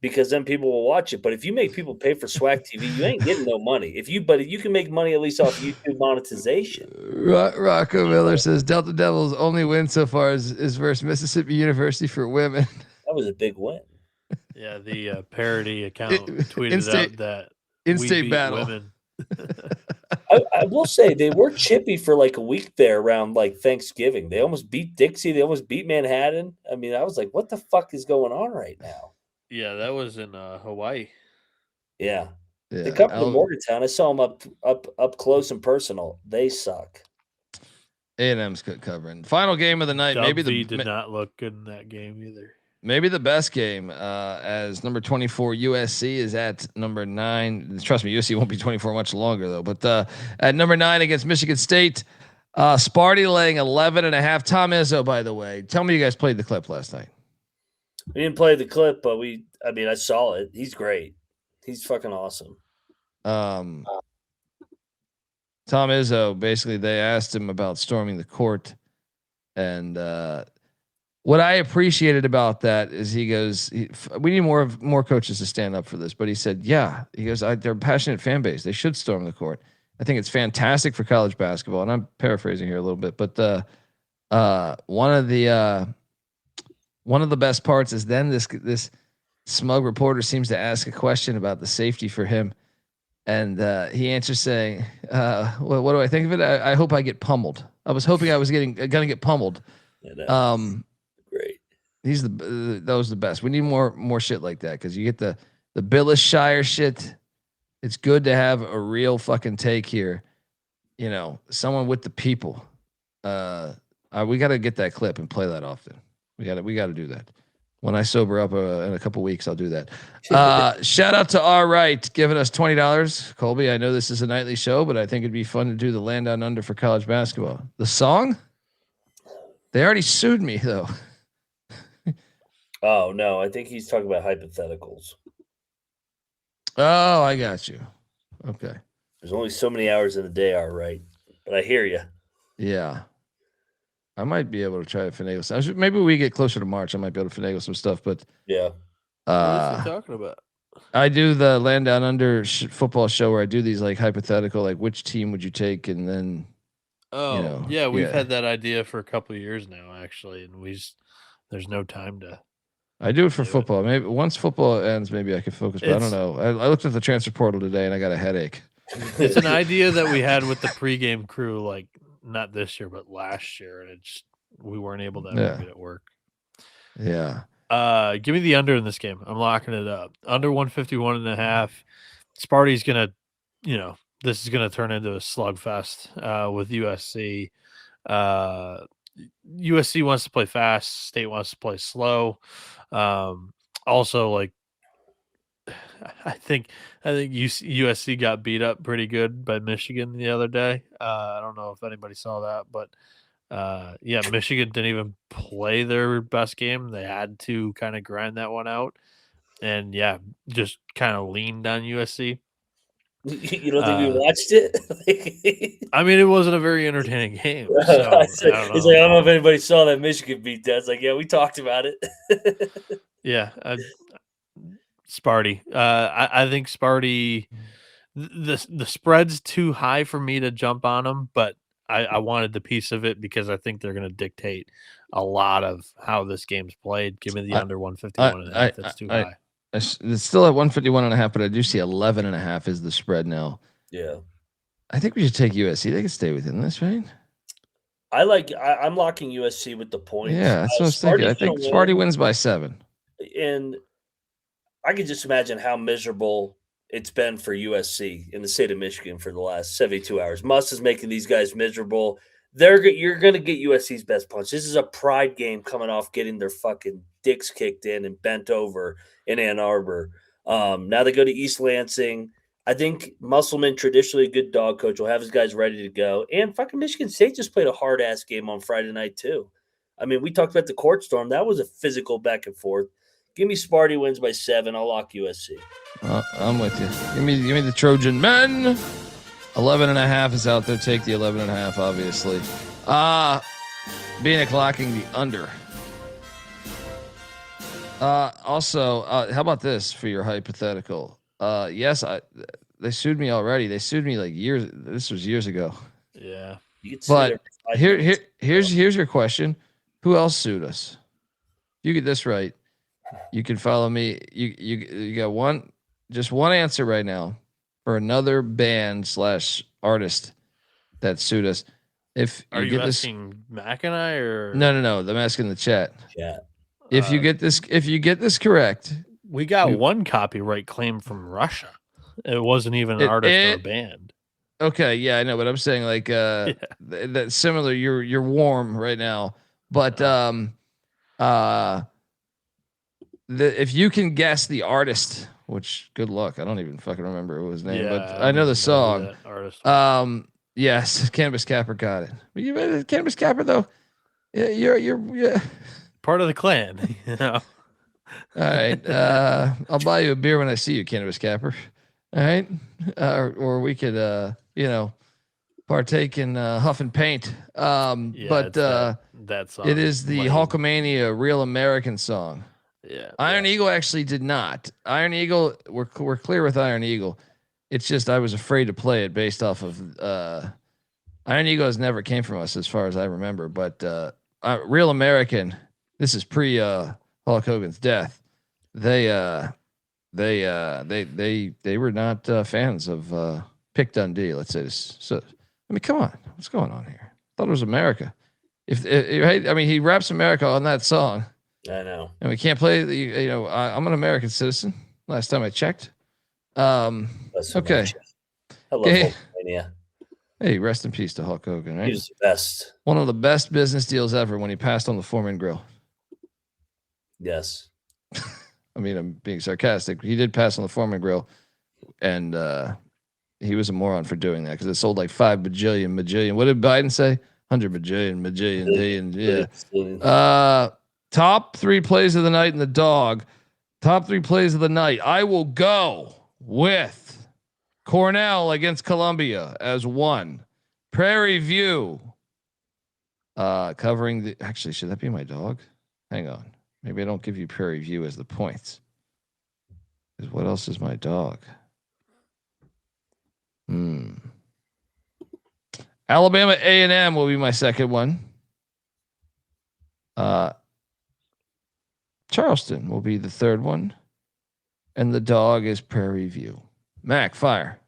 because then people will watch it. But if you make people pay for SWAC TV, you ain't getting no money. But you can make money at least off YouTube monetization. Rocco Miller says Delta Devils only win so far is versus Mississippi University for women. That was a big win. Yeah, the parody account tweeted out that in-state battle. Women. I will say they were chippy for like a week there around like Thanksgiving. They almost beat Dixie. They almost beat Manhattan. I mean, I was like, what the fuck is going on right now? Yeah, that was in Hawaii. Yeah. They covered the Morgantown. I saw them up close and personal. They suck. A&M's covering. Final game of the night. Maybe did not look good in that game either. Maybe the best game, as number 24 USC is at number 9. Trust me, USC won't be 24 much longer though. But at number 9 against Michigan State, Sparty laying 11.5. Tom Izzo, by the way, tell me you guys played the clip last night. We didn't play the clip, but I saw it. He's great. He's fucking awesome. Tom Izzo, basically, they asked him about storming the court, and what I appreciated about that is he goes, we need more coaches to stand up for this. But he said, yeah, he goes, they're a passionate fan base. They should storm the court. I think it's fantastic for college basketball. And I'm paraphrasing here a little bit, but one of the best parts is then this smug reporter seems to ask a question about the safety for him. And he answers saying, well, what do I think of it? I hope I get pummeled. I was hoping I was going to get pummeled. Great. That was the best. We need more shit like that. Cause you get the Billis Shire shit. It's good to have a real fucking take here. You know, someone with the people. We got to get that clip and play that often. We got to do that. When I sober up in a couple weeks, I'll do that. Shout out to All Right, giving us $20. Colby, I know this is a nightly show, but I think it'd be fun to do the Land Down Under for college basketball. The song? They already sued me, though. Oh, no. I think he's talking about hypotheticals. Oh, I got you. Okay. There's only so many hours in the day, all right. But I hear you. Yeah. I might be able to try to finagle some. Maybe we get closer to March. I might be able to finagle some stuff, but yeah. What is he talking about? I do the Land Down Under football show where I do these like hypothetical, like which team would you take, and then. We've had that idea for a couple of years now, actually, and there's no time to. I do it for football. Maybe once football ends, maybe I could focus. But I don't know. I looked at the transfer portal today, and I got a headache. It's an idea that we had with the pregame crew, like not this year, but last year, and we weren't able to make it work. Yeah. Give me the under in this game. I'm locking it up. Under 151.5. Sparty's gonna, this is gonna turn into a slugfest with USC. USC wants to play fast. State wants to play slow. Also, like, I think USC got beat up pretty good by Michigan the other day. I don't know if anybody saw that, but Michigan didn't even play their best game. They had to kind of grind that one out, and just kind of leaned on USC. You don't think we watched it? I mean, it wasn't a very entertaining game. So, I don't know if anybody saw that Michigan beat that. It's like, yeah, we talked about it. Sparty. I think Sparty. The spread's too high for me to jump on them, but I wanted the piece of it because I think they're going to dictate a lot of how this game's played. Give me the under 151.5. That's too high. It's still at 151.5, but I do see 11.5 is the spread now. Yeah. I think we should take USC. They can stay within this, right? I'm locking USC with the points. Yeah, that's what I was thinking. I think Sparty wins by 7. And I can just imagine how miserable it's been for USC in the state of Michigan for the last 72 hours. Muss is making these guys miserable. You're going to get USC's best punch. This is a pride game coming off getting their fucking dicks kicked in and bent over in Ann Arbor. Now they go to East Lansing. I think Musselman, traditionally a good dog coach, will have his guys ready to go. And fucking Michigan State just played a hard-ass game on Friday night too. I mean, we talked about the court storm. That was a physical back and forth. Give me Sparty wins by 7. I'll lock USC. I'm with you. Give me the Trojan men. 11.5 is out there. Take the 11.5, obviously. Bieniek locking the under. Also, how about this for your hypothetical? Yes, they sued me already. They sued me like years. This was years ago. Yeah. But here's your question: who else sued us? You get this right, you can follow me. You got one answer right now for another band / artist that sued us. If are you asking McIntyre or no? I'm asking the chat. Yeah. If you get this correct, we got one copyright claim from Russia. It wasn't even an artist or a band. Okay, yeah, I know, but I'm saying like that's similar. You're warm right now, but if you can guess the artist, which good luck. I don't even fucking remember his name, but I know the song. Artist. Yes, Cannabis Capper got it. But you Cannabis Capper though. Yeah, you're part of the clan. You know. All right. I'll buy you a beer when I see you, Cannabis Capper. All right. Or we could, partake in Huff and Paint. But that song. it is the Hulkamania Real American song. Yeah. Iron Eagle actually did not. Iron Eagle, we're clear with Iron Eagle. It's just I was afraid to play it based off of Iron Eagle has never came from us as far as I remember. But Real American, this is pre Hulk Hogan's death. They were not fans of Pick Dundee. Let's say this. So I mean, come on, what's going on here? I thought it was America. I mean, he raps America on that song. I know. And we can't play. I'm an American citizen. Last time I checked. Okay. I love Hulkamania. Hey, rest in peace to Hulk Hogan. Right? He was the best. One of the best business deals ever when he passed on the Foreman Grill. Yes. I mean, I'm being sarcastic. He did pass on the Foreman Grill, and he was a moron for doing that because it sold like 5 bajillion. What did Biden say? 100 bajillion. Yeah. Top 3 plays of the night in the dog. Top 3 plays of the night. I will go with Cornell against Columbia as 1. Prairie View. Covering the. Actually, should that be my dog? Hang on. Maybe I don't give you Prairie View as the points. Because what else is my dog? Alabama A&M will be my second one. Charleston will be the third one. And the dog is Prairie View. Mac, fire.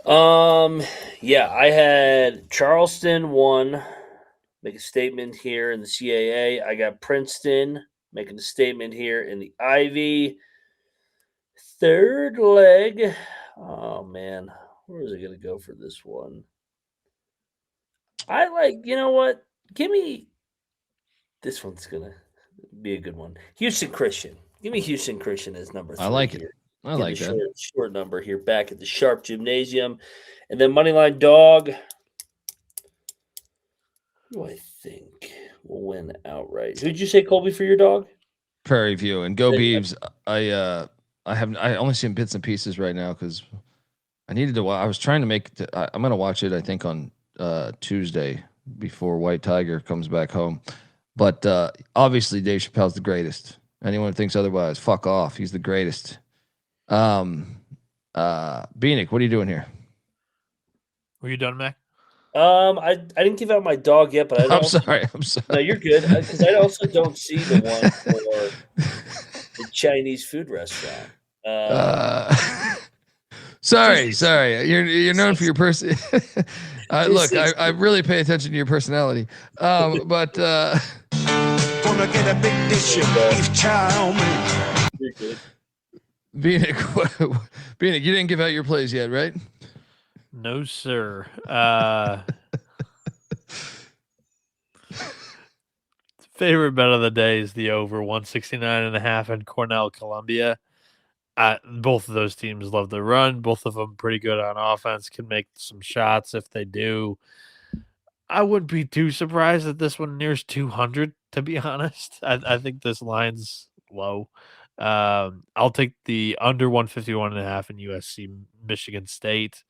Yeah, I had Charleston 1, make a statement here in the CAA. I got Princeton making a statement here in the Ivy. Third leg. Oh man, where is it gonna go for this one? You know what? Give me this one's gonna be a good one. Houston Christian. Give me Houston Christian as number 3. I like here. it. I like that. Short number here back at the Sharp Gymnasium. And then Moneyline Dog. Who do I think will win outright? Who'd you say, Colby, for your dog? Prairie View and go Beavs. I only seen bits and pieces right now because I needed to. I was trying to make. I'm gonna watch it. I think on Tuesday before White Tiger comes back home. But obviously, Dave Chappelle's the greatest. Anyone who thinks otherwise, fuck off. He's the greatest. Bieniek, what are you doing here? Were you done, Mac? I didn't give out my dog yet, but I'm sorry. No, you're good because I also don't see the one for the Chinese food restaurant. Sorry. You're known for your person. Look, I really pay attention to your personality. But Gonna get a big dish of beef chow mein. You're good. Bieniek, you didn't give out your plays yet, right? No, sir. Favorite bet of the day is the over 169.5 in Cornell, Columbia. Both of those teams love to run. Both of them pretty good on offense, can make some shots if they do. I wouldn't be too surprised if this one nears 200, to be honest. I think this line's low. I'll take the under 151.5 in USC Michigan State.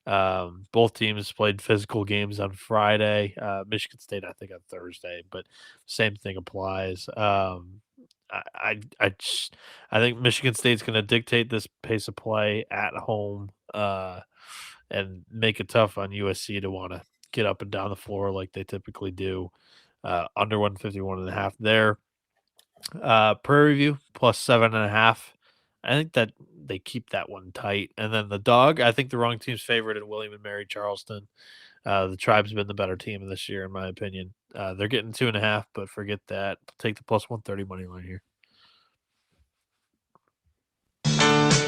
Both teams played physical games on Friday. Michigan State, I think, on Thursday, but same thing applies. I think Michigan State's going to dictate this pace of play at home and make it tough on USC to want to get up and down the floor like they typically do. Under 151.5 there. Prairie View plus 7.5. I think that they keep that one tight. And then the dog, I think the wrong team's favorite in William and Mary Charleston. The Tribe's been the better team this year, in my opinion. They're getting 2.5, but forget that. Take the plus 130 money line here.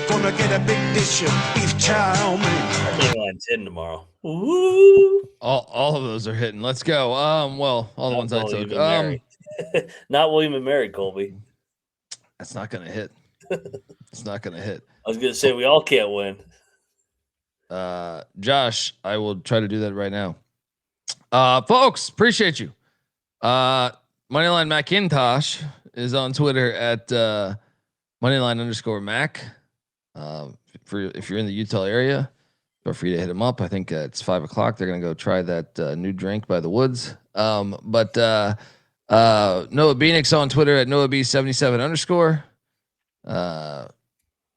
Gonna get a big dish of beef chow mein. Money line's in tomorrow. Ooh. All of those are hitting. Let's go. Well, all the ones I took. Not William and Mary, Colby. That's not gonna hit. It's not gonna hit. I was gonna say we all can't win. Josh, I will try to do that right now. Folks, appreciate you. Moneyline McIntosh is on Twitter at Moneyline_Mac. If you're in the Utah area, feel free to hit them up. I think it's 5:00. They're gonna go try that new drink by the woods. But Noah Bieniek's on Twitter at NoahB77_.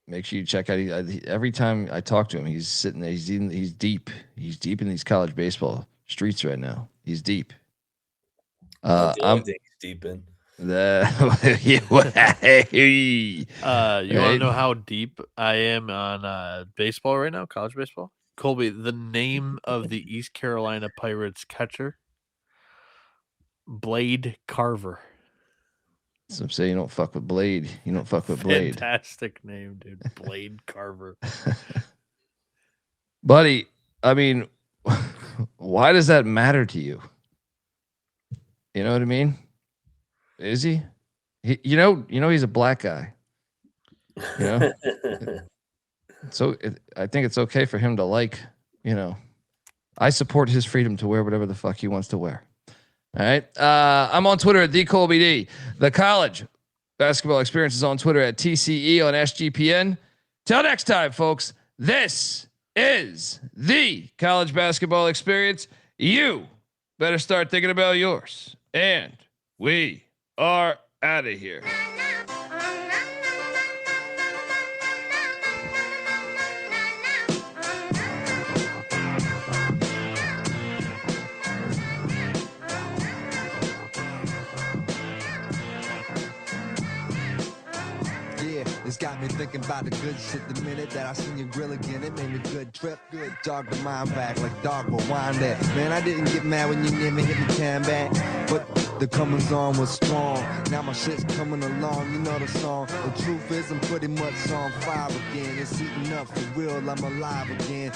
Make sure you check out. Every time I talk to him, he's sitting there. He's deep. He's deep in these college baseball streets right now. He's deep. I'm deep in. You want to know how deep I am on baseball right now, college baseball? Colby, the name of the East Carolina Pirates catcher, Blade Carver. So I'm saying you don't fuck with Blade. You don't fuck with Blade. Fantastic name, dude. Blade Carver. Buddy, I mean, why does that matter to you? You know what I mean? Is he? You know, he's a black guy. You know? So I think it's okay for him to I support his freedom to wear whatever the fuck he wants to wear. All right. I'm on Twitter at @TheColbyD. The college basketball experience is on Twitter at TCE on SGPN. Till next time, folks, this is the college basketball experience. You better start thinking about yours. And we are out of here. It's got me thinking about the good shit the minute that I seen your grill again. It made me good trip, good dog the mind back like dog will wind that. Man, I didn't get mad when you never hit me time back, but the comings on was strong. Now my shit's coming along, you know the song. The truth is I'm pretty much on fire again. It's heating up for real, I'm alive again.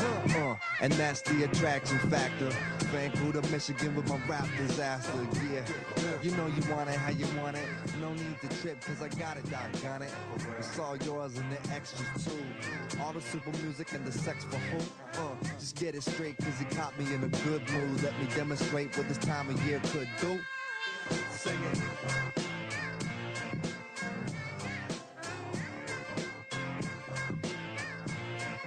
And that's the attraction factor. Vancouver, Michigan with my rap disaster, yeah. You know you want it how you want it. No need to trip cause I got it, doggone it. It's all yours and the extras too. All the super music and the sex for who? Just get it straight cause he caught me in a good mood. Let me demonstrate what this time of year could do. Sing it.